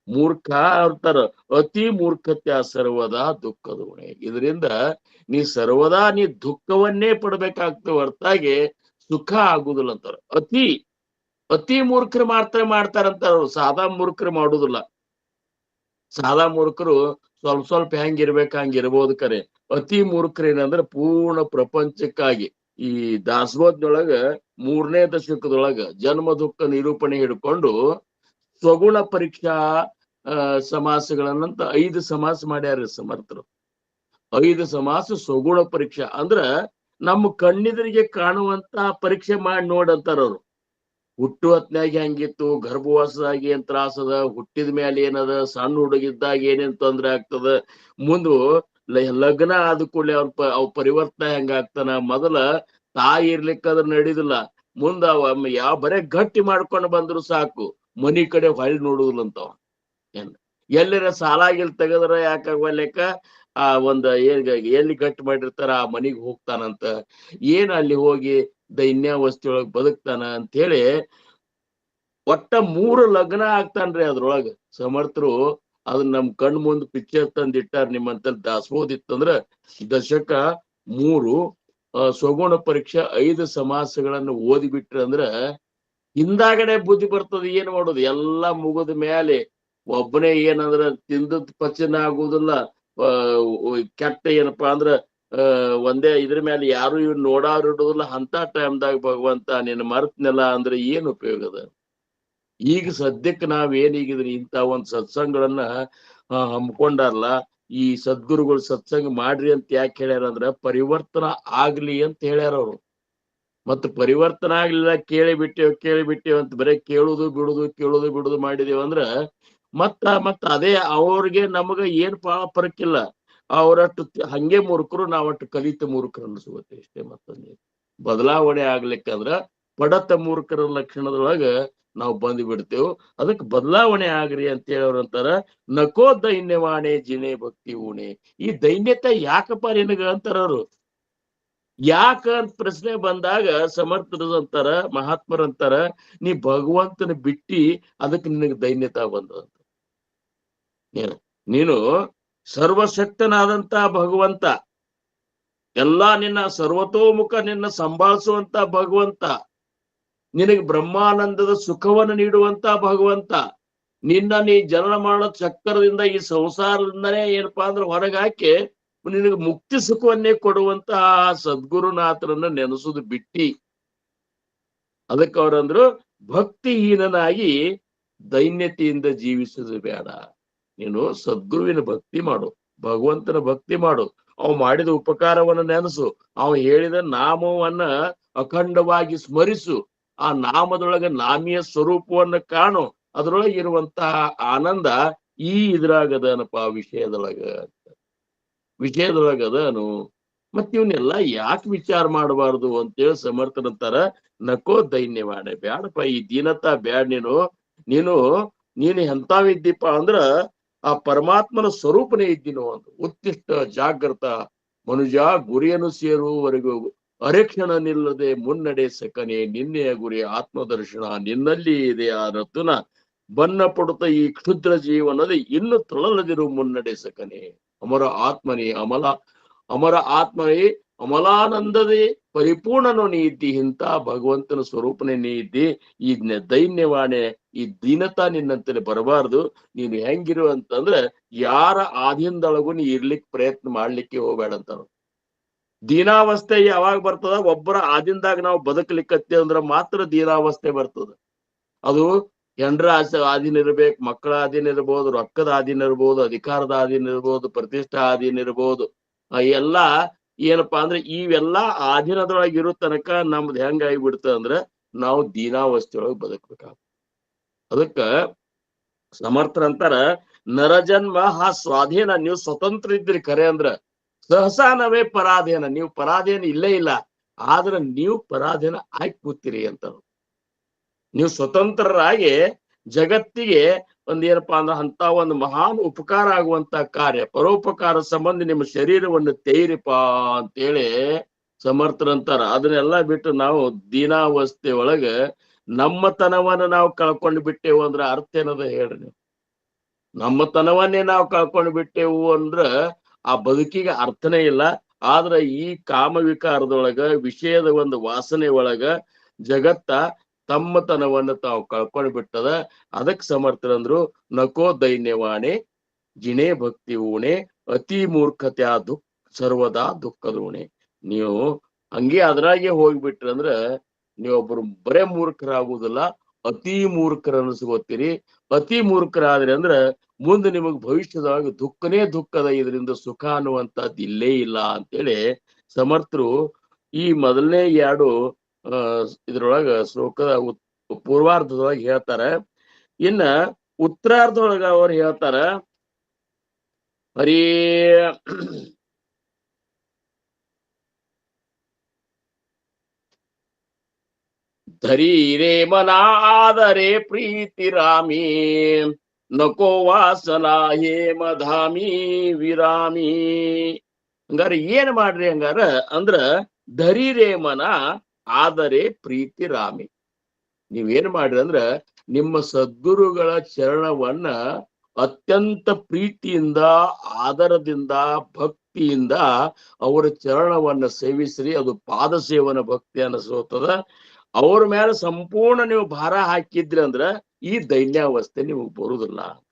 ಮೂರ್ಖ ಅಂತಾರ, ಅತಿ ಮೂರ್ಖತ್ಯ ಸರ್ವದ ದುಃಖದ ಹೊಣೆ. ಇದರಿಂದ ಸರ್ವದಾ ನೀ ದುಃಖವನ್ನೇ ಪಡ್ಬೇಕಾಗ್ತವೆ ಹೊರತಾಗಿ ಸುಖ ಆಗುದಿಲ್ಲ ಅಂತಾರ. ಅತಿ ಮೂರ್ಖರು ಮಾಡ್ತಾರಂತಾರ, ಸಾದಾ ಮೂರ್ಖರು ಮಾಡುದಿಲ್ಲ. ಸಾದಾ ಮೂರ್ಖರು ಸ್ವಲ್ಪ ಹೆಂಗಿರ್ಬೇಕು ಹಂಗಿರ್ಬೋದು ಕರೆ. ಅತಿ ಮೂರ್ಖರು ಏನಂದ್ರೆ ಪೂರ್ಣ ಪ್ರಪಂಚಕ್ಕಾಗಿ ಈ ದಾಸಬೋಧದೊಳಗ 3ನೇ ದಶಕದೊಳಗ ಜನ್ಮ ದುಃಖ ನಿರೂಪಣೆ ಹಿಡ್ಕೊಂಡು ಸ್ವಗುಣ ಪರೀಕ್ಷಾ ಸಮಾಸಗಳನ್ನಂತ 5 ಸಮಾಸ ಮಾಡ್ಯಾರ ಸಮರ್ಥರು. 5 ಸಮಾಸ ಸ್ವಗುಣ ಪರೀಕ್ಷಾ ಅಂದ್ರ ನಮ್ಮ ಕಣ್ಣಿದ್ರಿಗೆ ಕಾಣುವಂತ ಪರೀಕ್ಷೆ ಮಾಡಿ ನೋಡಂತಾರ ಅವ್ರು. ಹುಟ್ಟು ಹೊತ್ನಾಗ ಹೆಂಗಿತ್ತು, ಗರ್ಭವಾಸದಾಗ ಏನ್ ತ್ರಾಸದ, ಹುಟ್ಟಿದ ಮೇಲೆ ಏನದ, ಸಣ್ಣ ಹುಡುಗಿದ್ದಾಗ ಏನೇನ್ ತೊಂದ್ರೆ ಆಗ್ತದ, ಮುಂದು ಲಗ್ನ ಆದ ಕೂಡಲೇ ಅವ್ ಪರಿವರ್ತನೆ ಹೆಂಗಾಗ್ತಾನ. ಮೊದಲ ತಾಯಿ ಇರ್ಲಿಕ್ಕಂದ್ರ ನಡಿದಿಲ್ಲ, ಮುಂದ ಯಾವ ಬರೇ ಗಟ್ಟಿ ಮಾಡ್ಕೊಂಡು ಬಂದ್ರು ಸಾಕು, ಮನಿ ಕಡೆ ಹೊಳ್ಳಿ ನೋಡುದಿಲ್ಲಂತವ. ಎಲ್ಲರ ಸಾಲಾಗಿಲ್ ತೆಗದ್ರ ಯಾಕಾಗ್ವಲ್ಲೆಕ್ಕ ಆ ಒಂದ್ ಎಲ್ಲಿ ಗಟ್ಟಿ ಮಾಡಿರ್ತಾರ ಆ ಮನಿಗ್ ಹೋಗ್ತಾನಂತ, ಏನ್ ಅಲ್ಲಿ ಹೋಗಿ ದೈನ್ಯಾವಸ್ಥೆಯೊಳಗ್ ಬದುಕ್ತಾನ ಅಂತ ಹೇಳಿ ಒಟ್ಟ 3 ಲಗ್ನ ಆಗ್ತಾನ್ರಿ ಅದ್ರೊಳಗ. ಸಮರ್ಥರು ಅದನ್ನ ನಮ್ ಕಣ್ ಮುಂದ್ ಪಿಕ್ಚರ್ ತಂದಿಟ್ಟಾರ. ನಿಮ್ಮಂತ ದಾಸೋದಿತ್ತಂದ್ರ ದಶಕ 3 ಸ್ವಗುಣ ಪರೀಕ್ಷೆ 5 ಸಮಾಸಗಳನ್ನು ಓದಿಬಿಟ್ರಿ ಅಂದ್ರ ಹಿಂದಾಗಡೆ ಬುದ್ಧಿ ಬರ್ತದ. ಏನ್ ಮಾಡೋದು ಎಲ್ಲಾ ಮುಗಿದ ಮೇಲೆ ಒಬ್ಬನೇ ಏನಂದ್ರ ತಿಂದದ್ ಪಚನ ಆಗುದಿಲ್ಲ. ಕೆಟ್ಟ ಏನಪ್ಪಾ ಅಂದ್ರ ಒಂದೇ ಇದ್ರ ಮೇಲೆ ಯಾರು ಇವ್ ನೋಡಾರು ಇಡುದಿಲ್ಲ. ಅಂತ ಟೈಮ್ದಾಗ ಭಗವಂತ ನೀನ್ ಮರ್ತನೆಲ್ಲ ಅಂದ್ರೆ ಏನ್ ಉಪಯೋಗದ? ಈಗ ಸದ್ಯಕ್ಕೆ ನಾವೇನೀಗಿದ್ರಿ ಇಂಥ ಒಂದ್ ಸತ್ಸಂಗಗಳನ್ನ ಹಮ್ಮಿಕೊಂಡಾರಲ್ಲ, ಈ ಸದ್ಗುರುಗಳು ಸತ್ಸಂಗ ಮಾಡ್ರಿ ಅಂತ ಯಾಕೆ ಹೇಳ್ಯಾರ ಅಂದ್ರ ಪರಿವರ್ತನ ಆಗ್ಲಿ ಅಂತ ಹೇಳ್ಯಾರ ಅವ್ರು. ಮತ್ತ ಪರಿವರ್ತನ ಆಗ್ಲಿಲ್ಲ, ಕೇಳಿಬಿಟ್ಟೇವ್ ಅಂತ ಬರೇ ಕೇಳುದು ಬಿಡುದು ಮಾಡಿದೇವ ಅಂದ್ರ ಮತ್ತ ಅದೇ ಅವ್ರಿಗೆ ನಮಗ ಏನ್ ಫರಕ್ಕಿಲ್ಲ. ಅವರಟ್ಟು ಹಂಗೆ ಮೂರ್ಖರು, ನಾವಟ್ಟು ಕಲಿತ ಮೂರ್ಖರು ಅನ್ಸುತ್ತೆ ಇಷ್ಟೇ. ಮತ್ತೊಂದು ಬದಲಾವಣೆ ಆಗ್ಲಿಕ್ಕಂದ್ರ ಪಡತ ಮೂರ್ಖರ ಲಕ್ಷಣದೊಳಗ ನಾವು ಬಂದು ಬಿಡ್ತೇವೆ. ಅದಕ್ಕೆ ಬದಲಾವಣೆ ಆಗ್ರಿ ಅಂತ ಹೇಳೋರು ಅಂತಾರ, ನಕೋ ದೈನ್ಯವಾಣೆ ಜಿನೆ ಭಕ್ತಿ ಊಣೆ. ಈ ದೈನ್ಯತೆ ಯಾಕಪ್ಪ ನಿನಗ ಅಂತಾರ ಅವ್ರು. ಯಾಕ ಅಂತ ಪ್ರಶ್ನೆ ಬಂದಾಗ ಸಮರ್ಥರು ಅಂತಾರ, ಮಹಾತ್ಮರಂತಾರ, ನೀ ಭಗವಂತನ ಬಿಟ್ಟಿ ಅದಕ್ಕೆ ನಿನಗೆ ದೈನ್ಯತಾ ಬಂದಂತ. ನೀನು ಸರ್ವಶಕ್ತನಾದಂತ ಭಗವಂತ, ಎಲ್ಲಾ ನಿನ್ನ ಸರ್ವತೋಮುಖ ನಿನ್ನ ಸಂಭಾಳಿಸುವಂತ ಭಗವಂತ, ನಿನಗೆ ಬ್ರಹ್ಮಾನಂದದ ಸುಖವನ್ನು ನೀಡುವಂತ ಭಗವಂತ, ನೀ ಜನನ ಮಾಡೋ ಚಕ್ಕರದಿಂದ ಈ ಸಂಸಾರದಿಂದನೇ ಏನಪ್ಪಾ ಅಂದ್ರೆ ಹೊರಗಾಕಿ ನಿನಗೆ ಮುಕ್ತಿ ಸುಖವನ್ನೇ ಕೊಡುವಂತ ಸದ್ಗುರುನಾಥರನ್ನ ನೆನೆಸುದು ಬಿಟ್ಟಿ. ಅದಕ್ಕೆ ಅವ್ರಂದ್ರು ಭಕ್ತಿಹೀನನಾಗಿ ದೈನ್ಯತೆಯಿಂದ ಜೀವಿಸುದು ಬೇಡ. ನೀನು ಸದ್ಗುರುವಿನ ಭಕ್ತಿ ಮಾಡು, ಭಗವಂತನ ಭಕ್ತಿ ಮಾಡು, ಅವ್ ಮಾಡಿದ ಉಪಕಾರವನ್ನು ನೆನೆಸು, ಅವ್ ಹೇಳಿದ ನಾಮವನ್ನ ಅಖಂಡವಾಗಿ ಸ್ಮರಿಸು, ಆ ನಾಮದೊಳಗೆ ನಾಮೀಯ ಸ್ವರೂಪವನ್ನು ಕಾಣು, ಅದ್ರೊಳಗೆ ಇರುವಂತಹ ಆನಂದ ಈ ಇದ್ರಾಗದನಪ್ಪ ವಿಷಯದೊಳಗದನು. ಮತ್ ಇವನ್ನೆಲ್ಲ ಯಾಕೆ ವಿಚಾರ ಮಾಡಬಾರ್ದು ಅಂತೇಳಿ ಸಮರ್ಥನಂತಾರ, ನಕೋ ದೈನ್ಯವಾಣೆ. ಬ್ಯಾಡಪ್ಪ ಈ ದೀನತಾ ಬ್ಯಾಡ್. ನೀನು ಎಂತಾವಿದ್ದೀಪ ಅಂದ್ರ ಆ ಪರಮಾತ್ಮನ ಸ್ವರೂಪನೇ ಇದ್ದೀನೋ ಅಂತ. ಉತ್ತಿಷ್ಟ ಜಾಗೃತ ಮನುಜ, ಗುರಿಯನ್ನು ಸೇರುವವರೆಗೂ ಅರೆಕ್ಷಣ ನಿಲ್ಲದೆ ಮುನ್ನಡೆ ಸಕನೆ, ನಿನ್ನೆಯ ಗುರಿ ಆತ್ಮದರ್ಶನ ನಿನ್ನಲ್ಲಿ ಇದೆ ಆ ರತುನ, ಬನ್ನ ಪಡುತ್ತ ಈ ಕ್ಷುದ್ರ ಜೀವನದಲ್ಲಿ ಇನ್ನು ತೊಳಲದಿರು ಮುನ್ನಡೆ ಸಕನೆ. ಅಮರ ಆತ್ಮನೇ ಅಮಲಾನಂದದೇ ಪರಿಪೂರ್ಣನು ನೀ ಇದ್ದಿ. ಇಂಥ ಭಗವಂತನ ಸ್ವರೂಪನೇ ನೀ ಇದ್ದಿ. ಈ ದೈನ್ಯವಾಣೆ, ಈ ದೀನತಾ ನಿನ್ನಂತಲೇ ಬರಬಾರ್ದು. ನೀನು ಹೆಂಗಿರು ಅಂತಂದ್ರೆ ಯಾರ ಆಧೀನದೊಳಗೂ ನೀ ಇರ್ಲಿಕ್ಕೆ ಪ್ರಯತ್ನ ಮಾಡ್ಲಿಕ್ಕೆ ಹೋಗ್ಬೇಡ ಅಂತ. ದೀನಾವಸ್ಥೆ ಯಾವಾಗ ಬರ್ತದ? ಒಬ್ಬರ ಆಧೀನದಾಗ ನಾವು ಬದುಕಲಿಕ್ಕತ್ತೇವೆ ಅಂದ್ರ ಮಾತ್ರ ದೀನಾವಸ್ಥೆ ಬರ್ತದ. ಅದು ಹೆಂಡ್ರ ಆಧೀನ ಇರ್ಬೇಕು, ಮಕ್ಕಳ ಆಧೀನ ಇರ್ಬೋದು, ರೊಕ್ಕದ ಆಧೀನ ಇರ್ಬೋದು, ಅಧಿಕಾರದ ಆಧೀನ ಇರ್ಬೋದು, ಪ್ರತಿಷ್ಠಾ ಆಧೀನ ಇರ್ಬೋದು. ಎಲ್ಲಾ ಏನಪ್ಪಾ ಅಂದ್ರೆ ಇವೆಲ್ಲಾ ಆಧೀನದೊಳಗೆ ಇರೋ ತನಕ ನಮ್ದು ಹೆಂಗಾಗಿ ಬಿಡ್ತದ ಅಂದ್ರೆ ನಾವು ದೀನಾವಸ್ಥೆಯೊಳಗೆ ಬದುಕ್ಬೇಕಾಗ್ತದೆ. ಅದಕ್ಕ ಸಮರ್ಥರ ಅಂತಾರ, ನರಜನ್ಮ ಸ್ವಾಧೀನ. ನೀವು ಸ್ವತಂತ್ರ ಇದ್ರಿ ಖರೆ ಅಂದ್ರ ಸಹಸಾನವೇ ಪರಾಧೀನ. ನೀವು ಪರಾಧೀನ ಇಲ್ಲೇ ಇಲ್ಲ, ಆದ್ರೆ ನೀವು ಪರಾಧೀನ ಆಗಿ ಕೂತೀರಿ ಅಂತ. ನೀವು ಸ್ವತಂತ್ರರಾಗಿ ಜಗತ್ತಿಗೆ ಒಂದೇನಪ್ಪಾ ಅಂದ್ರೆ ಅಂತ ಒಂದು ಮಹಾನ್ ಉಪಕಾರ ಆಗುವಂತ ಕಾರ್ಯ, ಪರೋಪಕಾರ ಸಂಬಂಧಿ ನಿಮ್ಮ ಶರೀರವನ್ನು ತೇರಿಪಾ ಅಂತೇಳಿ ಸಮರ್ಥರಂತಾರ. ಅದನ್ನೆಲ್ಲ ಬಿಟ್ಟು ನಾವು ದೀನಾವಸ್ಥೆ ಒಳಗ ನಮ್ಮತನವನ್ನ ನಾವು ಕಳ್ಕೊಂಡು ಬಿಟ್ಟೆವು ಅಂದ್ರೆ ಅರ್ಥ ಏನದ ಹೇಳ್ರಿ ನೀವು? ನಮ್ಮತನವನ್ನೇ ನಾವು ಕಳ್ಕೊಂಡು ಬಿಟ್ಟೆವು ಅಂದ್ರ ಆ ಬದುಕಿಗೆ ಅರ್ಥನೇ ಇಲ್ಲ. ಆದ್ರ ಈ ಕಾಮ ವಿಕಾರದೊಳಗ, ವಿಷಯದ ಒಂದು ವಾಸನೆ ಒಳಗ ಜಗತ್ತ ತಮ್ಮತನವನ್ನು ತಾವು ಕಳ್ಕೊಂಡು ಬಿಟ್ಟದ. ಅದಕ್ ಸಮರ್ಥರಂದ್ರು, ನಕೋ ದೈನ್ಯವಾಣೆ ಜಿಣೆ ಭಕ್ತಿ ಊಣೆ, ಅತಿ ಮೂರ್ಖತೆ ಸರ್ವದಾ ದುಃಖದ ಉಣೆ. ನೀವು ಹಂಗೆ ಅದ್ರಾಗೆ ಹೋಗ್ಬಿಟ್ರಂದ್ರ ನೀವೊಬ್ರು ಬರೇ ಮೂರ್ಖರಾಗುವುದಿಲ್ಲ, ಅತಿ ಮೂರ್ಖರ ಅನಿಸ್ಕೋತೀರಿ. ಅತಿ ಮೂರ್ಖರಾದ್ರಿ ಅಂದ್ರ ಮುಂದೆ ನಿಮಗ್ ಭವಿಷ್ಯದಾಗ ದುಃಖನೇ ದುಃಖದ, ಇದರಿಂದ ಸುಖ ಅನ್ನುವಂಥದ್ದು ಇಲ್ಲೇ ಇಲ್ಲ ಅಂತೇಳಿ ಸಮರ್ಥರು ಈ ಮೊದಲನೇ 2 ಇದ್ರೊಳಗ ಶ್ಲೋಕದ ಪೂರ್ವಾರ್ಧದೊಳಗೆ ಹೇಳ್ತಾರ. ಇನ್ನ ಉತ್ತರಾರ್ಧದೊಳಗ ಅವ್ರು ಹೇಳ್ತಾರ, ಹರಿ ಧರೀರೇ ಮನಾದರೆ ಪ್ರೀತಿ ರಾಮಿ, ನಕೋ ವಾಸನಾ ಹೇಮಧಾಮಿ ವಿರಾಮಿ. ಹಂಗಾರ ಏನ್ ಮಾಡ್ರಿ ಹಂಗಾರ ಅಂದ್ರ ಧರೀರೇ ಮನ ಆದರೆ ಪ್ರೀತಿ ರಾಮಿ. ನೀವೇನ್ ಮಾಡ್ರಿ ಅಂದ್ರ ನಿಮ್ಮ ಸದ್ಗುರುಗಳ ಚರಣವನ್ನ ಅತ್ಯಂತ ಪ್ರೀತಿಯಿಂದ, ಆದರದಿಂದ, ಭಕ್ತಿಯಿಂದ ಅವರ ಚರಣವನ್ನ ಸೇವಿಸ್ರಿ. ಅದು ಪಾದ ಸೇವನ ಭಕ್ತಿ ಅನಿಸೋತದ. ಅವ್ರ ಮೇಲೆ ಸಂಪೂರ್ಣ ನೀವು ಭಾರ ಹಾಕಿದ್ರಿ ಅಂದ್ರ ಈ ದೈನ್ಯಾವಸ್ಥೆ ನೀವು ಬರುದಿಲ್ಲ ಅಂತ.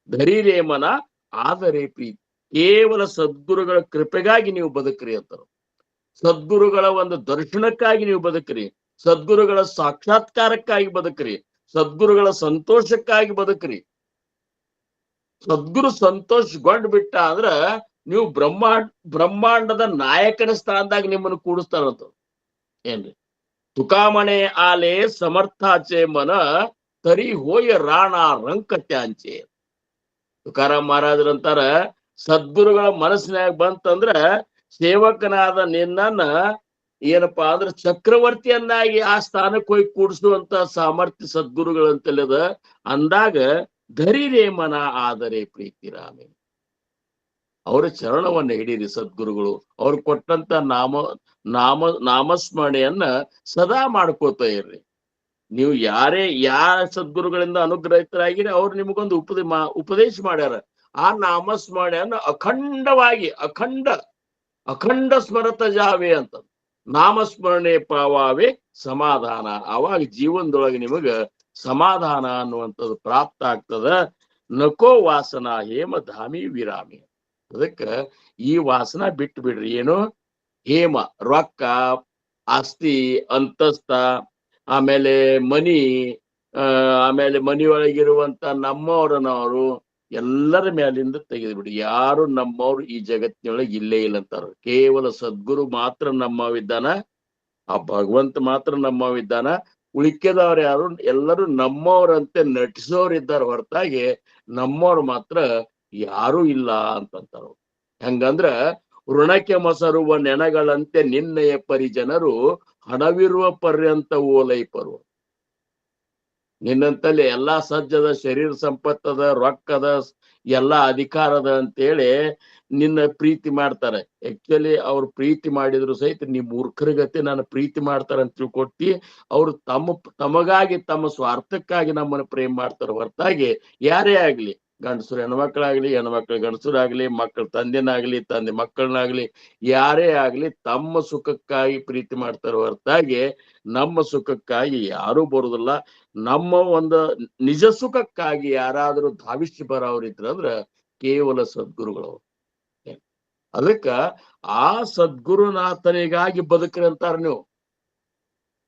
ಧರಿರೇಮನ ಆದರೆ ಪ್ರೀತಿ, ಕೇವಲ ಸದ್ಗುರುಗಳ ಕೃಪೆಗಾಗಿ ನೀವು ಬದುಕ್ರಿ ಅಂತಾರ. ಸದ್ಗುರುಗಳ ಒಂದು ದರ್ಶನಕ್ಕಾಗಿ ನೀವು ಬದುಕ್ರಿ, ಸದ್ಗುರುಗಳ ಸಾಕ್ಷಾತ್ಕಾರಕ್ಕಾಗಿ ಬದುಕ್ರಿ, ಸದ್ಗುರುಗಳ ಸಂತೋಷಕ್ಕಾಗಿ ಬದುಕ್ರಿ. ಸದ್ಗುರು ಸಂತೋಷಗೊಂಡ್ ಬಿಟ್ಟ ಅಂದ್ರ ನೀವು ಬ್ರಹ್ಮಾಂಡದ ನಾಯಕನ ಸ್ಥಾನದಾಗ ನಿಮ್ಮನ್ನು ಕೂಡಿಸ್ತಾರಂತ. ಏನ್ರಿ? ತುಕಾಮಣೆ ಆಲೆ ಸಮರ್ಥಾಚೆ ಮನ ತರಿ ಹೋಯ ರಾಣ ರಂಕತ್ಯಾಂಚೆ. ತುಕಾರಾಮ್ ಮಹಾರಾಜರಂತಾರ, ಸದ್ಗುರುಗಳ ಮನಸ್ಸಿನಾಗ ಬಂತಂದ್ರ ಸೇವಕನಾದ ನಿನ್ನನ್ನ ಏನಪ್ಪಾ ಅಂದ್ರ ಚಕ್ರವರ್ತಿಯನ್ನಾಗಿ ಆ ಸ್ಥಾನಕ್ಕೆ ಹೋಗಿ ಕೂಡಿಸುವಂತ ಸಾಮರ್ಥ್ಯ ಸದ್ಗುರುಗಳಂತಲ್ಲದ ಅಂದಾಗ ಧರಿರೇಮನ ಆದರೆ ಪ್ರೀತಿ ರಾಮೇ. ಅವರ ಚರಣವನ್ನ ಹಿಡೀರಿ ಸದ್ಗುರುಗಳು. ಅವ್ರು ಕೊಟ್ಟಂತ ನಾಮಸ್ಮರಣೆಯನ್ನ ಸದಾ ಮಾಡ್ಕೋತ ಇರ್ರಿ. ನೀವು ಯಾರ ಸದ್ಗುರುಗಳಿಂದ ಅನುಗ್ರಹಿತರಾಗಿರಿ ಅವ್ರು ನಿಮಗೊಂದು ಉಪದೇಶ ಮಾಡ್ಯಾರ. ಆ ನಾಮಸ್ಮರಣೆಯನ್ನ ಅಖಂಡ ಸ್ಮರತ ಜಾವೆ ಅಂತ. ನಾಮಸ್ಮರಣೆ ಪಾವಾವೆ ಸಮಾಧಾನ. ಅವಾಗ ಜೀವನದೊಳಗೆ ನಿಮಗ ಸಮಾಧಾನ ಅನ್ನುವಂಥದ್ದು ಪ್ರಾಪ್ತ ಆಗ್ತದ. ನಕೋ ವಾಸನ ಹೇಮ ಧಾಮಿ ವಿರಾಮಿ. ಅದಕ್ಕ ಈ ವಾಸನ ಬಿಟ್ಟು ಬಿಡ್ರಿ. ಏನು? ಹೇಮ, ರೊಕ್ಕ, ಆಸ್ತಿ, ಅಂತಸ್ತ, ಆಮೇಲೆ ಮನಿ, ಆಮೇಲೆ ಮನಿಯೊಳಗಿರುವಂತ ನಮ್ಮವರನವರು ಎಲ್ಲರ ಮೇಲಿಂದ ತೆಗೆದುಬಿಡಿ. ಯಾರು ನಮ್ಮವ್ರು ಈ ಜಗತ್ತಿನೊಳಗೆ ಇಲ್ಲೇ ಇಲ್ಲ ಅಂತಾರ. ಕೇವಲ ಸದ್ಗುರು ಮಾತ್ರ ನಮ್ಮವಿದ್ದಾನ, ಆ ಭಗವಂತ ಮಾತ್ರ ನಮ್ಮವಿದ್ದಾನ. ಉಳಿಕೆದವ್ರು ಯಾರು ಎಲ್ಲರೂ ನಮ್ಮವ್ರಂತೆ ನಟಿಸೋರಿದ್ದಾರೆ ಹೊರತಾಗಿ ನಮ್ಮವ್ರು ಮಾತ್ರ ಯಾರೂ ಇಲ್ಲ ಅಂತಂತಾರ. ಹೆಂಗಂದ್ರ ಋಣಕ್ಕೆ ಮೊಸರುವ ನೆನಗಳಂತೆ ನಿನ್ನಯ ಪರಿಜನರು ಹಣವಿರುವ ಪರ್ಯಂತ ಓಲೈಪರು. ನಿನ್ನಂತಲ್ಲಿ ಎಲ್ಲಾ ಸಜ್ಜದ, ಶರೀರ ಸಂಪತ್ತದ, ರೊಕ್ಕದ, ಎಲ್ಲಾ ಅಧಿಕಾರದ ಅಂತೇಳಿ ನಿನ್ನ ಪ್ರೀತಿ ಮಾಡ್ತಾರೆ. ಆಕ್ಚುಲಿ ಅವ್ರು ಪ್ರೀತಿ ಮಾಡಿದ್ರು ಸಹಿತ ನೀ ಮೂರ್ಖರಿಗತೆ ನಾನು ಪ್ರೀತಿ ಮಾಡ್ತಾರ ಅಂತ ತಿಳ್ಕೊಟ್ಟಿ ಅವ್ರು ತಮಗಾಗಿ ತಮ್ಮ ಸ್ವಾರ್ಥಕ್ಕಾಗಿ ನಮ್ಮನ್ನು ಪ್ರೇಮ ಮಾಡ್ತಾರ ಹೊರತಾಗಿ ಯಾರೇ ಆಗ್ಲಿ, ಗಂಡಸರು ಹೆಣ್ಮಕ್ಳಾಗ್ಲಿ, ಹೆಣ್ಮಕ್ಳು ಗಂಡಸರಾಗ್ಲಿ, ಮಕ್ಕಳ ತಂದೆನಾಗ್ಲಿ, ತಂದೆ ಮಕ್ಕಳನ್ನಾಗ್ಲಿ, ಯಾರೇ ಆಗ್ಲಿ ತಮ್ಮ ಸುಖಕ್ಕಾಗಿ ಪ್ರೀತಿ ಮಾಡ್ತಾರ ಹೊರತಾಗಿ ನಮ್ಮ ಸುಖಕ್ಕಾಗಿ ಯಾರೂ ಬರುದಿಲ್ಲ. ನಮ್ಮ ಒಂದು ನಿಜ ಸುಖಕ್ಕಾಗಿ ಯಾರಾದ್ರೂ ಧಾವಿಸಿ ಬರೋರಿದ್ರಂದ್ರ ಕೇವಲ ಸದ್ಗುರುಗಳು. ಅದಕ್ಕ ಆ ಸದ್ಗುರುನಾಥನಿಗಾಗಿ ಬದುಕ್ರಿ ಅಂತಾರ ನೀವು.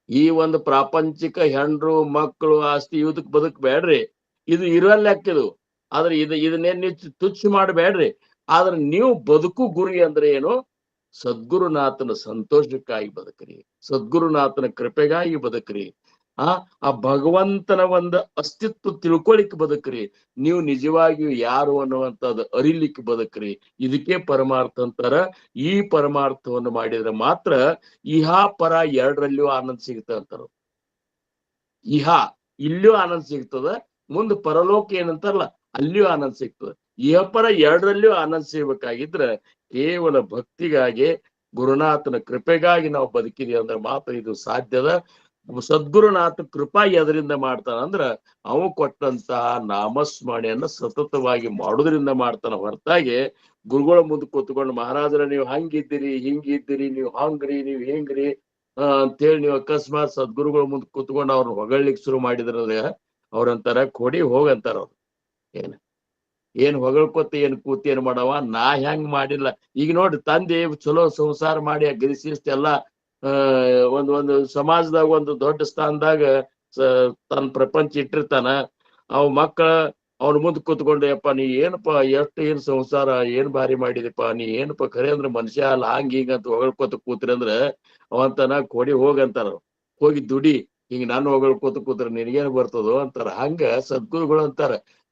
ಈ ಒಂದು ಪ್ರಾಪಂಚಿಕ ಹೆಂಡ್ರು, ಮಕ್ಕಳು, ಆಸ್ತಿ ಇದಕ್ ಬದುಕ್ಬೇಡ್ರಿ. ಇದು ಇರಲ್ಲೆಕ್ಕಿದು. ಆದ್ರೆ ಇದನ್ನೇನ್ ನೀವು ತುಚ್ಛ ಮಾಡಬೇಡ್ರಿ. ಆದ್ರೆ ನೀವು ಬದುಕು ಗುರಿ ಅಂದ್ರೆ ಏನು? ಸದ್ಗುರುನಾಥನ ಸಂತೋಷಕ್ಕಾಗಿ ಬದುಕ್ರಿ, ಸದ್ಗುರುನಾಥನ ಕೃಪೆಗಾಗಿ ಬದುಕ್ರಿ. ಆ ಭಗವಂತನ ಒಂದು ಅಸ್ತಿತ್ವ ತಿಳ್ಕೊಳಿಕ್ ಬದುಕ್ರಿ. ನೀವು ನಿಜವಾಗಿಯೂ ಯಾರು ಅನ್ನುವಂಥದ್ದು ಅರಿಲಿಕ್ಕೆ ಬದುಕ್ರಿ. ಇದಕ್ಕೆ ಪರಮಾರ್ಥ ಅಂತಾರ. ಈ ಪರಮಾರ್ಥವನ್ನು ಮಾಡಿದ್ರೆ ಮಾತ್ರ ಇಹಾ ಪರ ಎರಡರಲ್ಲಿಯೂ ಆನಂದ ಸಿಗ್ತದೆ ಅಂತಾರ. ಇಲ್ಲಿಯೂ ಆನಂದ ಸಿಗ್ತದ, ಮುಂದೆ ಪರಲೋಕ ಏನಂತಾರಲ್ಲ ಅಲ್ಲಿಯೂ ಆನಂದ ಸಿಗ್ತದೆ. ಇಹಪರ ಎರಡರಲ್ಲಿಯೂ ಆನಂದ ಸಿಗ್ಬೇಕಾಗಿದ್ರೆ ಕೇವಲ ಭಕ್ತಿಗಾಗಿ, ಗುರುನಾಥನ ಕೃಪೆಗಾಗಿ ನಾವು ಬದುಕಿದೀವಿ ಅಂದ್ರೆ ಮಾತ್ರ ಇದು ಸಾಧ್ಯದ. ಸದ್ಗುರುನಾಥ ಕೃಪಾ ಎದರಿಂದ ಮಾಡ್ತಾನ ಅಂದ್ರ ಅವ ಕೊಟ್ಟಂತಹ ನಾಮಸ್ಮರಣೆಯನ್ನ ಸತತವಾಗಿ ಮಾಡುವುದರಿಂದ ಮಾಡ್ತಾನ ಹೊರತಾಗಿ ಗುರುಗಳ ಮುಂದೆ ಕೂತ್ಕೊಂಡು ಮಹಾರಾಜರ ನೀವು ಹಂಗಿದ್ದೀರಿ, ಹಿಂಗಿದ್ದೀರಿ, ನೀವು ಹಂಗ್ರಿ, ನೀವು ಹೆಂಗ್ರಿ ಅಂತೇಳಿ ನೀವು ಅಕಸ್ಮಾತ್ ಸದ್ಗುರುಗಳ ಮುಂದೆ ಕೂತ್ಕೊಂಡು ಅವ್ರನ್ನ ಹೊಗಳಿಕ್ ಶುರು ಮಾಡಿದ್ರ ಅವ್ರಂತಾರ ಕೊಡಿ ಹೋಗಂತಾರ. ಅವ್ರು ಏನ್ ಹೊಗಳ್ಕೊತ ಏನ್ ಕೂತಿ ಏನ್ ಮಾಡವ, ನಾ ಹೆಂಗ್ ಮಾಡಿಲ್ಲ. ಈಗ ನೋಡ್ರಿ, ತಂದೆ ಚಲೋ ಸಂಸಾರ ಮಾಡಿ ಗಿರಿಸಿಷ್ಟೆಲ್ಲ ಒಂದು ಸಮಾಜದಾಗ ಒಂದು ದೊಡ್ಡ ಸ್ಥಾನದಾಗ ತನ್ನ ಪ್ರಪಂಚ ಇಟ್ಟಿರ್ತಾನ. ಅವ್ ಮಕ್ಕಳ ಅವ್ನ ಮುಂದೆ ಕೂತ್ಕೊಂಡು ಯಪ್ಪ ನೀ ಏನಪ್ಪಾ ಏನ್ ಸಂಸಾರ ಏನ್ ಭಾರಿ ಮಾಡಿದಪ್ಪ, ನೀ ಏನಪ್ಪಾ ಖರೆ ಅಂದ್ರ ಮನುಷ್ಯ ಅಲ್ಲ, ಹಂಗ ಹಿಂಗ ಅಂತ ಹೊಗಳ್ಕೊತ ಕೂತ್ರಿ ಅಂದ್ರ ಅವಂತನ ಕೊಡಿ ಹೋಗಂತಾರ. ಹೋಗಿ ದುಡಿ, ಹಿಂಗ ನಾನು ಹೊಗಳ್ಕೊತ ಕೂತ್ರ ನಿನಗೇನು ಬರ್ತದೋ ಅಂತಾರ. ಹಂಗ ಸದ್ಗುರುಗಳು ಅಂತಾರ,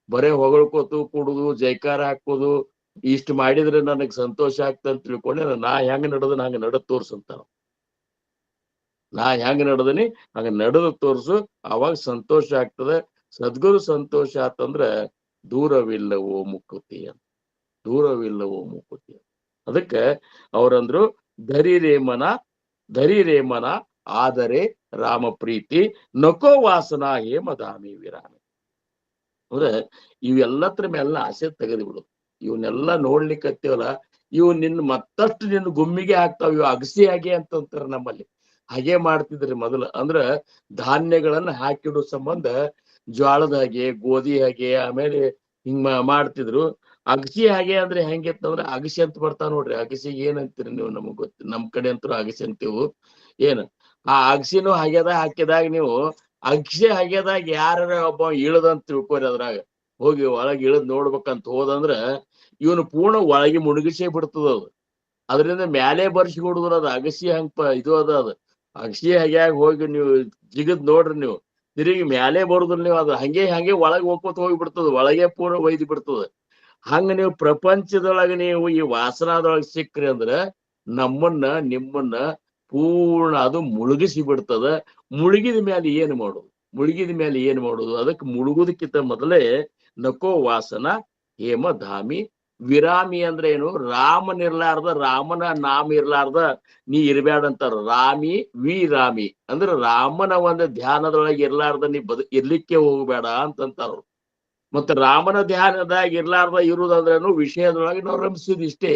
ಬರೇ ಹೊಗಳ್ಕೊತು ಕೂಡುದು, ಜೈಕಾರ ಹಾಕೋದು ಇಷ್ಟ ಮಾಡಿದ್ರೆ ನನಗ್ ಸಂತೋಷ ಆಗ್ತಂತ ತಿಳ್ಕೊಂಡೆ ನಾ ಹೆಂಗ ನಡೆದ ಹಂಗ ನಡ ತೋರ್ಸಂತಾರ. ನಾ ಹೆಂಗ ನಡೆದನಿ ಹಂಗ ನಡೆದು ತೋರ್ಸು, ಅವಾಗ ಸಂತೋಷ ಆಗ್ತದೆ. ಸದ್ಗುರು ಸಂತೋಷ ಆತಂದ್ರ ದೂರವಿಲ್ಲವೋ ಮುಕುತಿ ಅಂತ, ದೂರವಿಲ್ಲವೋ ಮುಕುತಿ. ಅದಕ್ಕೆ ಅವ್ರಂದ್ರು ಧರಿರೇಮನ ಆದರೆ ರಾಮ ಪ್ರೀತಿ ನಕೋ ವಾಸನಾ ಹೇಮಧಾಮಿ ವಿರಾಮಿ. ಅಂದ್ರೆ ಇವೆಲ್ಲತ್ರ ಮೇಲೆ ಆಸೆ ತೆಗೆದು ಇವನ್ನೆಲ್ಲ ನೋಡ್ಲಿಕ್ಕತ್ತೀವಲ್ಲ, ಇವು ನಿನ್ನ ಮತ್ತಷ್ಟು ನಿನ್ನ ಗುಮ್ಮಿಗೆ ಹಾಕ್ತಾವ, ಇವು ಅಗಸಿ ಹಾಗೆ ಅಂತಾರ ನಮ್ಮಲ್ಲಿ. ಹಾಗೆ ಮಾಡ್ತಿದ್ರಿ ಮೊದಲು. ಅಂದ್ರ ಧಾನ್ಯಗಳನ್ನ ಹಾಕಿಡೋ ಸಂಬಂಧ ಜ್ವಾಳದ ಹಾಗೆ, ಗೋಧಿ ಹಾಗೆ, ಆಮೇಲೆ ಹಿಂಗ ಮಾಡ್ತಿದ್ರು. ಅಗಸಿ ಹಾಗೆ ಅಂದ್ರೆ ಹೆಂಗಿತ್ತಂದ್ರ ಅಗಸಿ ಅಂತ ಬರ್ತಾವ ನೋಡ್ರಿ. ಅಗಸಿಗೆ ಏನಂತೀರಿ ನೀವು? ನಮಗ್ ಗೊತ್ತ, ನಮ್ ಕಡೆ ಅಂತೂ ಅಗಸಿ ಅಂತೀವು. ಏನ್ ಆ ಅಗಸಿನೂ ಹಾಗ್ಯದ ಹಾಕಿದಾಗ ನೀವು ಅಗಸಿ ಹಾಗ್ಯದಾಗ ಯಾರ ಒಬ್ಬ ಇಳದಂತ ತಿಳ್ಕೊರಿ. ಅದ್ರಾಗ ಹೋಗಿ ಒಳಗೆ ಇಳದ್ ನೋಡ್ಬೇಕಂತ ಹೋದಂದ್ರ ಇವನು ಪೂರ್ಣ ಒಳಗೆ ಮುಣಗಿಸೇ ಬಿಡ್ತದ ಅದು. ಅದರಿಂದ ಮ್ಯಾಲೆ ಬರ್ಸಿ ಹುಡುದ್ರ ಅದು ಅಗಸಿ ಹಂಗ ಇದು ಅದ. ಅದು ಅಗಸಿ ಹಾಗ್ಯಾಗ ಹೋಗಿ ನೀವು ಜಿಗದ್ ನೋಡ್ರಿ, ನೀವು ತಿರುಗಿ ಮ್ಯಾಲೆ ಬರುದ್ರ ನೀವು ಅದು ಹಂಗೆ ಒಳಗೆ ಹೋಗ್ಕೋತ ಹೋಗಿ ಬಿಡ್ತದ, ಒಳಗೆ ಪೂರ್ಣ ಒಯ್ದು ಬಿಡ್ತದ. ಹಂಗ ನೀವು ಪ್ರಪಂಚದೊಳಗೆ ನೀವು ಈ ವಾಸನಾದೊಳಗೆ ಸಿಕ್ಕ್ರಿ ಅಂದ್ರ ನಮ್ಮನ್ನ ನಿಮ್ಮನ್ನ ಪೂರ್ಣ ಅದು ಮುಳುಗಿಸಿ ಬಿಡ್ತದ. ಮುಳುಗಿದ ಮೇಲೆ ಏನ್ ಮಾಡುದು? ಅದಕ್ಕೆ ಮುಳುಗುದಕ್ಕಿಂತ ಮೊದಲೇ ನಕೋ ವಾಸನ ಹೇಮಧಾಮಿ ವಿರಾಮಿ ಅಂದ್ರೆ ಏನು? ರಾಮನಿರ್ಲಾರ್ದ, ರಾಮನ ನಾಮ ಇರ್ಲಾರ್ದ ನೀ ಇರ್ಬ್ಯಾಡಂತಾರ. ರಾಮಿ ವಿರಾಮಿ ಅಂದ್ರೆ ರಾಮನ ಒಂದು ಧ್ಯಾನದೊಳಗೆ ಇರ್ಲಾರ್ದ ನೀ ಇರ್ಲಿಕ್ಕೆ ಹೋಗ್ಬೇಡ ಅಂತಂತಾರ. ಮತ್ತೆ ರಾಮನ ಧ್ಯಾನದಾಗ ಇರ್ಲಾರ್ದ ಇರುದಂದ್ರೇನು? ವಿಷಯದೊಳಗೆ ನಾವು ರಮಿಸುದು ಇಷ್ಟೇ.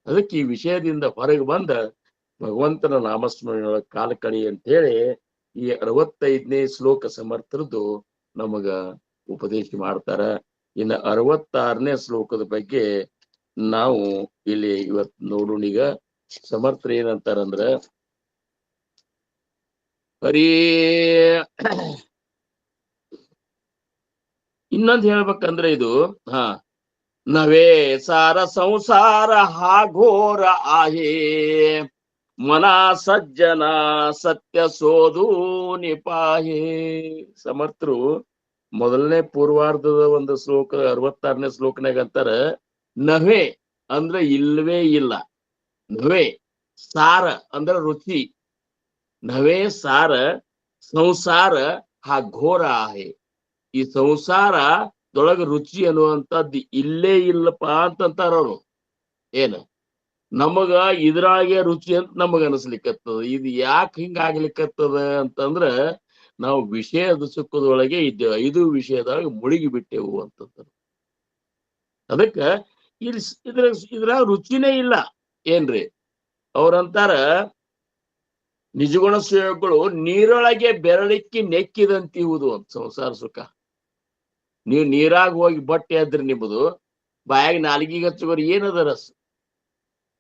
ಅದಕ್ಕೆ ಈ ವಿಷಯದಿಂದ ಹೊರಗೆ ಬಂದ ಭಗವಂತನ ನಾಮಸ್ಮರಣೆಯೊಳಗೆ ಕಾಲ ಕಳಿ ಅಂತ ಹೇಳಿ ಈ 65ನೇ ಶ್ಲೋಕ ಸಮರ್ಥರದ್ದು ನಮಗ ಉಪದೇಶ ಮಾಡ್ತಾರ. ಇನ್ನು 66ನೇ ಶ್ಲೋಕದ ಬಗ್ಗೆ ನಾವು ಇಲ್ಲಿ ಇವತ್ತು ನೋಡೋಣ. ಈಗ ಸಮರ್ಥರು ಏನಂತಾರಂದ್ರ, ಹರಿ ಇನ್ನೊಂದು ಹೇಳ್ಬೇಕಂದ್ರೆ ಇದು ನವೇ ಸಾರ ಸಂಸಾರ ಹಾಘೋರ ಆಹೇ ಮನಾ ಸಜ್ಜನ ಸತ್ಯ ಸೋದು ನಿಪಾಹೇ. ಸಮರ್ಥರು ಮೊದಲನೇ ಪೂರ್ವಾರ್ಧದ ಒಂದು ಶ್ಲೋಕ 66ನೇ ಶ್ಲೋಕನಾಗ ಅಂತಾರ, ನವೇ ಅಂದ್ರೆ ಇಲ್ವೇ ಇಲ್ಲ, ನವೇ ಸಾರ ಅಂದ್ರ ರುಚಿ, ನವೇ ಸಾರ ಸಂಸಾರ ಘೋರ ಆಹೆ. ಈ ಸಂಸಾರದೊಳಗ ರುಚಿ ಅನ್ನುವಂಥದ್ದು ಇಲ್ಲೇ ಇಲ್ಲಪ್ಪ ಅಂತಂತಾರ ಅವರು. ಏನ ನಮಗ ಇದ್ರಾಗೆ ರುಚಿ ಅಂತ ನಮಗ ಅನಿಸ್ಲಿಕ್ಕತ್ತದ. ಇದು ಯಾಕೆ ಹಿಂಗ ಆಗ್ಲಿಕ್ಕತ್ತದ ಅಂತಂದ್ರ ನಾವು ವಿಷಯದ ಸುಖದೊಳಗೆ ಇದ್ದೇವೆ, ಇದು ವಿಷಯದೊಳಗೆ ಮುಳುಗಿ ಬಿಟ್ಟೆವು ಅಂತಂತಾರ. ಅದಕ್ಕ ಇದ್ರಾಗ ರುಚಿನೇ ಇಲ್ಲ ಏನ್ರಿ. ಅವ್ರಂತಾರ, ನಿಜಗುಣ ಸೇವಕಗಳು ನೀರೊಳಗೆ ಬೆರಳಿಕ್ಕಿ ನೆಕ್ಕಿದಂತಿಹುದು ಅಂತ ಸಂಸಾರ ಸುಖ. ನೀವು ನೀರಾಗ ಹೋಗಿ ಬಟ್ಟೆ ಅದ್ರಿ ನಿಮ್ಮದು ಬಾಯಾಗ ನಾಲ್ಗಿಗೆ ಹಚ್ಚಗೋರಿ ಏನದ ರಸ?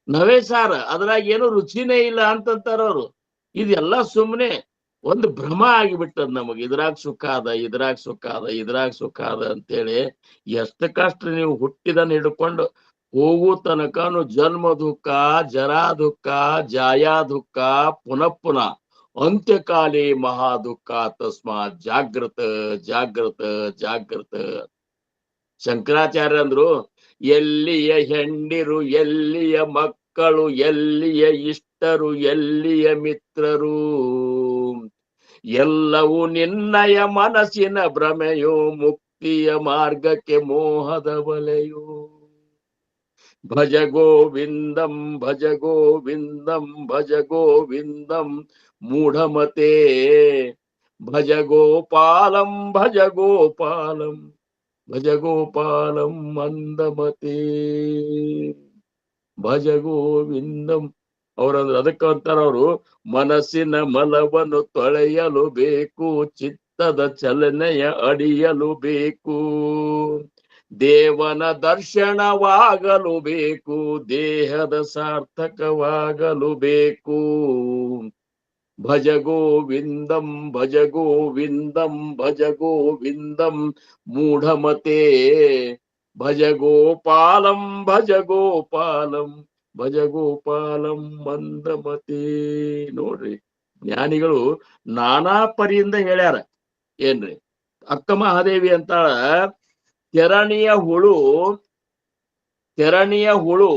ನವೇ ಸಾರ, ಅದ್ರಾಗ ಏನು ರುಚಿನೇ ಇಲ್ಲ ಅಂತಂತಾರ ಅವರು. ಇದೆಲ್ಲ ಸುಮ್ಮನೆ ಒಂದು ಭ್ರಮ ಆಗಿಬಿಟ್ಟದ ನಮಗ್. ಇದ್ರಾಗ ಸುಖ ಅದ, ಇದ್ರಾಗ ಸುಖ ಅದ, ಇದ್ರಾಗ ಸುಖ ಅದ ಅಂತೇಳಿ ಎಷ್ಟಕ್ಕಷ್ಟು ನೀವು ಹುಟ್ಟಿದನ್ನ ಹಿಡ್ಕೊಂಡು ಹೋಗು ತನಕನು ಜನ್ಮ ದುಃಖ, ಜರಾ ದುಃಖ, ಜಾಯಾ ದುಃಖ, ಪುನಃ ಅಂತ್ಯಕಾಲೇ ಮಹಾ ದುಃಖ. ತಸ್ಮಾತ್ ಜಾಗೃತ ಜಾಗೃತ ಜಾಗೃತ. ಶಂಕರಾಚಾರ್ಯ ಅಂದ್ರು, ಎಲ್ಲಿಯ ಹೆಂಡಿರು, ಎಲ್ಲಿಯ ಮಕ್ಕಳು, ಎಲ್ಲಿಯ ಇಷ್ಟರು, ಎಲ್ಲಿಯ ಮಿತ್ರರು, ಎಲ್ಲವೂ ನಿನ್ನಯ ಮನಸ್ಸಿನ ಭ್ರಮೆಯೋ, ಮುಕ್ತಿಯ ಮಾರ್ಗಕ್ಕೆ ಮೋಹದ ಬಲೆಯೋ. ಭಜ ಗೋವಿಂದಂ ಭಜ ಗೋವಿಂದಂ ಭಜ ಗೋವಿಂದಂ ಮೂಢಮತೆ, ಭಜ ಗೋಪಾಲಂ ಭಜ ಗೋಪಾಲಂ ಭಜ ಗೋಪಾಲಂ ಮಂದಮತೆ, ಭಜ ಗೋವಿಂದಂ. ಅವ್ರಂದ್ರ ಅದಕ್ಕೆ ಅಂತಾರ ಅವರು, ಮನಸ್ಸಿನ ಮಲವನ್ನು ತೊಳೆಯಲು ಬೇಕು, ಚಿತ್ತದ ಚಲನೆಯ ಅಡಿಯಲು ಬೇಕು, ದೇವನ ದರ್ಶನವಾಗಲು ಬೇಕು, ದೇಹದ ಸಾರ್ಥಕವಾಗಲು ಬೇಕು. ಭಜ ಗೋವಿಂದಂ ಭಜ ಗೋವಿಂದಂ ಭಜ ಗೋವಿಂದಂ ಮೂಢಮತೆ, ಭಜ ಗೋಪಾಲಂ ಭಜ ಗೋಪಾಲಂ ಭಜ ಗೋಪಾಲಂ ಮಂದಮತೆ. ನೋಡ್ರಿ, ಜ್ಞಾನಿಗಳು ನಾನಾ ಪರಿಯಿಂದ ಹೇಳ್ಯಾರ ಏನ್ರಿ. ಅಕ್ಕ ಮಹಾದೇವಿ ಅಂತಾಳ, ತೆರಣಿಯ ಹುಳು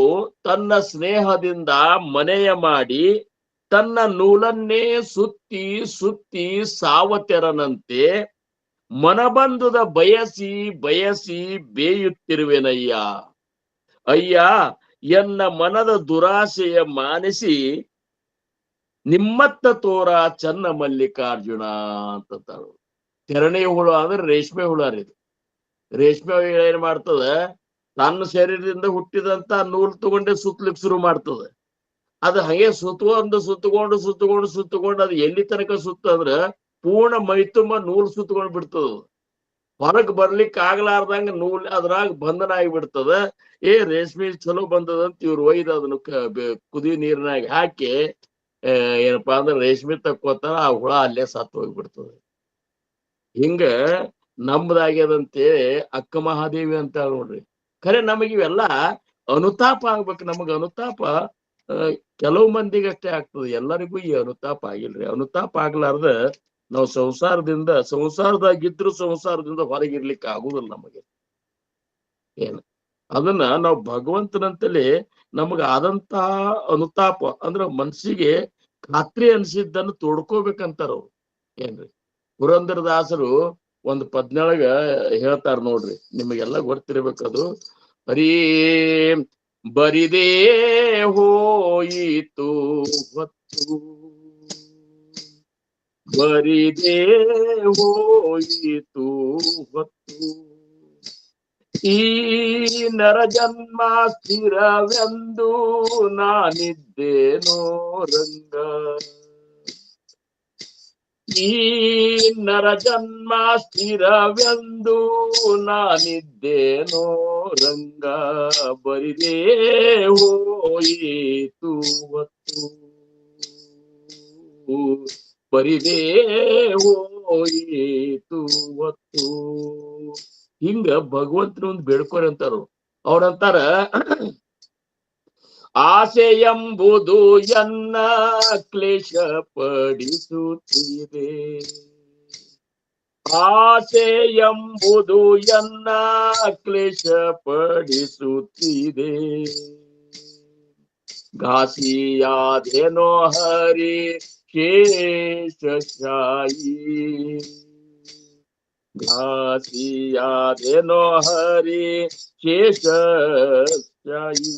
ತನ್ನ ಸ್ನೇಹದಿಂದ ಮನೆಯ ಮಾಡಿ, ತನ್ನ ನೂಲನ್ನೇ ಸುತ್ತಿ ಸುತ್ತಿ ಸಾವತೆರನಂತೆ, ಮನಬಂಧದ ಬಯಸಿ ಬಯಸಿ ಬೇಯುತ್ತಿರುವೆನಯ್ಯ. ಅಯ್ಯ, ಎನ್ನ ಮನದ ದುರಾಸೆಯ ಮಾನಿಸಿ ನಿಮ್ಮತ್ತ ತೋರ ಚನ್ನ ಮಲ್ಲಿಕಾರ್ಜುನ ಅಂತಾರು. ತೆರಣಿ ಹುಳು ಅಂದ್ರೆ ರೇಷ್ಮೆ ಹುಳ ರೀ. ರೇಷ್ಮೆ ಹುಳ ಏನ್ ಮಾಡ್ತದ, ತನ್ನ ಶರೀರದಿಂದ ಹುಟ್ಟಿದಂತ ನೂಲ್ ತಗೊಂಡೆ ಸುತ್ತಲಿಕ್ಕೆ ಶುರು ಮಾಡ್ತದ. ಅದು ಹಾಗೆ ಸುತ್ತಕೊಂಡು ಅದು ಎಲ್ಲಿ ತನಕ ಸುತ್ತಂದ್ರ ಪೂರ್ಣ ಮೈತುಂಬ ನೂಲ್ ಸುತ್ತಕೊಂಡ್ ಬಿಡ್ತದ. ಹೊರಗ್ ಬರ್ಲಿಕ್ಕೆ ಆಗ್ಲಾರ್ದಂಗ ನೂಲ್ ಅದ್ರಾಗ ಬಂಧನ ಆಗಿಬಿಡ್ತದ. ರೇಷ್ಮೆ ಚಲೋ ಬಂದದಂತ ಇವ್ರು ಒಯ್ದು ಅದನ್ನ ಕುದಿ ನೀರಿನಾಗ ಹಾಕಿ ಏನಪ್ಪಾ ಅಂದ್ರೆ ರೇಷ್ಮೆ ತಕ್ಕೋತಾರ. ಆ ಹುಳ ಅಲ್ಲೇ ಸತ್ತು ಹೋಗ್ಬಿಡ್ತದೆ. ಹಿಂಗ ನಮ್ದಾಗ್ಯದಂತೇಳಿ ಅಕ್ಕ ಮಹಾದೇವಿ ಅಂತ ನೋಡ್ರಿ. ಖರೆ ನಮಗ್ ಇವೆಲ್ಲ ಅನುತಾಪ ಆಗ್ಬೇಕು. ನಮಗ ಅನುತಾಪ ಕೆಲವು ಮಂದಿಗೆ ಅಷ್ಟೇ ಆಗ್ತದೆ, ಎಲ್ಲರಿಗೂ ಈ ಅನುತಾಪ ಆಗಿಲ್ರಿ. ಅನುತಾಪ ಆಗ್ಲಾರ್ದ ನಾವು ಸಂಸಾರದಾಗಿದ್ರು ಸಂಸಾರದಿಂದ ಹೊರಗಿರ್ಲಿಕ್ಕೆ ಆಗುದಿಲ್ಲ ನಮಗೆ. ಏನು ಅದನ್ನ ನಾವು ಭಗವಂತನಂತಲೇ ನಮಗ ಆದಂತಹ ಅನುತಾಪ ಅಂದ್ರ ಮನ್ಸಿಗೆ ಖಾತ್ರಿ ಅನ್ಸಿದ್ದನ್ನು ತೋಡ್ಕೋಬೇಕಂತಾರ ಅವ್ರು. ಏನ್ರಿ ಪುರಂದರದಾಸರು ಒಂದು ಪದ್ಯೊಳಗ ಹೇಳ್ತಾರ ನೋಡ್ರಿ, ನಿಮಗೆಲ್ಲ ಗೊತ್ತಿರ್ಬೇಕದು. ಹರೀ ಬರಿದೇ ಹೋಯಿತು ಹೊತ್ತು, ಬರಿದೇ ಹೋಯಿತು ಹೊತ್ತು, ಈ ನರ ಜನ್ಮ ಸ್ಥಿರವೆಂದು ನಾನಿದ್ದೇನೋ ರಂಗ, ಈ ನರ ಜನ್ಮ ಸ್ಥಿರವೆಂದು ನಾನಿದ್ದೇನೋ ರಂಗ, ಬರಿದೇ ಹೋಯಿತು ಹೊತ್ತು, ಬರಿದೇ ಹೋಯಿತು ಹೊತ್ತು. ಹಿಂಗ ಭಗವಂತನೊಂದು ಬೇಡ್ಕೋರಿ ಅಂತಾರು. ಅವ್ರಂತಾರ, ಆಸೆ ಎಂಬುದು ಎನ್ನ ಕ್ಲೇಶ ಪಡಿಸುತ್ತಿದೆ, ಆಸೆ ಎಂಬುದು ಎನ್ನ ಕ್ಲೇಶ ಪಡಿಸುತ್ತಿದೆ, ಘಾಸಿಯಾದೇನೋ ಹರಿ ಶೇಷಶಾಯಿ, ಘಾಸಿಯಾದೇನೋ ಹರಿ ಶೇಷಶಾಯಿ,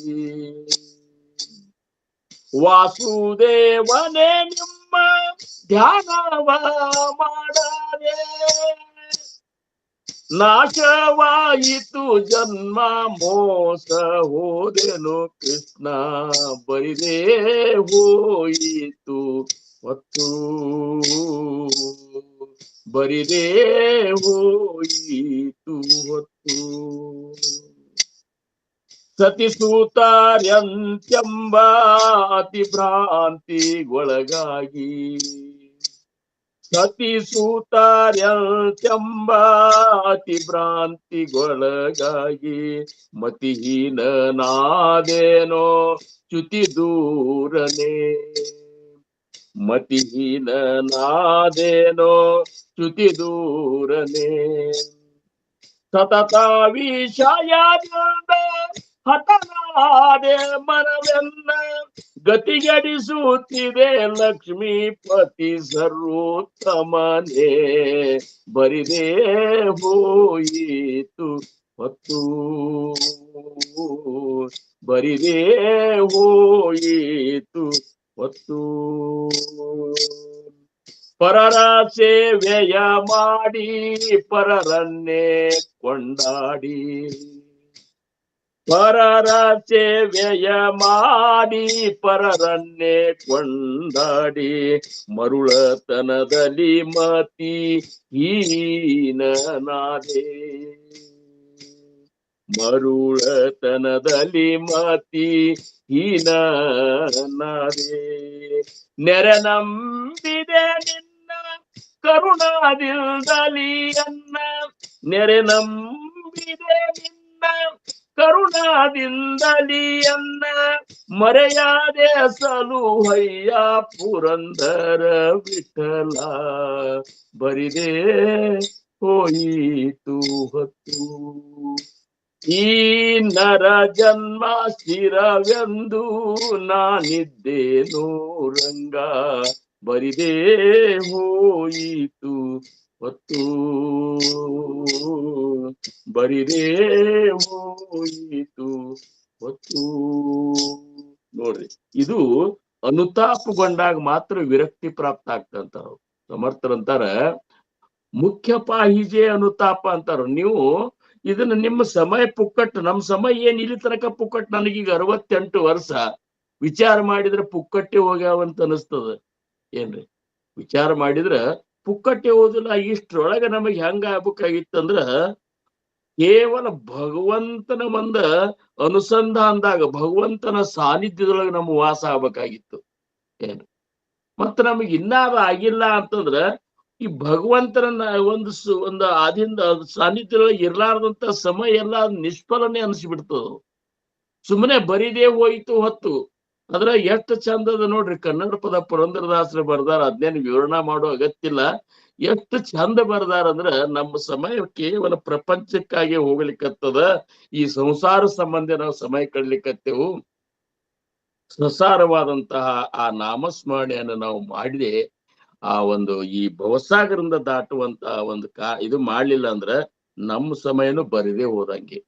ವಾಸುದೇವನೇ ನಿಮ್ಮ ಧ್ಯಾನವ ಮಾಡದೆ ನಾಶವಾಯಿತು ಜನ್ಮ ಮೋಸ ಹೋದೆನು ಕೃಷ್ಣ, ಬರಿದೇ ಹೋಯಿತು ಹೊತ್ತು, ಬರಿದೇ ಹೋಯಿತು ಹೊತ್ತು. ಸತಿಸೂತಾರ್ಯಂತ್ಯಂಬ ಅತಿ ಭ್ರಾಂತಿಗೊಳಗಾಗಿ, ಸತಿಸೂತಾರ್ಯಂತ್ಯಂಬ ಅತಿ ಭ್ರಾಂತಿಗೊಳಗಾಗಿ, ಮತಿಹೀನನಾದೇನೋ ಚ್ಯುತಿ ದೂರನೆ, ಮತಿಹೀನನಾದೇನೋ ಚ್ಯುತಿ ದೂರನೆ, ಸತತ ವಿಷಯದಿಂದ ಹತನಾದೆ ಮನವೆನ್ನ, ಗತಿಗಡಿಸುತ್ತಿದೆ ಲಕ್ಷ್ಮೀಪತಿ ಸರ್ವೋತ್ತಮನೇ, ಬರಿದೇ ಹೋಯಿತು ಹೊತ್ತು, ಬರಿದೇ ಹೋಯಿತು ಹೊತ್ತು. ಪರರ ಸೇವೆಯ ಮಾಡಿ ಪರರನ್ನೇ ಕೊಂಡಾಡಿ, ಪರರ ಸೇವೆಯ ಮಾಡಿ ಪರರನ್ನೇ ಕೊಂಡಾಡಿ, ಮರುಳತನದಲ್ಲಿ ಮತಿ ಹೀನನಾದೆ, ಮರುಳತನದಲ್ಲಿ ಮತಿ ಹೀನನಾದೆ, ನೆರೆ ನಂಬಿದೆ ನಿನ್ನ ಕರುಣಾದಿಂದಲಿ ಅನ್ನ, ನೆರೆ ನಂಬಿದೆ ನಿನ್ನ ಕರುಣಾದಿಂದಲಿ ಅನ್ನ, ಮರೆಯಾದೆ ಸಲುಹಯ್ಯ ಪುರಂದರ ವಿಠಲ, ಬರಿದೇ ಹೋಯಿತು ಹೊತ್ತು, ಈ ನರ ಜನ್ಮ ಸ್ಥಿರವೆಂದು ನಾನಿದ್ದೇನೋ ರಂಗ, ಬರಿದೇ ಹೋಯಿತು ಹೊತ್ತು, ಬರಿದೇ ಹೋಯಿತು ಹೊತ್ತು. ನೋಡ್ರಿ, ಇದು ಅನುತಾಪಗೊಂಡಾಗ ಮಾತ್ರ ವಿರಕ್ತಿ ಪ್ರಾಪ್ತ ಆಗ್ತಂತಾರ. ಸಮರ್ಥರಂತಾರ ಮುಖ್ಯ ಪಾಹಿಜೆ ಅನುತಾಪ ಅಂತಾರ. ನೀವು ಇದನ್ನ ನಿಮ್ಮ ಸಮಯ ಪುಕ್ಕಟ್, ನಮ್ ಸಮಯ ಏನ್ ಇಲ್ಲಿ ತನಕ ಪುಕ್ಕಟ್, ನನಗೀಗ 68 ವರ್ಷ ವಿಚಾರ ಮಾಡಿದ್ರೆ ಪುಕ್ಕಟ್ಟೆ ಹೋಗ್ಯಾವಂತ ಅನಿಸ್ತದ. ಏನ್ರಿ ವಿಚಾರ ಮಾಡಿದ್ರ ಪುಕ್ಕಟ್ಟೆ ಹೋದಿಲ್ಲ. ಇಷ್ಟ್ರೊಳಗ ನಮಗ್ ಹೆಂಗ ಆಗ್ಬೇಕಾಗಿತ್ತಂದ್ರ ಕೇವಲ ಭಗವಂತನ ಮಂದ ಅನುಸಂಧಾನದಾಗ ಭಗವಂತನ ಸಾನ್ನಿಧ್ಯದೊಳಗೆ ನಮ್ಮ ವಾಸ ಆಗ್ಬೇಕಾಗಿತ್ತು. ಏನು ಮತ್ತ ನಮಗ್ ಇನ್ನಾದ ಆಗಿಲ್ಲ ಅಂತಂದ್ರ ಈ ಭಗವಂತನ ಒಂದು ಆದಿಂದ ಸಾನ್ನಿಧ್ಯದೊಳಗೆ ಇರ್ಲಾರ್ದಂತ ಸಮಯ ಎಲ್ಲ ನಿಷ್ಫಲನೆ ಅನಿಸ್ಬಿಡ್ತದ. ಸುಮ್ಮನೆ ಬರಿದೇ ಹೋಯ್ತು ಹೊತ್ತು. ಅದ್ರ ಎಷ್ಟು ಚಂದದ ನೋಡ್ರಿ, ಕನ್ನಡ ಪದ ಪುರಂದರದಾಸರು ಬರ್ದಾರ, ಅದ್ನೇನು ವಿವರಣೆ ಮಾಡೋ ಅಗತ್ಯಿಲ್ಲ. ಎಷ್ಟು ಚಂದ ಬರ್ದಾರ ಅಂದ್ರ ನಮ್ಮ ಸಮಯ ಕೇವಲ ಪ್ರಪಂಚಕ್ಕಾಗಿ ಹೋಗ್ಲಿಕ್ಕತ್ತದ. ಈ ಸಂಸಾರ ಸಂಬಂಧ ನಾವು ಸಮಯ ಕಳ್ಲಿಕ್ಕತ್ತೇವು. ಸಂಸಾರವಾದಂತಹ ಆ ನಾಮಸ್ಮರಣೆಯನ್ನು ನಾವು ಮಾಡಿದೆ ಆ ಒಂದು ಈ ಭವಸಾಗರದಿಂದ ದಾಟುವಂತಹ ಒಂದು ಇದು ಮಾಡ್ಲಿಲ್ಲ ಅಂದ್ರ ನಮ್ಮ ಸಮಯನು ಬರಿದೇ ಹೋದಂಗೆ.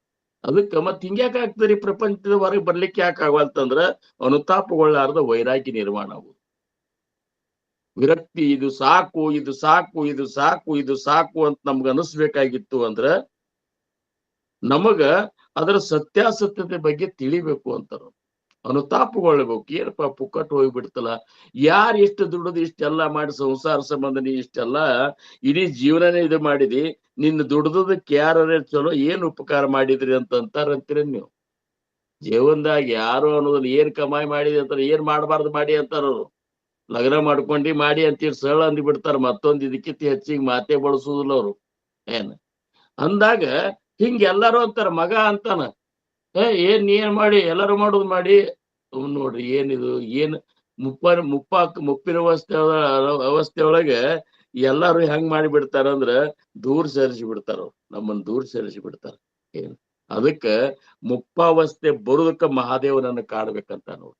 ಅದಕ್ಕ ಮತ್ ಹಿಂಗ್ಯಾಕ ಆಗ್ತದ್ರಿ, ಪ್ರಪಂಚದ ಹೊರಗೆ ಬರ್ಲಿಕ್ಕೆ ಯಾಕೆ ಆಗವಲ್ತಂದ್ರ ಅನುತಾಪಗೊಳ್ಳಾರ್ದ ವೈರಾಗ್ಯ ನಿರ್ಮಾಣ ಆಗುದು. ವಿರಕ್ತಿ, ಇದು ಸಾಕು ಇದು ಸಾಕು ಇದು ಸಾಕು ಇದು ಸಾಕು ಅಂತ ನಮ್ಗ ಅನಿಸ್ಬೇಕಾಗಿತ್ತು ಅಂದ್ರ ನಮಗ ಅದರ ಸತ್ಯಾಸತ್ಯತೆ ಬಗ್ಗೆ ತಿಳಿಬೇಕು ಅಂತಾರ. ಅನುತಾಪಗೊಳ್ಬೇಕು. ಏನಪ್ಪಾ ಪುಕ್ಕಟ್ಟು ಹೋಗ್ಬಿಡ್ತಲ್ಲ, ಯಾರು ಎಷ್ಟು ದುಡ್ದು ಇಷ್ಟೆಲ್ಲ ಮಾಡಿ ಸಂಸಾರ ಸಂಬಂಧ ನೀ ಇಷ್ಟೆಲ್ಲ ಇಡೀ ಜೀವನನೇ ಇದು ಮಾಡಿದಿ, ನಿನ್ನ ದುಡ್ದದಕ್ಕೆ ಯಾರೇ ಚಲೋ ಏನ್ ಉಪಕಾರ ಮಾಡಿದ್ರಿ ಅಂತ ಅಂತಾರಂತೀರ ನೀವು. ಜೀವನದಾಗ ಯಾರು ಅನ್ನೋದನ್ನ ಏನ್ ಕಮಾಯಿ ಮಾಡಿದೆ ಅಂತಾರ, ಏನ್ ಮಾಡಬಾರ್ದು ಮಾಡಿ ಅಂತಾರ ಅವ್ರು. ಲಗ್ನ ಮಾಡ್ಕೊಂಡಿ ಮಾಡಿ ಅಂತೀರಿ ಸರಳ ಅಂದಿ ಬಿಡ್ತಾರ. ಮತ್ತೊಂದು ಇದಕ್ಕಿಂತ ಹೆಚ್ಚಿಗೆ ಮಾತೇ ಬಳಸುದಿಲ್ಲ ಅವ್ರು. ಏನ್ ಅಂದಾಗ ಹಿಂಗ ಎಲ್ಲಾರು ಅಂತಾರ. ಮಗ ಅಂತಾನ, ಏನ್ ನೀನ್ ಮಾಡಿ ಎಲ್ಲರೂ ಮಾಡೋದು ಮಾಡಿ. ನೋಡ್ರಿ ಏನಿದು, ಏನ್ ಮುಪ್ಪಿನ ಅವಸ್ಥೆ ಒಳಗೆ ಎಲ್ಲಾರು ಹೆಂಗ್ ಮಾಡಿ ಬಿಡ್ತಾರ ಅಂದ್ರ ದೂರ ಸರಿಸಿ ಬಿಡ್ತಾರ. ನಮ್ಮನ್ನ ದೂರ ಸರಿಸಿ ಬಿಡ್ತಾರ. ಏನ್ ಅದಕ್ಕ ಮುಪ್ಪಾವಸ್ಥೆ ಬರುದಕ್ಕ ಮಹಾದೇವನನ್ನ ಕಾಡ್ಬೇಕಂತ ನೋಡ್ರಿ.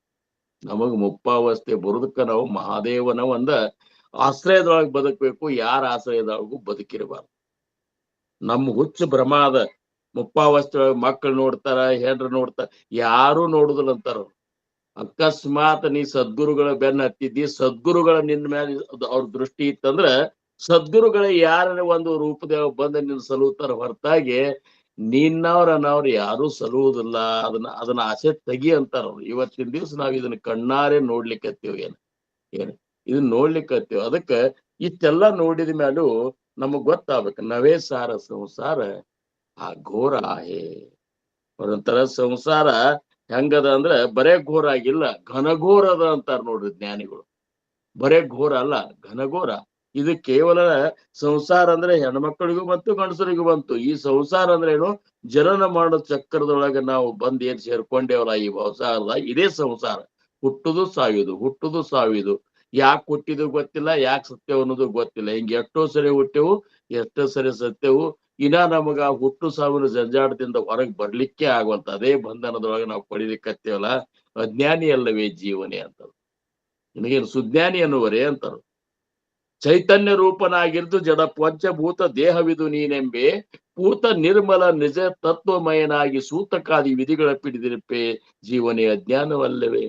ನಮಗ್ ಮುಪ್ಪಾವಸ್ಥೆ ಬರುದಕ್ಕ ನಾವು ಮಹಾದೇವನ ಒಂದ ಆಶ್ರಯದೊಳಗೆ ಬದುಕಬೇಕು. ಯಾರ ಆಶ್ರಯದೊಳಗೂ ಬದುಕಿರಬಾರ್ದು. ನಮ್ಮ ಹುಚ್ಚು ಭ್ರಮಾದ ಮುಪ್ಪಾವಸ್ಥೆ ಒಳಗೆ ಮಕ್ಕಳು ನೋಡ್ತಾರ, ಹೆಂಡ್ರು ನೋಡ್ತಾರ, ಯಾರು ನೋಡುದಿಲ್ಲ ಅಂತಾರ. ಅಕಸ್ಮಾತ್ ನೀ ಸದ್ಗುರುಗಳ ಬೆನ್ನ ಹತ್ತಿದ್ದಿ, ಸದ್ಗುರುಗಳ ನಿನ್ನ ಮೇಲೆ ಅವ್ರ ದೃಷ್ಟಿ ಇತ್ತಂದ್ರ ಸದ್ಗುರುಗಳ ಯಾರ ಒಂದು ರೂಪದೇವ ಬಂದ ನಿನ್ನ ಸಲುತ್ತಾರ ಹೊರತಾಗಿ ನಿನ್ನವ್ರನ್ನವ್ರು ಯಾರು ಸಲುವುದಿಲ್ಲ. ಅದನ್ನ ಆಸೆ ತೆಗಿ ಅಂತಾರ. ಇವತ್ತಿನ ದಿವ್ಸ ನಾವ್ ಇದನ್ನ ಕಣ್ಣಾರೆ ನೋಡ್ಲಿಕ್ಕತ್ತೀವಿ. ಏನ್ ಇದನ್ನ ನೋಡ್ಲಿಕ್ಕತ್ತೀವಿ. ಅದಕ್ಕ ಇಷ್ಟೆಲ್ಲ ನೋಡಿದ ಮೇಲೂ ನಮಗ್ ಗೊತ್ತಾಗ್ಬೇಕು, ನವೇ ಸಾರ ಸಂಸಾರ ಆ ಘೋರ ಆಹೆ. ಒಂಥರ ಸಂಸಾರ ಹೆಂಗದ ಅಂದ್ರ ಬರೇ ಘೋರ ಆಗಿಲ್ಲ, ಘನಘೋರ ಅದ ಅಂತಾರ ನೋಡ್ರಿ ಜ್ಞಾನಿಗಳು. ಬರೇ ಘೋರ ಅಲ್ಲ, ಘನಘೋರ. ಇದು ಕೇವಲ ಸಂಸಾರ ಅಂದ್ರೆ ಹೆಣ್ಮಕ್ಳಿಗೂ ಬಂತು, ಗಂಡಸರಿಗೂ ಬಂತು. ಈ ಸಂಸಾರ ಅಂದ್ರೆ ಏನು, ಜನನ ಮಾಡೋ ಚಕ್ರದೊಳಗೆ ನಾವು ಬಂದ್ ಏನ್ ಸೇರ್ಕೊಂಡೇವಲ್ಲ ಈ ಸಂಸಾರದ, ಇದೇ ಸಂಸಾರ. ಹುಟ್ಟುದು ಸಾಯುದು, ಹುಟ್ಟುದು ಸಾವಿದು. ಯಾಕೆ ಹುಟ್ಟಿದು ಗೊತ್ತಿಲ್ಲ, ಯಾಕೆ ಸತ್ಯವು ಅನ್ನೋದು ಗೊತ್ತಿಲ್ಲ. ಹಿಂಗ ಎಷ್ಟೋ ಸರಿ ಹುಟ್ಟೆವು, ಎಷ್ಟೋ ಸರಿ ಸತ್ಯವು. ಇನ್ನ ನಮಗ ಹುಟ್ಟು ಸಾವಿನ ಜಂಜಾಟದಿಂದ ಹೊರಗೆ ಬರ್ಲಿಕ್ಕೆ ಆಗುವಂತ ಅದೇ ಬಂಧನದೊಳಗೆ ನಾವು ಪಡಿಲಿಕ್ಕತ್ತೇವಲ್ಲ. ಅಜ್ಞಾನಿ ಅಲ್ಲವೇ ಜೀವನೇ ಅಂತಾರ. ನಿನಗೇನು ಸುಜ್ಞಾನಿ ಅನ್ನುವರೇ ಅಂತಾರ. ಚೈತನ್ಯ ರೂಪನಾಗಿರ್ದು ಜಡ ಪಂಚಭೂತ ದೇಹವಿದು ನೀನೆಂಬೆ, ಪೂತ ನಿರ್ಮಲ ನಿಜ ತತ್ವಮಯನಾಗಿ ಸೂತಕಾದಿ ವಿಧಿಗಳ ಪಿಡಿದಿರುಪೆ ಜೀವನೇ ಅಜ್ಞಾನವಲ್ಲವೇ.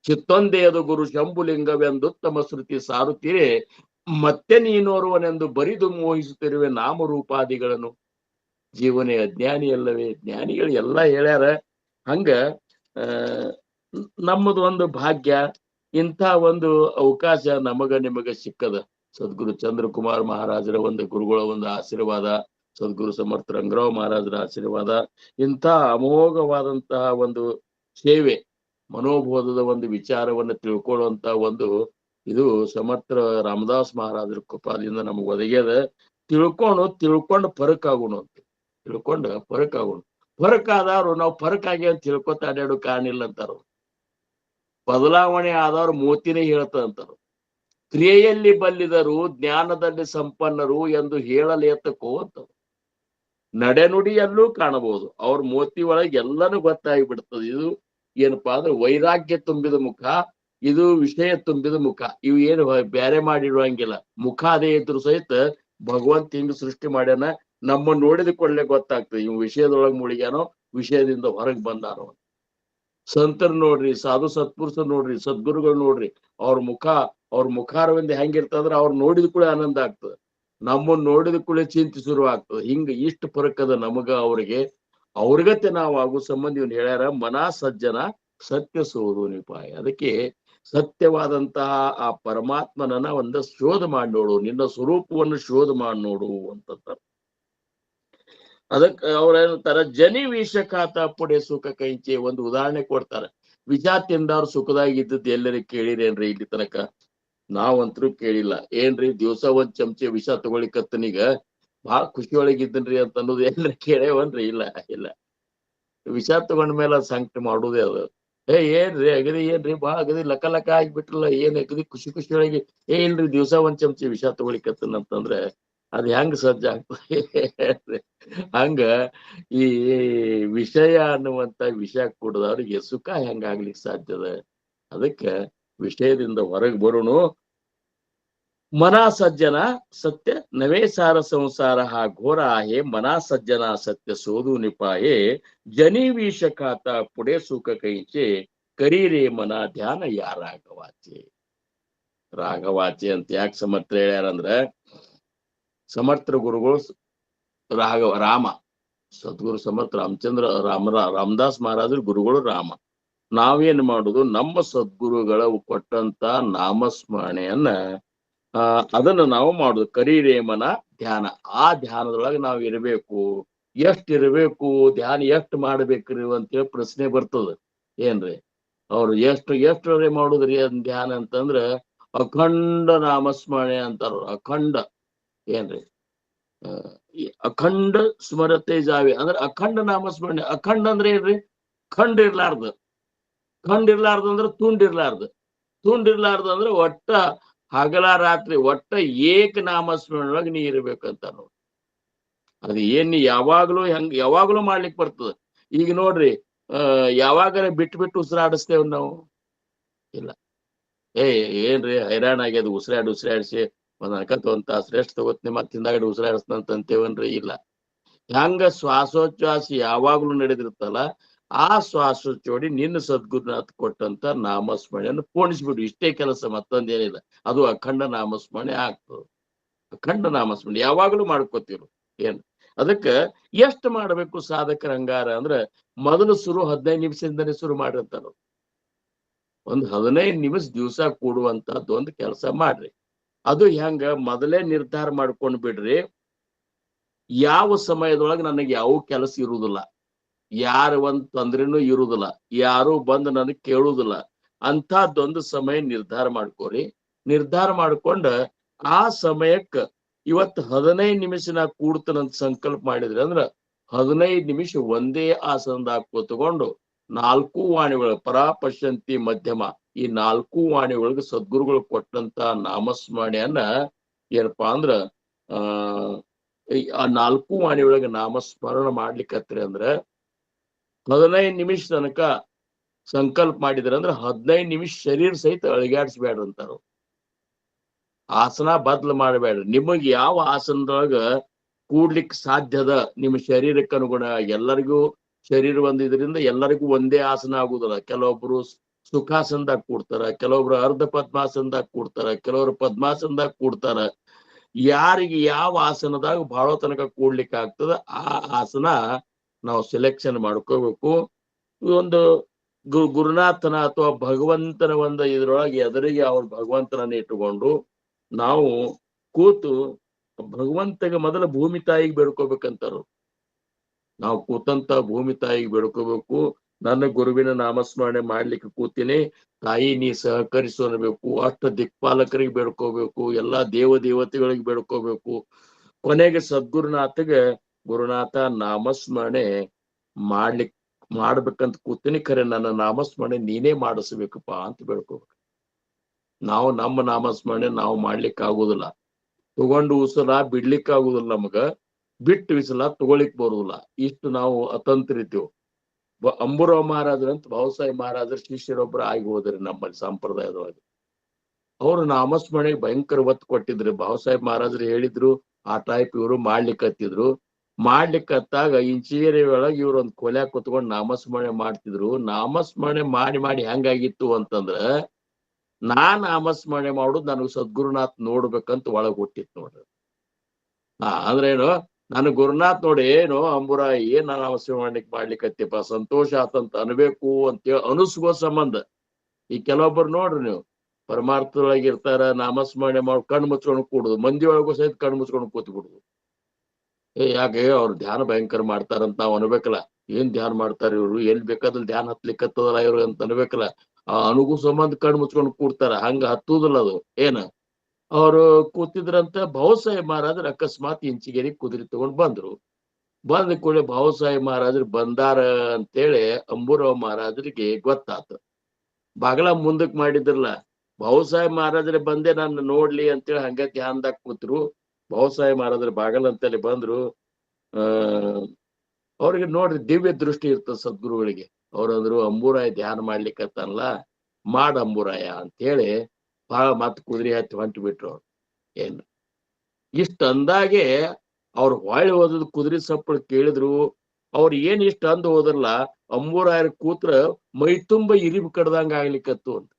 ಚಿತ್ತೊಂದೇ ಅದು ಗುರು ಶಂಭುಲಿಂಗವೆಂದುತ್ತಮ ಶ್ರುತಿ ಸಾರುತ್ತೀರೆ, ಮತ್ತೆ ನೀನೋರ್ವನೆಂದು ಬರಿದು ಮೋಹಿಸುತ್ತಿರುವೆ ನಾಮರೂಪಾದಿಗಳನ್ನು. ಜೀವನೇ ಅಜ್ಞಾನಿ ಅಲ್ಲವೇ. ಜ್ಞಾನಿಗಳು ಎಲ್ಲ ಹೇಳ್ಯಾರ. ಹಂಗ ನಮ್ಮದು ಒಂದು ಭಾಗ್ಯ, ಇಂಥ ಒಂದು ಅವಕಾಶ ನಮಗ ನಿಮಗ ಸಿಕ್ಕದ. ಸದ್ಗುರು ಚಂದ್ರಕುಮಾರ್ ಮಹಾರಾಜರ ಒಂದು ಗುರುಗಳ ಒಂದು ಆಶೀರ್ವಾದ, ಸದ್ಗುರು ಸಮರ್ಥ ರಂಗರಾವ್ ಮಹಾರಾಜರ ಆಶೀರ್ವಾದ, ಇಂಥ ಅಮೋಘವಾದಂತಹ ಒಂದು ಸೇವೆ, ಮನೋಬೋಧದ ಒಂದು ವಿಚಾರವನ್ನು ತಿಳ್ಕೊಳ್ಳುವಂತ ಒಂದು ಇದು ಸಮರ್ಥ ರಾಮದಾಸ್ ಮಹಾರಾಜರ ಕೃಪಾದಿಂದ ನಮಗ್ ಒದಗ್ಯದ. ತಿಳ್ಕೊಂಡು ಫರಕ್ ಆಗೋಣ ಅಂತ ತಿಳ್ಕೊಂಡ ಫರಕ್ ಆಗೋಣ. ಫರಕ್ ಆದವ್ರು ನಾವು ಫರಕ್ ಆಗಿ ಅಂತ ತಿಳ್ಕೊತ ಅಡ್ಯಾಡು ಕಾರಣ ಇಲ್ಲ ಅಂತಾರ. ಬದಲಾವಣೆ ಆದವ್ರು ಮೋತಿನೇ ಹೇಳ್ತದ ಅಂತಾರ. ಕ್ರಿಯೆಯಲ್ಲಿ ಬಲ್ಲಿದರು ಜ್ಞಾನದಲ್ಲಿ ಸಂಪನ್ನರು ಎಂದು ಹೇಳಲೇತಕ್ಕೋ ಅಂತ. ನಡೆನುಡಿಯಲ್ಲೂ ಕಾಣಬಹುದು. ಅವ್ರ ಮೋತಿ ಒಳಗೆ ಎಲ್ಲಾನು ಗೊತ್ತಾಗಿ ಬಿಡ್ತದೆ. ಇದು ಏನಪ್ಪಾ ಅಂದ್ರೆ ವೈರಾಗ್ಯ ತುಂಬಿದ ಮುಖ, ಇದು ವಿಷಯ ತುಂಬಿದ ಮುಖ. ಇವು ಏನು ಬ್ಯಾರೆ ಮಾಡಿಡುವಂಗಿಲ್ಲ. ಮುಖ ಅದೇ ಇದ್ರು ಸಹಿತ ಭಗವಂತ ಹಿಂಗ್ ಸೃಷ್ಟಿ ಮಾಡ್ಯಾನ. ನಮ್ಮ ನೋಡಿದ ಕೂಡಲೇ ಗೊತ್ತಾಗ್ತದೆ ಇವ್ ವಿಷಯದೊಳಗೆ ಮುಳುಗ್ಯಾನೋ, ವಿಷಯದಿಂದ ಹೊರಗೆ ಬಂದಾನೋ. ಸಂತರ್ ನೋಡ್ರಿ, ಸಾಧು ಸತ್ಪುರುಷರು ನೋಡ್ರಿ, ಸದ್ಗುರುಗಳು ನೋಡ್ರಿ, ಅವ್ರ ಮುಖಾರವಿಂದ ಹೆಂಗಿರ್ತಂದ್ರ ಅವ್ರ ನೋಡಿದ ಕೂಡ ಆನಂದ ಆಗ್ತದ, ನಮ್ಮನ್ನ ನೋಡಿದ ಕೂಡ ಚಿಂತೆ ಶುರು ಆಗ್ತದ. ಹಿಂಗ ಇಷ್ಟ ಫರಕದ ನಮಗ ಅವ್ರಿಗತೆ ನಾವು ಆಗೋ ಸಂಬಂಧ ಇವ್ನು ಹೇಳ್ಯಾರ, ಮನಾ ಸಜ್ಜನ ಸತ್ಯ ಸೋದು ನಿಪಾಯ. ಅದಕ್ಕೆ ಸತ್ಯವಾದಂತಹ ಆ ಪರಮಾತ್ಮನನ್ನ ಒಂದ ಶೋಧ ಮಾಡಿ ನೋಡು, ನಿನ್ನ ಸ್ವರೂಪವನ್ನು ಶೋಧ ಮಾಡಿ ನೋಡು ಅಂತಂತ. ಅದಕ್ಕೆ ಅವ್ರ ಏನಂತಾರ, ಜನಿ ವಿಷಖಾತ ಪುಡೆ ಸುಖ ಕೈಚೆ. ಒಂದು ಉದಾಹರಣೆ ಕೊಡ್ತಾರ. ವಿಷ ತಿಂದವ್ರು ಸುಖದಾಗಿದ್ದದ್ದು ಎಲ್ಲರಿಗೆ ಕೇಳಿರೇನ್ರಿ ಇಲ್ಲಿ ತನಕ? ನಾವಂತರೂ ಕೇಳಿಲ್ಲ. ಏನ್ರಿ ದಿವ್ಸ ಒಂದ್ ಚಮಚೆ ವಿಷ ತಗೊಳಿಕತ್ತನೀಗ ಬಹಳ ಖುಷಿಯೊಳಗಿದ್ದನ್ರಿ ಅಂತ ಅನ್ನೋದು ಎಲ್ಲರ ಕೇಳೇವನ್ರಿ? ಇಲ್ಲ ಇಲ್ಲ. ವಿಷ ತಗೊಂಡ್ಮೇಲೆ ಸಂಕಟ ಮಾಡುದೇ ಅದು. ಏನ್ರಿ ಅಗದಿ, ಏನ್ರಿ ಬಾ ಅಗದಿ ಲಕ ಲಕ ಆಗಿಬಿಟ್ರಲ್ಲ, ಏನ್ ಅಗದಿ ಖುಷಿ ಖುಷಿಯೊಳಗೆ ಇಲ್ರಿ ದಿವ್ಸ ಒಂದ್ ಚಮಚೆ ವಿಷ ತಗೊಳಿಕತ್ತನ ಅಂತಂದ್ರೆ ಅದ್ ಹೆಂಗ್ ಸಜ್ಜ ಆಗ್ತದೆ? ಹಂಗ ಈ ವಿಷಯ ಅನ್ನುವಂತ ವಿಷ ಕುಡ್ದವ್ರಿಗೆ ಸುಖ ಹೆಂಗಾಗ್ಲಿಕ್ಕೆ ಸಾಧ್ಯದ? ಅದಕ್ಕ ವಿಷಯದಿಂದ ಹೊರಗೆ ಬರೋನು. ಮನಾ ಸಜ್ಜನ ಸತ್ಯ ನವೇ ಸಾರ ಸಂಸಾರ ಘೋರ ಆಹೆ, ಮನಾ ಸಜ್ಜನ ಸತ್ಯ ಸೋದು ನಿಪಾಯೇ, ಜನಿ ವಿಷ ಖಾತ ಪುಡೆ ಸುಖ ಕೈಚೆ, ಕರೀರೇ ಮನ ಧ್ಯಾನ ಯಾ ರಾಘವಾಚೆ. ರಾಘವಾಚೆ ಅಂತ ಯಾಕೆ ಸಮರ್ಥ ಹೇಳ್ಯಾರಂದ್ರ, ಸಮರ್ಥ ಗುರುಗಳು ರಾಮ, ಸದ್ಗುರು ಸಮರ್ಥ ರಾಮಚಂದ್ರ ರಾಮದಾಸ್ ಮಹಾರಾಜರ ಗುರುಗಳು ರಾಮ. ನಾವೇನ್ ಮಾಡುದು, ನಮ್ಮ ಸದ್ಗುರುಗಳ ಕೊಟ್ಟಂತ ನಾಮಸ್ಮರಣೆಯನ್ನ ಅದನ್ನ ನಾವು ಮಾಡುದು. ಕರೀರೇಮನ ಧ್ಯಾನ. ಆ ಧ್ಯಾನದೊಳಗೆ ನಾವು ಇರಬೇಕು. ಎಷ್ಟ್ ಇರಬೇಕು, ಧ್ಯಾನ ಎಷ್ಟ್ ಮಾಡ್ಬೇಕ್ರಿ ಅಂತೇಳಿ ಪ್ರಶ್ನೆ ಬರ್ತದ. ಏನ್ರಿ ಅವ್ರು ಎಷ್ಟರೇ ಮಾಡುದ್ರಿ ಅದ್ ಧ್ಯಾನ ಅಂತಂದ್ರ, ಅಖಂಡ ನಾಮಸ್ಮರಣೆ ಅಂತಾರ. ಅಖಂಡ ಏನ್ರಿ, ಅಖಂಡ ಸ್ಮರತೆ ಜಾವಿ ಅಂದ್ರೆ ಅಖಂಡ ನಾಮಸ್ಮರಣೆ. ಅಖಂಡ ಅಂದ್ರೆ ಏನ್ರಿ? ಖಂಡ ಇರ್ಲಾರ್ದು. ಖಂಡ ಇರ್ಲಾರ್ದು ಅಂದ್ರೆ ತುಂಡಿರ್ಲಾರ್ದು ಅಂದ್ರೆ ಒಟ್ಟ ಹಗಲ ರಾತ್ರಿ ಒಟ್ಟ ಏಕ ನಾಮಸ್ಮರಣೆ ಒಳಗೆ ನೀ ಇರ್ಬೇಕಂತ ನೋಡಿ. ಅದು ಏನ್ ಯಾವಾಗ್ಲೂ ಮಾಡ್ಲಿಕ್ಕೆ ಬರ್ತದ. ಈಗ ನೋಡ್ರಿ, ಯಾವಾಗಾರ ಬಿಟ್ಟು ಉಸಿರಾಡಿಸ್ತೇವ್ ನಾವು? ಇಲ್ಲ. ಏನ್ರಿ ಹೈರಾಣ ಆಗ್ಯದ, ಉಸಿರಾಡಿಸಿ ಒಂದ್ ಅನ್ಕತ್ ಒಂದ್ ತಾಸ ರೆಸ್ಟ್ ತಗೋತೀನಿ, ಮತ್ತೆ ಹಿಂದಾಗಡೆ ಉಸಿರಾಡಿಸ್ತಂತೇವನ್ರಿ? ಇಲ್ಲ. ಹೆಂಗ ಶ್ವಾಸೋಚ್ಛ್ವಾಸ ಯಾವಾಗ್ಲೂ ನಡೆದಿರ್ತಲ್ಲ, ಆ ಶ್ವಾಸೋಚ್ಛೋಡಿ ನಿನ್ನ ಸದ್ಗುರುನಾಥ್ ಕೊಟ್ಟಂತ ನಾಮಸ್ಮರಣೆಯನ್ನು ಪೋಣಿಸ್ಬಿಡು. ಇಷ್ಟೇ ಕೆಲಸ, ಮತ್ತೊಂದೇನಿಲ್ಲ. ಅದು ಅಖಂಡ ನಾಮಸ್ಮರಣೆ ಆಗ್ತದೆ. ಅಖಂಡ ನಾಮಸ್ಮರಣೆ ಯಾವಾಗ್ಲೂ ಮಾಡ್ಕೋತೀರು. ಏನ್ ಅದಕ್ಕ ಎಷ್ಟು ಮಾಡ್ಬೇಕು ಸಾಧಕರ ಹಂಗಾರ ಅಂದ್ರ, ಮೊದಲು 15 ನಿಮಿಷದಿಂದನೇ ಶುರು ಮಾಡಿರ್ತಾರ. ಒಂದು 15 ನಿಮಿಷ ದಿವಸ ಕೂಡುವಂತದ್ದು ಒಂದು ಕೆಲಸ ಮಾಡ್ರಿ. ಅದು ಹೆಂಗ ಮೊದಲೇ ನಿರ್ಧಾರ ಮಾಡ್ಕೊಂಡ್ ಬಿಡ್ರಿ. ಯಾವ ಸಮಯದೊಳಗೆ ನನಗೆ ಯಾವ ಕೆಲಸ ಇರುವುದಿಲ್ಲ, ಯಾರ ಒಂದ್ ತೊಂದ್ರೆನೂ ಇರುವುದಿಲ್ಲ, ಯಾರು ಬಂದು ನನಗೆ ಕೇಳುವುದಿಲ್ಲ ಅಂತದ್ದೊಂದು ಸಮಯ ನಿರ್ಧಾರ ಮಾಡ್ಕೋರಿ. ನಿರ್ಧಾರ ಮಾಡ್ಕೊಂಡ ಆ ಸಮಯಕ್ಕ ಇವತ್ತು 15 ನಿಮಿಷ ನಾ ಕೂಡ್ತನಂತ ಸಂಕಲ್ಪ ಮಾಡಿದ್ರಿ ಅಂದ್ರ 15 ನಿಮಿಷ ಒಂದೇ ಆಸನದಾಗ ಕೂತ್ಕೊಂಡು 4 ವಾಣಿಗಳು ಪರಾಪಶ್ಯಂತಿ ಮಧ್ಯಮ, ಈ 4 ವಾಣಿ ಒಳಗೆ ಸದ್ಗುರುಗಳು ಕೊಟ್ಟಂತ ನಾಮಸ್ಮರಣೆಯನ್ನ ಏನಪ್ಪಾ ಅಂದ್ರ ಆ 4 ವಾಣಿ ಒಳಗೆ ನಾಮಸ್ಮರಣ ಮಾಡ್ಲಿಕ್ಕತ್ರಿ ಅಂದ್ರ 15 ನಿಮಿಷ ತನಕ ಸಂಕಲ್ಪ ಮಾಡಿದ್ರ ಅಂದ್ರ 15 ನಿಮಿಷ ಶರೀರ ಸಹಿತ ಅಳಿಗಾಡ್ಸ್ಬೇಡ್ರಿ ಅಂತಾರ. ಆಸನ ಬದ್ಲು ಮಾಡಬೇಡ್ರಿ. ನಿಮಗ್ ಯಾವ ಆಸನದೊಳಗ ಕೂಡ್ಲಿಕ್ಕೆ ಸಾಧ್ಯದ, ನಿಮ್ಮ ಶರೀರಕ್ಕೆ ಅನುಗುಣ. ಎಲ್ಲರಿಗೂ ಶರೀರ ಒಂದಿದ್ರಿಂದ ಎಲ್ಲರಿಗೂ ಒಂದೇ ಆಸನ ಆಗುದಿಲ್ಲ. ಕೆಲವೊಬ್ರು ಸುಖಾಸನದಾಗ ಕೂಡ್ತಾರ, ಕೆಲವೊಬ್ರು ಅರ್ಧ ಪದ್ಮಾಸನದಾಗ ಕೂಡ್ತಾರ, ಕೆಲವರು ಪದ್ಮಾಸನದಾಗ ಕೂಡ್ತಾರ. ಯಾರಿಗೆ ಯಾವ ಆಸನದಾಗ ಬಹಳ ತನಕ ಕೂಡ್ಲಿಕ್ಕೆ ಆಗ್ತದ ಆ ಆಸನ ನಾವು ಸೆಲೆಕ್ಷನ್ ಮಾಡ್ಕೋಬೇಕು. ಒಂದು ಗುರುನಾಥನ ಅಥವಾ ಭಗವಂತನ ಒಂದು ಇದ್ರೊಳಗೆ ಎದುರಿಗೆ ಅವ್ರ ಭಗವಂತನನ್ನ ಇಟ್ಟುಕೊಂಡು ನಾವು ಕೂತು ಭಗವಂತಗೆ ಮೊದಲ ಭೂಮಿ ತಾಯಿಗೆ ಬೇಡ್ಕೋಬೇಕಂತಾರು. ನಾವು ಕೂತಂತ ಭೂಮಿ ತಾಯಿಗೆ ಬೇಡ್ಕೋಬೇಕು. ನನ್ನ ಗುರುವಿನ ನಾಮಸ್ಮರಣೆ ಮಾಡ್ಲಿಕ್ಕೆ ಕೂತೀನಿ ತಾಯಿ, ನೀ ಸಹಕರಿಸು ಅನ್ಬೇಕು. ಅಷ್ಟ ದಿಕ್ಪಾಲಕರಿಗೆ ಬೇಡ್ಕೋಬೇಕು, ಎಲ್ಲಾ ದೇವತೆಗಳಿಗೆ ಬೇಡ್ಕೋಬೇಕು. ಕೊನೆಗೆ ಸದ್ಗುರುನಾಥಗೆ, ಗುರುನಾಥ ನಾಮಸ್ಮರಣೆ ಮಾಡ್ಬೇಕಂತ ಕೂತೀನಿ, ಖರೆ ನನ್ನ ನಾಮಸ್ಮರಣೆ ನೀನೇ ಮಾಡಿಸ್ಬೇಕಪ್ಪ ಅಂತ ಬೇಡ್ಕೋಬೇಕು. ನಾವು ನಮ್ಮ ನಾಮಸ್ಮರಣೆ ನಾವು ಮಾಡ್ಲಿಕ್ಕೆ ಆಗುದಿಲ್ಲ. ತಗೊಂಡು ಉಸಲ ಬಿಡ್ಲಿಕ್ಕೆ ಆಗುದಿಲ್ಲ ನಮಗ, ಬಿಟ್ಟು ವಿಸಲ ತಗೊಳಿಕ್ ಬರುದಿಲ್ಲ. ಇಷ್ಟು ನಾವು ಅತಂತ್ರಿದ್ದೇವು. ಅಂಬುರಾವ್ ಮಹಾರಾಜರಂತ ಭಾವಸಾಹೇಬ್ ಮಹಾರಾಜರ ಶಿಷ್ಯರೊಬ್ಬರು ಆಗಿ ಹೋದ್ರಿ ನಮ್ಮಲ್ಲಿ ಸಂಪ್ರದಾಯದೊಳಗೆ. ಅವ್ರು ನಾಮಸ್ಮರಣೆಗೆ ಭಯಂಕರ ಒತ್ತು ಕೊಟ್ಟಿದ್ರು. ಭಾವಸಾಹೇಬ್ ಮಹಾರಾಜರು ಹೇಳಿದ್ರು, ಆ ಟೈಪ್ ಇವರು ಮಾಡ್ಲಿಕ್ಕೆ ಹತ್ತಿದ್ರು. ಮಾಡ್ಲಿಕ್ಕತ್ತಾಗ ಇಂಚಿಗೇರಿ ಒಳಗ ಇವ್ರೊಂದ್ ಕೊಲೆ ಕುತ್ಕೊಂಡ್ ನಾಮಸ್ಮರಣೆ ಮಾಡ್ತಿದ್ರು. ನಾಮಸ್ಮರಣೆ ಮಾಡಿ ಮಾಡಿ ಹೆಂಗಾಗಿತ್ತು ಅಂತಂದ್ರ ನಾಮಸ್ಮರಣೆ ಮಾಡುದು ನನಗ್ ಸದ್ಗುರುನಾಥ್ ನೋಡ್ಬೇಕಂತ ಒಳಗ್ ಹುಟ್ಟಿತ್ ನೋಡ್ರಿ. ಅಂದ್ರೆ ಏನು, ನಾನು ಗುರುನಾಥ್ ನೋಡಿ ಏನು ಅಂಬುರ ಏನ್ ನಾಮಸ್ಮರಣೆ ಮಾಡ್ಲಿಕ್ಕತ್ತಿಪ್ಪ, ಸಂತೋಷ ಆತಂತ ಅನ್ಬೇಕು ಅಂತೇಳಿ ಅನುಸ್ಗೋ ಸಂಬಂಧ. ಈ ಕೆಲವೊಬ್ಬರು ನೋಡ್ರಿ ನೀವು ಪರಮಾರ್ಥದೊಳಗೆ ಇರ್ತಾರ, ನಾಮಸ್ಮರಣೆ ಮಾಡಿ ಕಣ್ಣು ಮುಚ್ಕೊಂಡು ಕೂಡುದು, ಮಂದಿ ಒಳಗೂ ಸಹಿತ ಕಣ್ಣು ಮುಚ್ಕೊಂಡು ಕೂತ್ ಬಿಡುದು. ಯಾಕೆ ಅವ್ರು ಧ್ಯಾನ ಭಯಂಕರ ಮಾಡ್ತಾರಂತ ನಾವ್ ಅನ್ಬೇಕಲ್ಲ. ಏನ್ ಧ್ಯಾನ ಮಾಡ್ತಾರ ಇವ್ರು, ಎಲ್ಲಿ ಬೇಕಾದಲ್ಲಿ ಧ್ಯಾನ ಹತ್ಲಿಕ್ಕತ್ತದಲ್ಲ ಇವ್ರು ಅಂತ ಅನ್ಬೇಕಲ್ಲ. ಆ ಅನುಗೂ ಸಂಬಂಧ ಕಣ್ಣು ಮುಚ್ಕೊಂಡು ಕೂಡ್ತಾರ, ಹಂಗ ಹತ್ತುದಿಲ್ಲ ಅದು. ಏನ ಅವ್ರು ಕೂತಿದ್ರಂತ ಭಾವಸಾಹೇಬ್ ಮಹಾರಾಜರು ಅಕಸ್ಮಾತ್ ಇಂಚಿಗೇರಿ ಕುದುರೆ ತಗೊಂಡ್ ಬಂದ್ರು. ಬಂದ ಕೂಡಲೇ ಭಾವಸಾಹೇಬ್ ಮಹಾರಾಜರು ಬಂದಾರ ಅಂತೇಳಿ ಅಂಬುರಾವ್ ಮಹಾರಾಜರಿಗೆ ಗೊತ್ತಾತ. ಬಾಗಲ ಮುಂದಕ್ ಮಾಡಿದ್ರಲ್ಲ, ಭಾವಸಾಹೇಬ್ ಮಹಾರಾಜರೇ ಬಂದೆ ನಾನು ನೋಡ್ಲಿ ಅಂತೇಳಿ ಹಂಗ ಧ್ಯಾನದಾಗ ಕೂತ್ರು. ಭಾವಸಾಹೇಬ್ ಮಹಾರಾಜರು ಬಾಗಲ್ ಅಂತೇಳಿ ಬಂದ್ರು. ಅವ್ರಿಗೆ ನೋಡ್ರಿ ದಿವ್ಯ ದೃಷ್ಟಿ ಇರ್ತದ ಸದ್ಗುರುಗಳಿಗೆ. ಅವ್ರಂದ್ರು ಅಂಬುರಾಯ ಧ್ಯಾನ ಮಾಡ್ಲಿಕ್ಕತ್ತಲ್ಲ, ಮಾಡ ಅಂಬುರಾಯ ಅಂತ ಹೇಳಿ ಮತ್ ಕುದುರೆ ಹತ್ತಿ ಹೊಂಟು ಬಿಟ್ರು ಅವ್ರು. ಏನ್ ಇಷ್ಟ ಅಂದಾಗೆ ಅವ್ರು ಹೊಳ್ಳಿ ಹೋದದ್ ಕುದುರೆ ಸಪ್ಪಳ ಕೇಳಿದ್ರು. ಅವ್ರು ಏನ್ ಇಷ್ಟ ಅಂದ್ ಹೋದ್ರಲ್ಲ, ಅಂಬುರಾಯರ್ ಕೂತ್ರ ಮೈ ತುಂಬ ಇರಿಬ್ ಕಡ್ದಂಗ ಆಗ್ಲಿಕ್ಕತ್ತು ಅಂತ.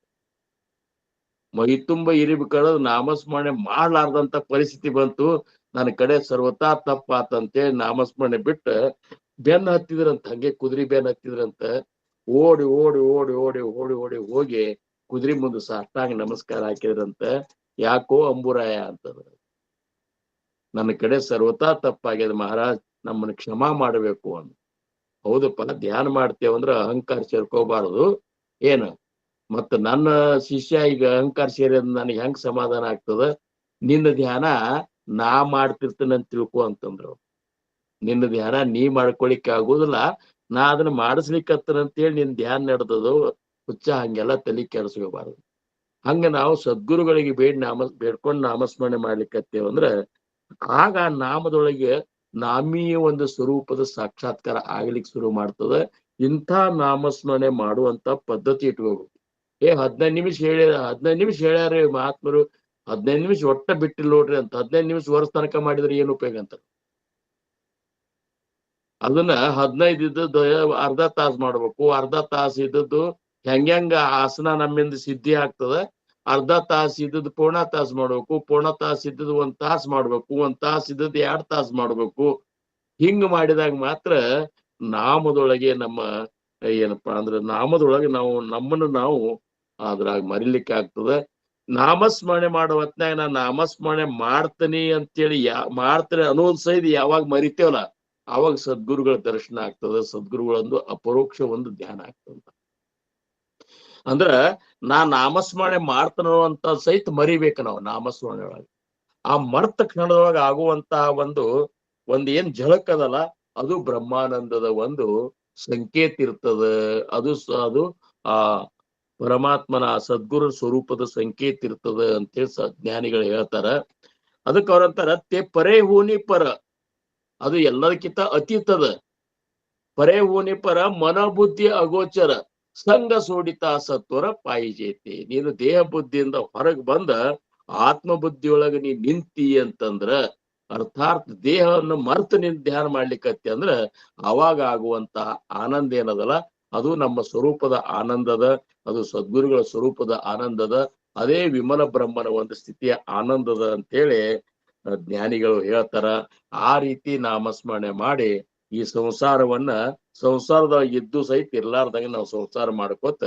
ಮೈ ತುಂಬ ಇರಿಬ್ ಕಡದ್ ನಾಮಸ್ಮರಣೆ ಮಾಡ್ಲಾರ್ದಂತ ಪರಿಸ್ಥಿತಿ ಬಂತು. ನನ್ನ ಕಡೆ ಸರ್ವತಾ ತಪ್ಪಾತಂತೇಳಿ ನಾಮಸ್ಮರಣೆ ಬಿಟ್ಟ ಬೆನ್ನ ಹತ್ತಿದ್ರಂತ. ಹಂಗೆ ಕುದುರೆ ಬೆನ್ನ ಹತ್ತಿದ್ರಂತ. ಓಡಿ ಓಡಿ ಓಡಿ ಓಡಿ ಓಡಿ ಓಡಿ ಹೋಗಿ ಕುದುರೆ ಮುಂದೆ ಸಾಷ್ಟಾಂಗ ನಮಸ್ಕಾರ ಹಾಕಿದ್ರಂತ. ಯಾಕೋ ಅಂಬುರಾಯ ಅಂತಂದ್ರ, ನನ್ನ ಕಡೆ ಸರ್ವತಾ ತಪ್ಪಾಗ್ಯದ ಮಹಾರಾಜ್, ನಮ್ಮನ್ನ ಕ್ಷಮಾ ಮಾಡಬೇಕು ಅಂತ. ಹೌದಪ್ಪ, ಧ್ಯಾನ ಮಾಡ್ತೇವಂದ್ರ ಅಹಂಕಾರ ಸೇರ್ಕೋಬಾರದು. ಏನು ಮತ್ತ ನನ್ನ ಶಿಷ್ಯ ಈಗ ಅಹಂಕಾರ ಸೇರಿದ ನನಗೆ ಹೆಂಗ್ ಸಮಾಧಾನ ಆಗ್ತದ? ನಿನ್ನ ಧ್ಯಾನ ನಾ ಮಾಡ್ತಿರ್ತೇನಂತ ತಿಳ್ಕೊ ಅಂತಂದ್ರು. ನಿನ್ನ ಧ್ಯಾನ ನೀ ಮಾಡ್ಕೊಳಿಕ್ಕೆ ಆಗುದಿಲ್ಲ, ನಾ ಅದನ್ನ ಮಾಡಿಸ್ಲಿಕ್ಕತ್ತನಂತೇಳಿ ನಿನ್ ಧ್ಯಾನ ನಡೆದದು ಹುಚ್ಚ. ಹಂಗೆಲ್ಲ ತಲೆ ಕೆಡಿಸ್ಕೋಬಾರದು. ಹಂಗ ನಾವು ಸದ್ಗುರುಗಳಿಗೆ ಬೇಡ್ಕೊಂಡು ನಾಮಸ್ಮರಣೆ ಮಾಡ್ಲಿಕ್ಕತ್ತೇವಂದ್ರ ಆಗ ನಾಮದೊಳಗೆ ನಾಮೀಯ ಒಂದು ಸ್ವರೂಪದ ಸಾಕ್ಷಾತ್ಕಾರ ಆಗ್ಲಿಕ್ಕೆ ಶುರು ಮಾಡ್ತದ. ಇಂಥ ನಾಮಸ್ಮರಣೆ ಮಾಡುವಂತ ಪದ್ಧತಿ ಇಟ್ಕೋಬೇಕು. 15 ನಿಮಿಷ ಹೇಳ್ಯಾರ, 15 ನಿಮಿಷ ಹೇಳ್ಯಾರ ಮಹಾತ್ಮರು, 15 ನಿಮಿಷ ಒಟ್ಟ ಬಿಟ್ಟಿಲ್ಲ ನೋಡ್ರಿ ಅಂತ. 15 ನಿಮಿಷ ವರ್ಷ ತನಕ ಮಾಡಿದ್ರೆ ಏನ್ ಉಪಯೋಗ ಅಂತ. ಅದನ್ನ 15 ಇದ್ದದ್ದು ಅರ್ಧ ತಾಸು ಮಾಡ್ಬೇಕು. ಅರ್ಧ ತಾಸು ಇದ್ದದ್ದು ಹೆಂಗ ಆಸನ ನಮ್ಮಿಂದ ಸಿದ್ಧಿ ಆಗ್ತದ, ಅರ್ಧ ತಾಸು ಇದ್ದದ್ದು ಪೂರ್ಣ ತಾಸು ಮಾಡ್ಬೇಕು. ಪೂರ್ಣ ತಾಸು ಇದ್ದದ್ದು 1 ತಾಸು ಮಾಡ್ಬೇಕು. 1 ತಾಸು ಇದ್ದದ್ದು 2 ತಾಸು ಮಾಡ್ಬೇಕು. ಹಿಂಗ್ ಮಾಡಿದಾಗ ಮಾತ್ರ ನಾಮದೊಳಗೆ ನಮ್ಮ ಏನಪ್ಪಾ ಅಂದ್ರೆ ನಾಮದೊಳಗೆ ನಮ್ಮನ್ನು ನಾವು ಅದ್ರಾಗ ಮರಿಲಿಕ್ಕೆ ಆಗ್ತದ. ನಾಮಸ್ಮರಣೆ ಮಾಡೋ ಹೊತ್ನಾಗ ನಾನು ನಾಮಸ್ಮರಣೆ ಮಾಡ್ತೀನಿ ಅಂತೇಳಿ ಮಾಡ್ತೀನಿ ಅನ್ನೋದ್ ಸಹಿತ ಯಾವಾಗ ಮರಿತೇವಲ್ಲ, ಅವಾಗ ಸದ್ಗುರುಗಳ ದರ್ಶನ ಆಗ್ತದ. ಸದ್ಗುರುಗಳೊಂದು ಅಪರೋಕ್ಷ ಒಂದು ಧ್ಯಾನ ಆಗ್ತದ. ಅಂದ್ರ ನಾಮಸ್ಮರಣೆ ಮಾಡ್ತಾನೋ ಅಂತ ಸಹಿತ ಮರಿಬೇಕು ನಾವು ನಾಮಸ್ಮರಣೆ ಒಳಗೆ. ಆ ಮರ್ತ ಕ್ಷಣದೊಳಗೆ ಆಗುವಂತಹ ಒಂದು ಏನ್ ಝಳಕ್ ಅದಲ್ಲ, ಅದು ಬ್ರಹ್ಮಾನಂದದ ಒಂದು ಸಂಕೇತ ಇರ್ತದ. ಅದು ಆ ಪರಮಾತ್ಮನ ಸದ್ಗುರು ಸ್ವರೂಪದ ಸಂಕೇತ ಇರ್ತದ ಅಂತೇಳಿ ಜ್ಞಾನಿಗಳು ಹೇಳ್ತಾರ. ಅದಕ್ಕೆ ಅವ್ರಂತಾರ ತೇ ಪರೇ ಹೂನಿ ಪರ, ಅದು ಎಲ್ಲದಕ್ಕಿಂತ ಅತೀತದ. ಪರೇ ಹೂನಿ ಪರ ಮನಬುದ್ಧಿ ಅಗೋಚರ, ಸಂಘ ಸೋಡಿತ ಸತ್ವರ ಪಾಯಿಜೇತಿ. ನೀನು ದೇಹ ಬುದ್ಧಿಯಿಂದ ಹೊರಗೆ ಬಂದ ಆತ್ಮಬುದ್ಧಿಯೊಳಗೆ ನೀ ನಿಂತಿ ಅಂತಂದ್ರ, ಅರ್ಥಾತ್ ದೇಹವನ್ನು ಮರ್ತು ನಿನ್ ಧ್ಯಾನ ಮಾಡ್ಲಿಕ್ಕತ್ತಿ ಅಂದ್ರ ಅವಾಗ ಆಗುವಂತಹ ಆನಂದ ಏನದಲ್ಲ, ಅದು ನಮ್ಮ ಸ್ವರೂಪದ ಆನಂದದ, ಅದು ಸದ್ಗುರುಗಳ ಸ್ವರೂಪದ ಆನಂದದ, ಅದೇ ವಿಮಲ ಬ್ರಹ್ಮನ ಒಂದು ಸ್ಥಿತಿಯ ಆನಂದದ ಅಂತೇಳಿ ಜ್ಞಾನಿಗಳು ಹೇಳ್ತಾರ. ಆ ರೀತಿ ನಾಮಸ್ಮರಣೆ ಮಾಡಿ ಈ ಸಂಸಾರದಾಗ ಇದ್ದು ಸಹಿತ ಇರ್ಲಾರ್ದಂಗೆ ನಾವು ಸಂಸಾರ ಮಾಡ್ಕೋತ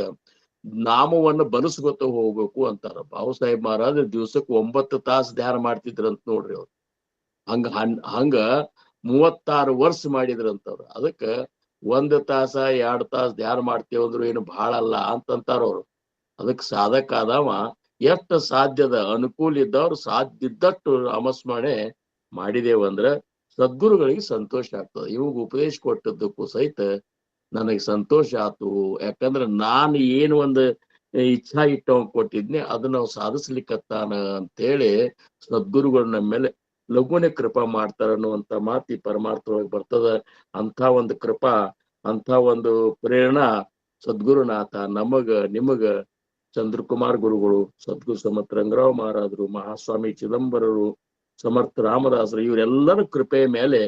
ನಾಮವನ್ನು ಬಲಸ್ಕೊತ ಹೋಗ್ಬೇಕು ಅಂತಾರ. ಬಾಬಾಸಾಹೇಬ್ ಮಹಾರಾಜ್ ದಿವ್ಸಕ್ಕೆ 9 ತಾಸು ಧ್ಯಾನ ಮಾಡ್ತಿದ್ರಂತ ನೋಡ್ರಿ ಅವ್ರು. ಹಂಗ 36 ವರ್ಷ ಮಾಡಿದ್ರಂತವ್ರು. ಅದಕ್ಕ 1 ತಾಸ 2 ತಾಸು ಧ್ಯಾನ ಮಾಡ್ತೇವಂದ್ರು ಏನು ಬಹಳ ಅಲ್ಲ ಅಂತಂತಾರ ಅವ್ರು. ಅದಕ್ಕೆ ಸಾಧಕ ಆದವ ಎಷ್ಟು ಸಾಧ್ಯದ ಅನುಕೂಲ ಇದ್ದವ್ರು ಸಾಧ್ಯ ಇದ್ದಷ್ಟು ನಾಮಸ್ಮರಣೆ ಮಾಡಿದೇವಂದ್ರ ಸದ್ಗುರುಗಳಿಗೆ ಸಂತೋಷ ಆಗ್ತದೆ. ಇವಾಗ ಉಪದೇಶ ಕೊಟ್ಟದ್ದಕ್ಕೂ ಸಹಿತ ನನಗೆ ಸಂತೋಷ ಆತು. ಯಾಕಂದ್ರೆ ನಾನು ಏನು ಒಂದು ಇಚ್ಛಾ ಇಟ್ಟವ್ ಕೊಟ್ಟಿದ್ನಿ ಅದನ್ನ ನಾವು ಸಾಧಿಸ್ಲಿಕ್ಕತ್ತಾನ ಅಂತೇಳಿ ಸದ್ಗುರುಗಳು ನಮ್ಮ ಮೇಲೆ ಲಘುನೆ ಕೃಪಾ ಮಾಡ್ತಾರ ಅನ್ನುವಂತ ಮಾತಿ ಪರಮಾರ್ಥದೊಳಗೆ ಬರ್ತದ. ಅಂಥ ಒಂದು ಕೃಪಾ, ಅಂಥ ಒಂದು ಪ್ರೇರಣಾ ಸದ್ಗುರುನಾಥ ನಿಮಗ ಚಂದ್ರಕುಮಾರ್ ಗುರುಗಳು, ಸದ್ಗುರು ಸಮರ್ಥ ರಂಗರಾವ್ ಮಹಾರಾಜರು, ಮಹಾಸ್ವಾಮಿ ಚಿದಂಬರರು, ಸಮರ್ಥ ರಾಮದಾಸರು, ಇವರೆಲ್ಲರ ಕೃಪೆಯ ಮೇಲೆ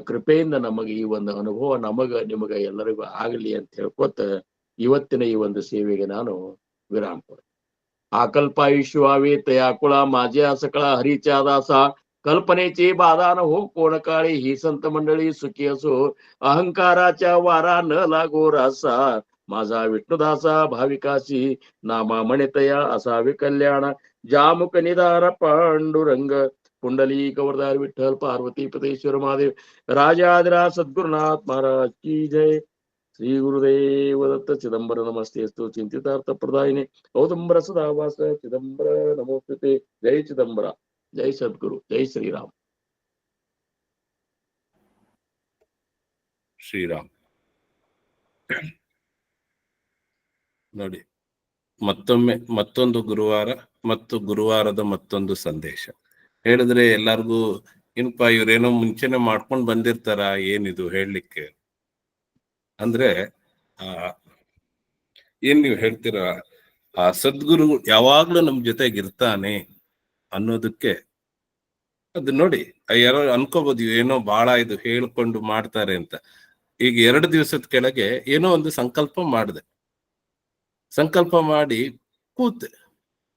ಕೃಪೆಯಿಂದ ನಮಗೆ ಈ ಒಂದು ಅನುಭವ ನಿಮಗ ಎಲ್ಲರಿಗೂ ಆಗಲಿ ಅಂತ ಹೇಳ್ಕೊತ ಇವತ್ತಿನ ಈ ಒಂದು ಸೇವೆಗೆ ನಾನು ವಿರಾಮ ಕೊಡ್ತೀನಿ. आकल्पायुष्यवावे तयाकुळा माझ्या सकळा हरीच्या दासा कल्पनेची बाधा न हो कोण काळी ही संत मंडळी सुखी असो अहंकाराच्या वारा न लागो रासा माझा विष्णुदासा भाविकाशी नामा म्हणतया असावे कल्याण जामुक निदार पांडुरंग कुंडली गौरदार विठ्ठल पार्वती पतेश्वर महादेव राजाधिराज सद्गुरुनाथ महाराज की जय. श्री गुरुदेव दत्त चिदंबर नमस्ते स्तु चिंतितार्थ प्रदायिने औदंबर सदावास चिदंबर नमोस्तुते. जय चिदंबरा, जय सद्गुरु, जय श्रीराम. ಶ್ರೀರಾಮ್. ನೋಡಿ, ಮತ್ತೊಮ್ಮೆ ಮತ್ತೊಂದು ಗುರುವಾರ ಮತ್ತು ಗುರುವಾರದ ಮತ್ತೊಂದು ಸಂದೇಶ ಹೇಳಿದ್ರೆ ಎಲ್ಲಾರ್ಗೂ ಏನಪ್ಪಾ ಇವ್ರೇನೋ ಮುಂಚೆನೆ ಮಾಡ್ಕೊಂಡ್ ಬಂದಿರ್ತಾರ, ಏನಿದು ಹೇಳಲಿಕ್ಕೆ ಅಂದ್ರೆ ಏನ್ ನೀವು ಹೇಳ್ತೀರಾ, ಆ ಸದ್ಗುರು ಯಾವಾಗ್ಲೂ ನಮ್ ಜೊತೆಗಿರ್ತಾನೆ ಅನ್ನೋದಕ್ಕೆ ಅದು ನೋಡಿ. ಯಾರೋ ಅನ್ಕೋಬಹುದು ಏನೋ ಬಹಳ ಇದು ಹೇಳ್ಕೊಂಡು ಮಾಡ್ತಾರೆ ಅಂತ. ಈಗ 2 ದಿವಸದ ಕೆಳಗೆ ಏನೋ ಒಂದು ಸಂಕಲ್ಪ ಮಾಡಿದೆ. ಸಂಕಲ್ಪ ಮಾಡಿ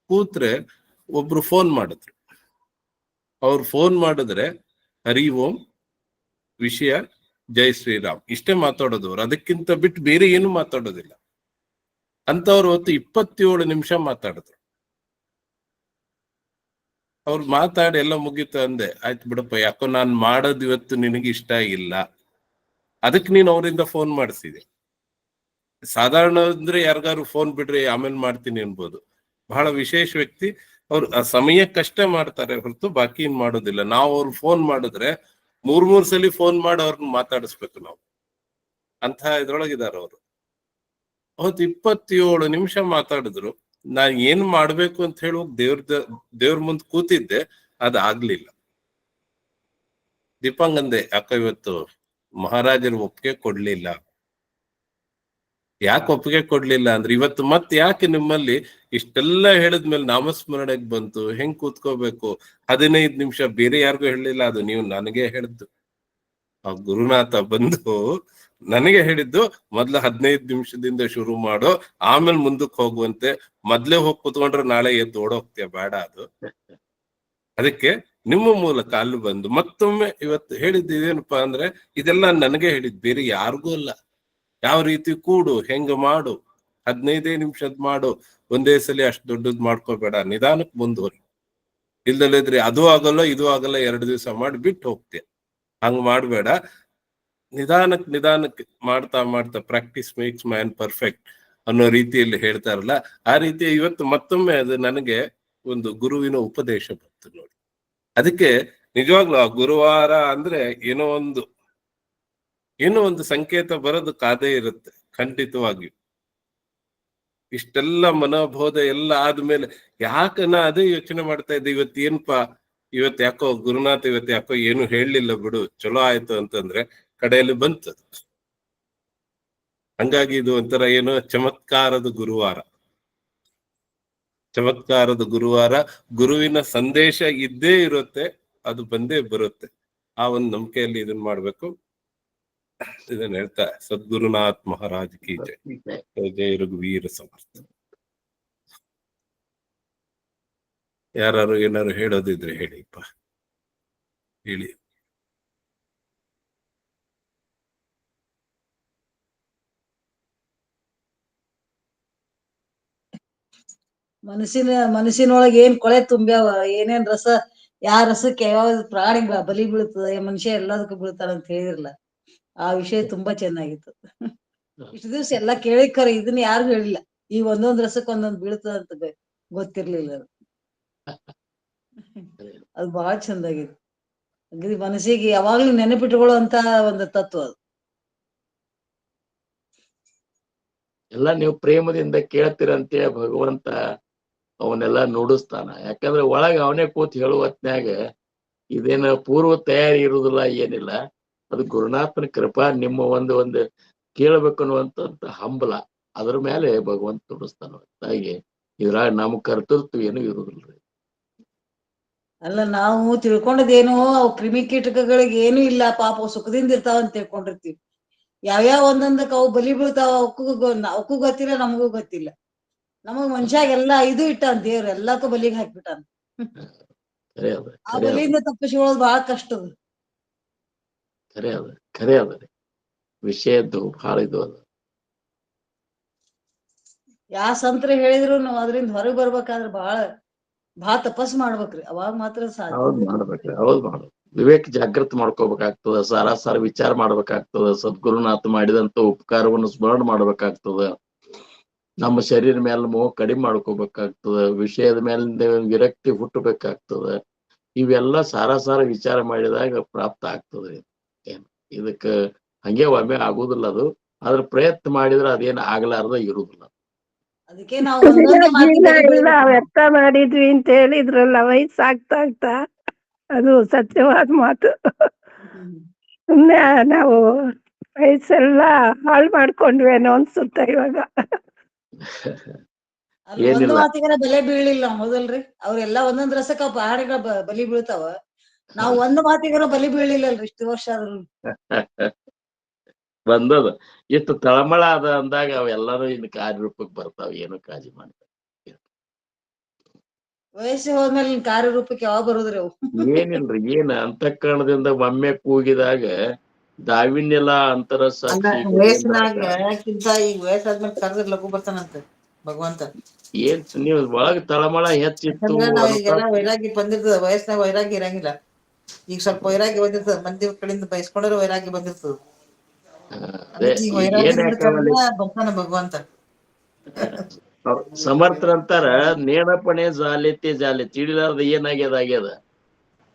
ಕೂತ್ರೆ ಒಬ್ರು ಫೋನ್ ಮಾಡಿದ್ರು. ಅವ್ರು ಫೋನ್ ಮಾಡಿದ್ರೆ ಹರಿ ಓಂ, ವಿಷಯ ಜೈ ಶ್ರೀರಾಮ್ ಇಷ್ಟೇ ಮಾತಾಡೋದು ಅವ್ರು. ಅದಕ್ಕಿಂತ ಬಿಟ್ಟು ಬೇರೆ ಏನು ಮಾತಾಡೋದಿಲ್ಲ. ಅಂತವ್ರು ಹೊತ್ತು 27 ನಿಮಿಷ ಮಾತಾಡಿದ್ರು. ಅವ್ರು ಮಾತಾಡಿ ಎಲ್ಲ ಮುಗೀತು ಅಂದೆ. ಆಯ್ತು ಬಿಡಪ್ಪ, ಯಾಕೋ ನಾನ್ ಮಾಡೋದು ಇವತ್ತು ನಿನಗೆ ಇಷ್ಟ ಇಲ್ಲ, ಅದಕ್ಕೆ ನೀನು ಅವರಿಂದ ಫೋನ್ ಮಾಡಿಸಿದೆ. ಸಾಧಾರಣ ಅಂದ್ರೆ ಯಾರಿಗಾರು ಫೋನ್ ಬಿಡ್ರಿ ಆಮೇಲೆ ಮಾಡ್ತೀನಿ ಅನ್ಬೋದು. ಬಹಳ ವಿಶೇಷ ವ್ಯಕ್ತಿ ಅವ್ರು ಆ ಸಮಯಕ್ಕಷ್ಟೇ ಮಾಡ್ತಾರೆ ಹೊರತು ಬಾಕಿ ಏನ್ ಮಾಡೋದಿಲ್ಲ. ನಾವು ಅವ್ರು ಫೋನ್ ಮಾಡಿದ್ರೆ 3 ಸಲ ಫೋನ್ ಮಾಡಿ ಅವ್ರನ್ನ ಮಾತಾಡಿಸ್ಬೇಕು ನಾವು. ಅಂತ ಇದ್ರೊಳಗಿದಾರ ಅವರು. ಅವತ್ತು 27 ನಿಮಿಷ ಮಾತಾಡಿದ್ರು. ನಾನ್ ಏನ್ ಮಾಡ್ಬೇಕು ಅಂತ ಹೇಳಿ ದೇವ್ರ ಮುಂದ್ ಕೂತಿದ್ದೆ, ಅದಾಗ್ಲಿಲ್ಲ. ದೀಪಾಂಗಂದೆ ಯಾಕ ಇವತ್ತು ಮಹಾರಾಜರು ಒಪ್ಪಿಗೆ ಕೊಡ್ಲಿಲ್ಲ. ಯಾಕೆ ಒಪ್ಪಿಗೆ ಕೊಡ್ಲಿಲ್ಲ ಅಂದ್ರೆ, ಇವತ್ತು ಮತ್ತೆ ಯಾಕೆ ನಿಮ್ಮಲ್ಲಿ ಇಷ್ಟೆಲ್ಲ ಹೇಳಿದ್ಮೇಲೆ ನಾಮಸ್ಮರಣೆಗೆ ಬಂತು, ಹೆಂಗ್ ಕೂತ್ಕೋಬೇಕು 15 ನಿಮಿಷ ಬೇರೆ ಯಾರಿಗೂ ಹೇಳಲಿಲ್ಲ, ಅದು ನೀವು ನನಗೆ ಹೇಳಿದ್ದು. ಆ ಗುರುನಾಥ ಬಂದು ನನಗೆ ಹೇಳಿದ್ದು, ಮೊದ್ಲು 15 ನಿಮಿಷದಿಂದ ಶುರು ಮಾಡೋ, ಆಮೇಲೆ ಮುಂದಕ್ಕೆ ಹೋಗುವಂತೆ. ಮೊದ್ಲೇ ಹೋಗಿ ಕೂತ್ಕೊಂಡ್ರೆ ನಾಳೆ ಎದ್ದು ಓಡೋಗ್ತೀಯ, ಬೇಡ ಅದು. ಅದಕ್ಕೆ ನಿಮ್ಮ ಮೂಲಕ ಅಲ್ಲಿ ಬಂದು ಮತ್ತೊಮ್ಮೆ ಇವತ್ತು ಹೇಳಿದ್ದೇನಪ್ಪಾ ಅಂದ್ರೆ, ಇದೆಲ್ಲ ನನಗೆ ಹೇಳಿದ್, ಬೇರೆ ಯಾರಿಗೂ ಅಲ್ಲ. ಯಾವ ರೀತಿ ಕೂಡು, ಹೆಂಗ ಮಾಡು, 15 ನಿಮಿಷದ್ ಮಾಡು, ಒಂದೇ ಸಲ ಅಷ್ಟು ದೊಡ್ಡದ್ ಮಾಡ್ಕೋಬೇಡ, ನಿಧಾನಕ್ಕೆ ಮುಂದುವರಿ. ಇಲ್ದಲ್ಲಿದ್ರೆ ಅದು ಆಗಲ್ಲ ಇದು ಆಗಲ್ಲ 2 ದಿವಸ ಮಾಡಿ ಬಿಟ್ಟು ಹೋಗ್ತೀಯ. ಹಂಗ ಮಾಡ್ಬೇಡ, ನಿಧಾನಕ್ಕೆ ಮಾಡ್ತಾ ಪ್ರಾಕ್ಟೀಸ್ ಮೇಕ್ಸ್ ಮ್ಯಾನ್ ಪರ್ಫೆಕ್ಟ್ ಅನ್ನೋ ರೀತಿಯಲ್ಲಿ ಹೇಳ್ತಾರಲ್ಲ, ಆ ರೀತಿ ಇವತ್ತು ಮತ್ತೊಮ್ಮೆ ಅದು ನನಗೆ ಒಂದು ಗುರುವಿನ ಉಪದೇಶ ಬಂತು ನೋಡಿ. ಅದಕ್ಕೆ ನಿಜವಾಗ್ಲೂ ಆ ಗುರುವಾರ ಅಂದ್ರೆ ಏನೋ ಒಂದು ಸಂಕೇತ ಬರೋದು ಕಾದೇ ಇರುತ್ತೆ ಖಂಡಿತವಾಗಿಯೂ. ಇಷ್ಟೆಲ್ಲ ಮನೋಬೋಧ ಎಲ್ಲ ಆದ್ಮೇಲೆ ಯಾಕನ ಅದೇ ಯೋಚನೆ ಮಾಡ್ತಾ ಇದ್ದೆ, ಇವತ್ತು ಯಾಕೋ ಗುರುನಾಥ ಇವತ್ತು ಯಾಕೋ ಏನು ಹೇಳಲಿಲ್ಲ ಬಿಡು, ಚಲೋ ಆಯ್ತು ಅಂತಂದ್ರೆ ಕಡೆಯಲ್ಲಿ ಬಂತು. ಹಂಗಾಗಿ ಇದು ಒಂಥರ ಏನೋ ಚಮತ್ಕಾರದ ಗುರುವಾರ. ಗುರುವಿನ ಸಂದೇಶ ಇದ್ದೇ ಇರುತ್ತೆ, ಅದು ಬಂದೇ ಬರುತ್ತೆ. ಆ ಒಂದು ನಂಬಿಕೆಯಲ್ಲಿ ಇದನ್ನ ಮಾಡ್ಬೇಕು. ಇದನ್ನ ಹೇಳ್ತಾ ಸದ್ಗುರುನಾಥ್ ಮಹಾರಾಜ್ ಕಿ ಜೈ. ಜೈ ರಘುವೀರ ಸಮರ್ಥ. ಯಾರು ಏನಾರು ಹೇಳೋದಿದ್ರೆ ಹೇಳಿಪ್ಪ, ಹೇಳಿ. ಮನಸ್ಸಿನೊಳಗೆ ಏನ್ ಕೊಳೆ ತುಂಬ್ಯಾವ, ಏನೇನ್ ರಸ, ಯಾವ ರಸಕ್ಕೆ ಯಾವ ಪ್ರಾಣಿ ಬಲಿ ಬೀಳ್ತದೆ, ಮನುಷ್ಯ ಎಲ್ಲದಕ್ಕೂ ಬೀಳ್ತಾರ ಅಂತ ಹೇಳಿರಲ್ಲ. ಆ ವಿಷಯ ತುಂಬಾ ಚೆನ್ನಾಗಿತ್ತು. ಇಷ್ಟು ದಿವ್ಸ ಎಲ್ಲಾ ಕೇಳಿಕರ ಇದನ್ನ ಯಾರಿಗೂ ಹೇಳಿಲ್ಲ. ಈ ಒಂದೊಂದ್ ರಸಕ್ಕೆ ಒಂದೊಂದ್ ಬೀಳ್ತದ ಅಂತ ಗೊತ್ತಿರ್ಲಿಲ್ಲ. ಅದು ಬಹಳ ಚಂದಾಗಿತ್ತು. ಅಗದಿ ಮನಸ್ಸಿಗೆ ಯಾವಾಗ್ಲೂ ನೆನಪಿಟ್ಟುಕೊಳ್ಳುವಂತ ಒಂದು ತತ್ವ ಅದು. ಎಲ್ಲ ನೀವು ಪ್ರೇಮದಿಂದ ಕೇಳ್ತೀರಂತೇಳಿ ಭಗವಂತ ಅವನ್ನೆಲ್ಲ ನುಡಿಸ್ತಾನ. ಯಾಕಂದ್ರೆ ಒಳಗ ಅವನೇ ಕೂತ್ ಹೇಳುವ ಹೊತ್ನ್ಯಾಗ ಇದೇನ ಪೂರ್ವ ತಯಾರಿ ಇರುವುದಿಲ್ಲ, ಏನಿಲ್ಲ. ಅದು ಗುರುನಾಥನ ಕೃಪಾ, ನಿಮ್ಮ ಒಂದು ಕೇಳಬೇಕು ಅನ್ನುವಂತ ಹಂಬಲ, ಅದ್ರ ಮೇಲೆ ಭಗವಂತ ನುಡಿಸ್ತಾನ. ಹಾಗೆ ಇದ್ರಾಗ ನಮ್ಮ ಕರ್ತೃತ್ವ ಏನು ಇರುವುದಿಲ್ರಿ. ಅಲ್ಲ ನಾವು ತಿಳ್ಕೊಂಡದೇನೋ ಅವ್ ಕ್ರಿಮಿಕೀಟಕಗಳಿಗೆ ಏನು ಇಲ್ಲ ಪಾಪ ಅವ್ ಸುಖದಿಂದ ಇರ್ತಾವ ಅಂತ ತಿಳ್ಕೊಂಡಿರ್ತೀವಿ. ಯಾವ್ಯಾವ ಒಂದೊಂದಕ್ಕ ಅವು ಬಲಿ ಬೀಳ್ತಾವ ಅವಕ್ಕೂ ಗೊತ್ತಿಲ್ಲ, ನಮಗೂ ಗೊತ್ತಿಲ್ಲ. ನಮಗ್ ಮನುಷ್ಯಾಗೆಲ್ಲಾ ಇದು ಇಟ್ಟಾನ ದೇವ್ರ, ಎಲ್ಲಾಕು ಬಲಿಗೆ ಹಾಕ್ಬಿಟ್ಟಾನ. ಖರೆ ಅದ, ಆ ಖರೆ ಅದ, ಬಲಿಯಿಂದ ತಪ್ಪಿಸ್ಕೊಳ್ಳೋದು ಬಹಳ ಕಷ್ಟ ಅದ. ಖರೆ ಅದ, ಖರೆ ಅದ ರೀ. ವಿಷಯದ್ದು ಬಹಳ ಇದು ಅದ. ಯಾ ಸಂತ್ರ ಹೇಳಿದ್ರು ನಾವ್ ಅದ್ರಿಂದ ಹೊರಗ್ ಬರ್ಬೇಕಾದ್ರ ಬಹಳ ತಪಸ್ ಮಾಡ್ಬೇಕ್ರಿ, ಅವಾಗ ಮಾತ್ರ ಸಾಧ್ಯ. ಹೌದ್ ಮಾಡ್ಬೇಕ್ರಿ, ಹೌದ್ ಮಾಡ್ಬೇಕು. ವಿವೇಕ್ ಜಾಗೃತ ಮಾಡ್ಕೋಬೇಕಾಗ್ತದ, ಸಾರಾಸಾರ ವಿಚಾರ ಮಾಡ್ಬೇಕಾಗ್ತದ, ಸದ್ಗುರುನಾಥ ಮಾಡಿದಂತ ಉಪಕಾರವನ್ನು ಸ್ಮರಣ ಮಾಡ್ಬೇಕಾಗ್ತದ. ನಮ್ಮ ಶರೀರ ಮೇಲೆ ಮೋಹ ಕಡಿಮೆ ಮಾಡ್ಕೋಬೇಕಾಗ್ತದ, ವಿಷಯದ ಮೇಲೆ ವಿರಕ್ತಿ ಹುಟ್ಟಬೇಕಾಗ್ತದ. ಇವೆಲ್ಲ ಸಾರಾಸಾರ ವಿಚಾರ ಮಾಡಿದಾಗ ಪ್ರಾಪ್ತ ಆಗ್ತದ್ರಿ. ಏನ್ ಇದಕ್ಕ ಹಂಗೆ ಒಮ್ಮೆ ಆಗುದಿಲ್ಲ ಅದು, ಅದ್ರ ಪ್ರಯತ್ನ ಮಾಡಿದ್ರೆ ಅದೇನ್ ಆಗ್ಲಾರ್ದ ಇರುದಿಲ್ಲ. ಅದಕ್ಕೆ ನಾವು ಒಂದೊಂದೇ ಮಾತಿಗೆ ಬಲಿ ಇಲ್ಲ ಬೀಳ್ಬೇಕು. ವ್ಯರ್ಥ ಮಾಡಿದ್ವಿ ಅಂತ ಹೇಳಿದ್ರಲ್ಲ, ವಯಸ್ಸಾಗ್ತಾ ಆಗ್ತಾ ಅದು ಸತ್ಯವಾದ ಮಾತು. ಸುಮ್ನೆ ನಾವು ವಯಸ್ಸೆಲ್ಲ ಹಾಳು ಮಾಡ್ಕೊಂಡ್ವೇನೋ ಅನ್ಸುತ್ತ ಇವಾಗ. ಅಲ್ಲಿ ಒಂದು ಏನಿಲ್ಲ, ಮಾತಿಗೆ ಬೆಲೆ ಬೀಳಿಲ್ಲ ಹೌದಲ್ರಿ? ಅವ್ರೆಲ್ಲಾ ಒಂದೊಂದ್ ರಸಕ್ಕ ಪಹಾಡಿಗಳ ಬಲಿ ಬೀಳ್ತಾವ, ನಾವು ಒಂದು ಮಾತಿಗೆ ಬಲಿ ಬೀಳಿಲ್ಲಲ್ರಿ ಇಷ್ಟು ವರ್ಷ ಆದ್ರೂ. ಬಂದದ ಎಷ್ಟು ತಳಮಳ ಅದ ಅಂದಾಗ ಅವೆಲ್ಲರೂ ಇನ್ನು ಕಾರ್ಯರೂಪಕ್ಕೆ ಬರ್ತಾವ. ಏನು ಕಾಳಜಿ ಮಾಡ್ತಾರೆ. ವಯಸ್ಸು ಹೋದ್ಮೇಲೆ ಕಾರ್ಯರೂಪಕ್ಕೆ ಯಾವಾಗ ಬರುದ್ರಿ ಅವು? ಏನಿಲ್ರಿ, ಏನ್ ಅಂತಃಕರಣದಿಂದ ಒಮ್ಮೆ ಕೂಗಿದಾಗ ದಾವಿನ್ಯಲ ಅಂತರ ಸಾಕ್ಷಿ ವಯಸ್ಸಿನಾಗಿಂತ ಈಗ ವಯಸ್ಸಾದ್ಮೇಲೆ ಕರೆದ್ರೆ ಲಘು ಬರ್ತಾನಂತ ಭಗವಂತ. ಏನ್ ನೀವು ಒಳಗ್ ತಳಮಳ ಹೆಚ್ಚಿತ್ತು ಯಾಕಂದ್ರ ನಾವ್ ಅಂತ ಈಗೆಲ್ಲ ವೈರಾಗ್ಯ ಬಂದಿರ್ತದ, ವಯಸ್ಸಿನಾಗ ವೈರಾಗ್ಯ ಇರಂಗಿಲ್ಲ. ಈಗ ಸ್ವಲ್ಪ ವೈರಾಗ್ಯ ಬಂದಿರ್ತದ, ಮಂದಿ ಕಡೆಯಿಂದ ಬಯಸ್ಕೊಂಡ್ರೆ ವೈರಾಗ್ಯ ಬಂದಿರ್ತದ. ಅದೇ ಅದಕ್ಕೆ ಈಗ ಏನ್ ವೈರಾಗ್ಯದಿಂದ ಯಾಕಾಗಲಿ ಕರೆದ್ರೆ ಬರ್ತಾನ ಭಗವಂತ. ಸಮರ್ಥರಂತಾರ ನೇಣಪಣೆ ಜಾಲೆತೆ ಜಾಲೆ ತಿಳಿಲಾರ್ದ ಏನಾಗ್ಯದ ಆಗ್ಯದ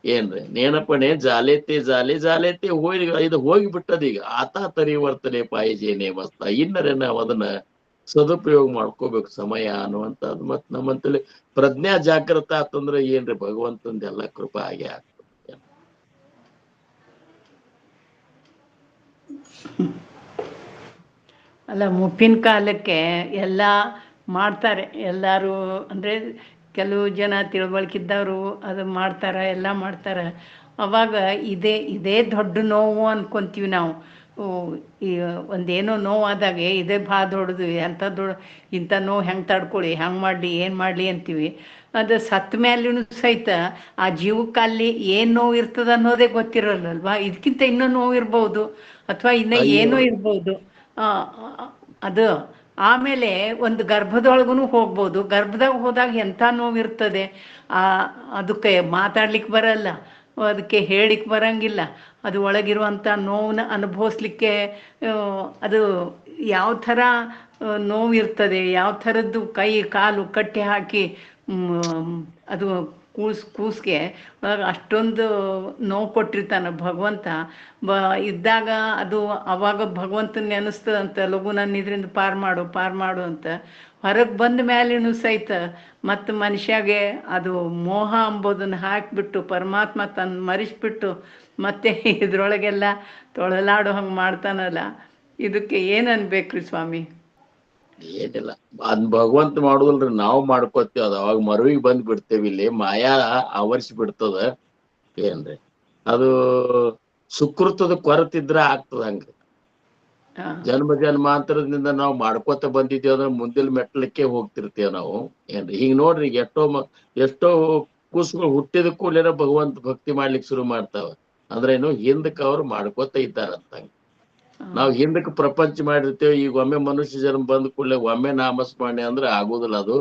ಏನ್ರಿ. ನೇಣಪಣೆ ಜಾಲೆತೆ ಜಾಲೆ ಜಾಲೆತೆ ಹೋಗಿ ಇದು ಹೋಗಿಬಿಟ್ಟದ. ಈಗ ಆತ ತರಿವರ್ತನೆ ಪಾಯಿಜೇನೆ ಮಸ್ತ. ಇನ್ನರೇ ನಾವ್ ಅದನ್ನ ಸದುಪಯೋಗ ಮಾಡ್ಕೋಬೇಕು ಸಮಯ ಅನ್ನುವಂಥದ್ದು. ಮತ್ ನಮ್ಮಂತಲ್ಲಿ ಪ್ರಜ್ಞಾ ಜಾಗೃತ ಆತಂದ್ರೆ ಏನ್ರಿ, ಭಗವಂತಂದ ಎಲ್ಲ ಕೃಪಾ ಆಗೇ ಆಗ್ತದೆ. ಅಲ್ಲ, ಮುಪ್ಪಿನ ಕಾಲಕ್ಕೆ ಎಲ್ಲ ಮಾಡ್ತಾರೆ ಎಲ್ಲರೂ. ಅಂದರೆ ಕೆಲವು ಜನ ತಿಳುವಳಿಕಿದ್ದವರು ಅದು ಮಾಡ್ತಾರೆ, ಎಲ್ಲ ಮಾಡ್ತಾರೆ. ಅವಾಗ ಇದೇ ದೊಡ್ಡ ನೋವು ಅನ್ಕೊಂತೀವಿ ನಾವು. ಈ ಒಂದೇನೋ ನೋವಾದಾಗ ಇದೇ ಭಾಳ ದೊಡ್ಡದು, ಇಂಥ ನೋವು ಹೆಂಗೆ ತಡ್ಕೊಳ್ಳಿ, ಹೆಂಗೆ ಮಾಡಲಿ, ಏನು ಮಾಡಲಿ ಅಂತೀವಿ. ಅದು ಸತ್ತ ಮೇಲೂ ಸಹಿತ ಆ ಜೀವಕ್ಕಲ್ಲಿ ಏನು ನೋವು ಇರ್ತದೆ ಅನ್ನೋದೇ ಗೊತ್ತಿರಲ್ಲಲ್ವಾ. ಇದಕ್ಕಿಂತ ಇನ್ನೂ ನೋವು ಇರ್ಬೋದು, ಅಥವಾ ಇನ್ನೂ ಏನೋ ಇರ್ಬೋದು. ಅದು ಆಮೇಲೆ ಒಂದು ಗರ್ಭದೊಳಗೂ ಹೋಗ್ಬೋದು. ಗರ್ಭದಾಗ ಹೋದಾಗ ಎಂಥ ನೋವು ಇರ್ತದೆ, ಅದಕ್ಕೆ ಮಾತಾಡ್ಲಿಕ್ಕೆ ಬರಲ್ಲ, ಅದಕ್ಕೆ ಹೇಳಿಕ್ಕೆ ಬರಂಗಿಲ್ಲ. ಅದು ಒಳಗಿರುವಂಥ ನೋವನ್ನ ಅನುಭವಿಸ್ಲಿಕ್ಕೆ ಅದು ಯಾವ ಥರ ನೋವು ಇರ್ತದೆ, ಯಾವ ಥರದ್ದು ಕೈ ಕಾಲು ಕಟ್ಟಿ ಹಾಕಿ ಅದು ಕೂಸ್ಗೆ ಅಷ್ಟೊಂದು ನೋವು ಕೊಟ್ಟಿರ್ತಾನೆ ಭಗವಂತ. ಇದ್ದಾಗ ಅದು ಅವಾಗ ಭಗವಂತನ ನೆನೆಸ್ತದಂತ, ಲಘು ನನ್ನ ಇದರಿಂದ ಪಾರು ಮಾಡು ಅಂತ. ಹೊರಗೆ ಬಂದ ಮೇಲೇನು ಸಹಿತ ಮತ್ತು ಮನುಷ್ಯಗೆ ಅದು ಮೋಹ ಅಂಬೋದನ್ನು ಹಾಕಿಬಿಟ್ಟು ಪರಮಾತ್ಮ ತನ್ನ ಮರೆಸ್ಬಿಟ್ಟು ಮತ್ತೆ ಇದ್ರೊಳಗೆಲ್ಲ ತೊಳಲಾಡೋ ಹಂಗೆ ಮಾಡ್ತಾನಲ್ಲ. ಇದಕ್ಕೆ ಏನು ಅನ್ಬೇಕ್ರಿ ಸ್ವಾಮಿ? ಏನಿಲ್ಲ, ಅದ್ ಭಗವಂತ ಮಾಡುದಲ್ರಿ, ನಾವು ಮಾಡ್ಕೋತೇವ. ಅದ ಅವಾಗ ಮರುವಿಗೆ ಬಂದ್ ಬಿಡ್ತೇವಿ. ಇಲ್ಲಿ ಮಾಯಾ ಆವರಿಸಿ ಬಿಡ್ತದ. ಏನ್ರಿ ಅದು ಸುಕೃತದ ಕೊರತಿದ್ರ ಆಗ್ತದ. ಹಂಗ ಜನ್ಮ ಜನ್ಮಾಂತರದಿಂದ ನಾವು ಮಾಡ್ಕೋತ ಬಂದಿದ್ದೇವ ಅಂದ್ರೆ ಮುಂದಿನ ಮೆಟ್ಲಕ್ಕೆ ಹೋಗ್ತಿರ್ತೇವ ನಾವು. ಏನ್ರಿ ಈಗ ನೋಡ್ರಿ, ಈಗ ಎಷ್ಟೋ ಕೂಸುಗಳು ಹುಟ್ಟಿದ ಕೂಡಲೇ ಭಗವಂತ ಭಕ್ತಿ ಮಾಡ್ಲಿಕ್ಕೆ ಶುರು ಮಾಡ್ತಾವ. ಅಂದ್ರೆ ಏನು, ಹಿಂದಕ್ಕೆ ಅವ್ರು ಮಾಡ್ಕೋತ ಇದ್ದಾರಂತ. ನಾವು ಹಿಂದಕ್ಕೆ ಪ್ರಪಂಚ ಮಾಡಿರ್ತೇವೆ. ಈಗ ಒಮ್ಮೆ ಮನುಷ್ಯ ಜನ್ಮ ಬಂದ ಕೂಡಲೇ ಒಮ್ಮೆ ನಾಮಸ್ಮರಣೆ ಅಂದ್ರೆ ಆಗುದಿಲ್ಲ. ಅದು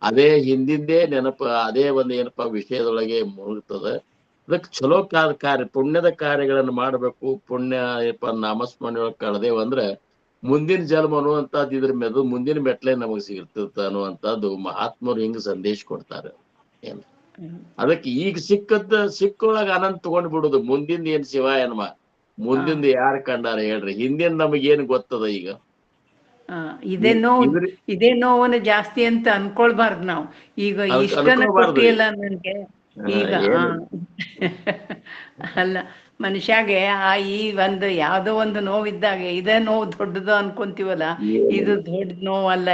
ಅದೇ ಹಿಂದಿಂದೇ ನೆನಪ, ಅದೇ ಒಂದು ಏನಪ್ಪಾ ವಿಷಯದೊಳಗೆ ಮುಳುಗ್ತದ. ಅದಕ್ಕೆ ಚಲೋ ಕಾರ್ಯ, ಪುಣ್ಯದ ಕಾರ್ಯಗಳನ್ನು ಮಾಡ್ಬೇಕು. ಪುಣ್ಯ ನಾಮಸ್ಮರಣೆ ಒಳಗೆ ಕಳೆದೇವು ಅಂದ್ರೆ ಮುಂದಿನ ಜನ್ಮ ಅನ್ನುವಂಥದ್ದು ಇದ್ರ ಮೇಲೆ ಮುಂದಿನ ಮೆಟ್ಲೆ ನಮಗ್ ಸಿಗಿರ್ತದ ಅನ್ನುವಂಥದ್ದು ಮಹಾತ್ಮರು ಹಿಂಗ ಸಂದೇಶ ಕೊಡ್ತಾರೆ. ಏನ್ ಅದಕ್ಕೆ ಈಗ ಸಿಕ್ಕೊಳಗ ಅನಂತ ತಗೊಂಡ್ ಬಿಡುದು. ಮುಂದಿಂದ ಏನ್ ಶಿವ ಎನ್ಮ, ಮುಂದಿಂದ ಯಾರು ಕಂಡಾರ ಹೇಳ್ರಿ? ಹಿಂದಿನ ನಮಗೇನು ಗೊತ್ತದ? ಈಗ ಇದೇ ನೋವನ್ನು ಜಾಸ್ತಿ ಅಂತ ಅನ್ಕೊಳ್ಬಾರ್ದು ನಾವು. ಈಗ ಇಷ್ಟನ್ನ ಕೊಟ್ಟಿಯಲ್ಲ ನನ್ಗೆ ಈಗ ಅಲ್ಲ, ಮನುಷ್ಯಾಗೆ ಈ ಒಂದು ಯಾವ್ದೋ ಒಂದು ನೋವಿದ್ದಾಗ ಇದೇ ನೋವು ದೊಡ್ಡದು ಅನ್ಕೊಂತೀವಲ್ಲ, ಇದು ದೊಡ್ಡ ನೋವಲ್ಲ.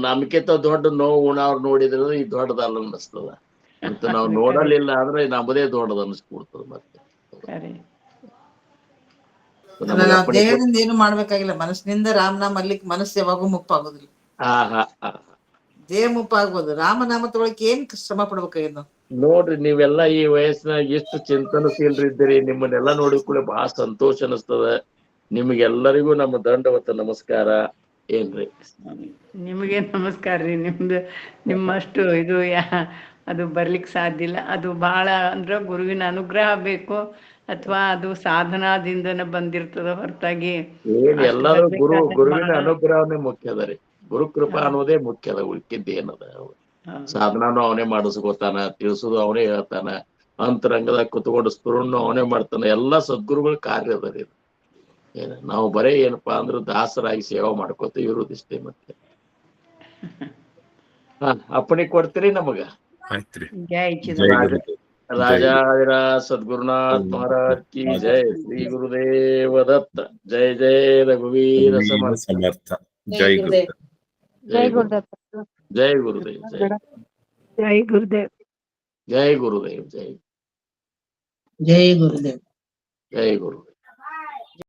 ನಮ್ಕಿಂತ ದೊಡ್ಡ ನೋವು ಉಣವ್ರು ನೋಡಿದ್ರೆ ಇದು ದೊಡ್ಡದಲ್ಲ ಅನ್ನಿಸ್ತದ. ಅಂತ ನಾವು ನೋಡಲಿಲ್ಲ ಆದ್ರೆ ನಮ್ಮದೇ ದೊಡ್ಡದು ಅನಿಸ್ಬಿಡ್ತದೆ ಮತ್ತೆ. ಖರೆ. ಅಲ್ಲ, ನಾವ್ ದೇಹದಿಂದ ಏನು ಮಾಡ್ಬೇಕಾಗಿಲ್ಲ, ಮನಸ್ಸಿನಿಂದ ರಾಮನಾಮ ಅಲ್ಲಿಕ್ ಮನಸ್ಸು ಯಾವಾಗೂ ಮುಪ್ಪಾಗೋದಿಲ್ಲ. ದೇಹ ಮುಪ್ಪಾಗ್ಬೋದು, ರಾಮನಾಮ ತಗೊಳಕ್ ಏನ್ ಶ್ರಮ ಪಡ್ಬೇಕಾಗಿದ್ದು. ನೋಡ್ರಿ ನೀವೆಲ್ಲಾ ಈ ವಯಸ್ಸಿನಾಗ ಎಷ್ಟು ಚಿಂತನಶೀಲರಿದ್ದೀರಿ, ನಿಮ್ಮನ್ನೆಲ್ಲಾ ನೋಡಿದ ಕೂಡ ಬಹಳ ಸಂತೋಷ ಅನಿಸ್ತದ. ನಿಮ್ಗೆಲ್ಲರಿಗೂ ನಮ್ಮ ದಂಡವತ್ತ ನಮಸ್ಕಾರ. ಏನ್ರಿ? ನಿಮಗೆ ನಮಸ್ಕಾರ ರೀ. ನಿಮ್ಮಷ್ಟು ಇದು ಅದು ಬರ್ಲಿಕ್ಕೆ ಸಾಧ್ಯ ಇಲ್ಲ. ಅದು ಬಹಳ ಅಂದ್ರೆ ಗುರುವಿನ ಅನುಗ್ರಹ ಬೇಕು, ಅಥವಾ ಅದು ಸಾಧನಾದಿಂದನೇ ಬಂದಿರ್ತದ ಹೊರತಾಗಿ ಏನ್ ಎಲ್ಲಾದ್ರೂ ಗುರುವಿನ ಅನುಗ್ರಹನೇ ಮುಖ್ಯ ಅದ ರೀ. ಗುರು ಕೃಪಾ ಅನ್ನೋದೇ ಮುಖ್ಯ ಅದ, ಉಳ್ಕಿದ್ದ ಏನದ. ಸಾಧನಾನು ಅವನೇ ಮಾಡಿಸ್ಕೋತಾನ, ತಿಳಿಸೋದು ಅವನೇ ಹೇಳ್ತಾನ, ಅಂತರಂಗದಾಗ ಕುತ್ಕೊಂಡು ಸ್ಫುರನ್ನು ಅವನೇ ಮಾಡ್ತಾನ. ಎಲ್ಲಾ ಸದ್ಗುರುಗಳ ಕಾರ್ಯ ಅದ ರೀ. ನಾವು ಬರೇ ಏನಪ್ಪಾ ಅಂದ್ರೆ ದಾಸರಾಗಿ ಸೇವಾ ಮಾಡ್ಕೋತೀವಿ ಇರೋದಿಷ್ಟೇ. ಮತ್ತೆ ಅಪ್ಪಣೆ ಕೊಡ್ತೀರಿ ನಮಗ? ಆಯ್ತ್ರಿ. ಜೈ ರಾಜಾದಿರ ಸದ್ಗುರುನಾಥ್ ಮಹಾರಾಜ್ ಕಿ ಜೈ. ಶ್ರೀ ಗುರುದೇವ ದತ್ತ. ಜೈ ಜೈ ರಘುವೀರ ಸಮರ್ಥ. ಜೈ ಗುರುದೇವ್. ಜೈ ಗುರುದೇವ್. ಜೈ ಗುರುದೇವ್. ಜೈ ಗುರುದೇವ್. ಜೈ ಗುರುದೇವ್. ಜೈ ಜೈ ಗುರುದೇವ್. ಜೈ ಗುರು.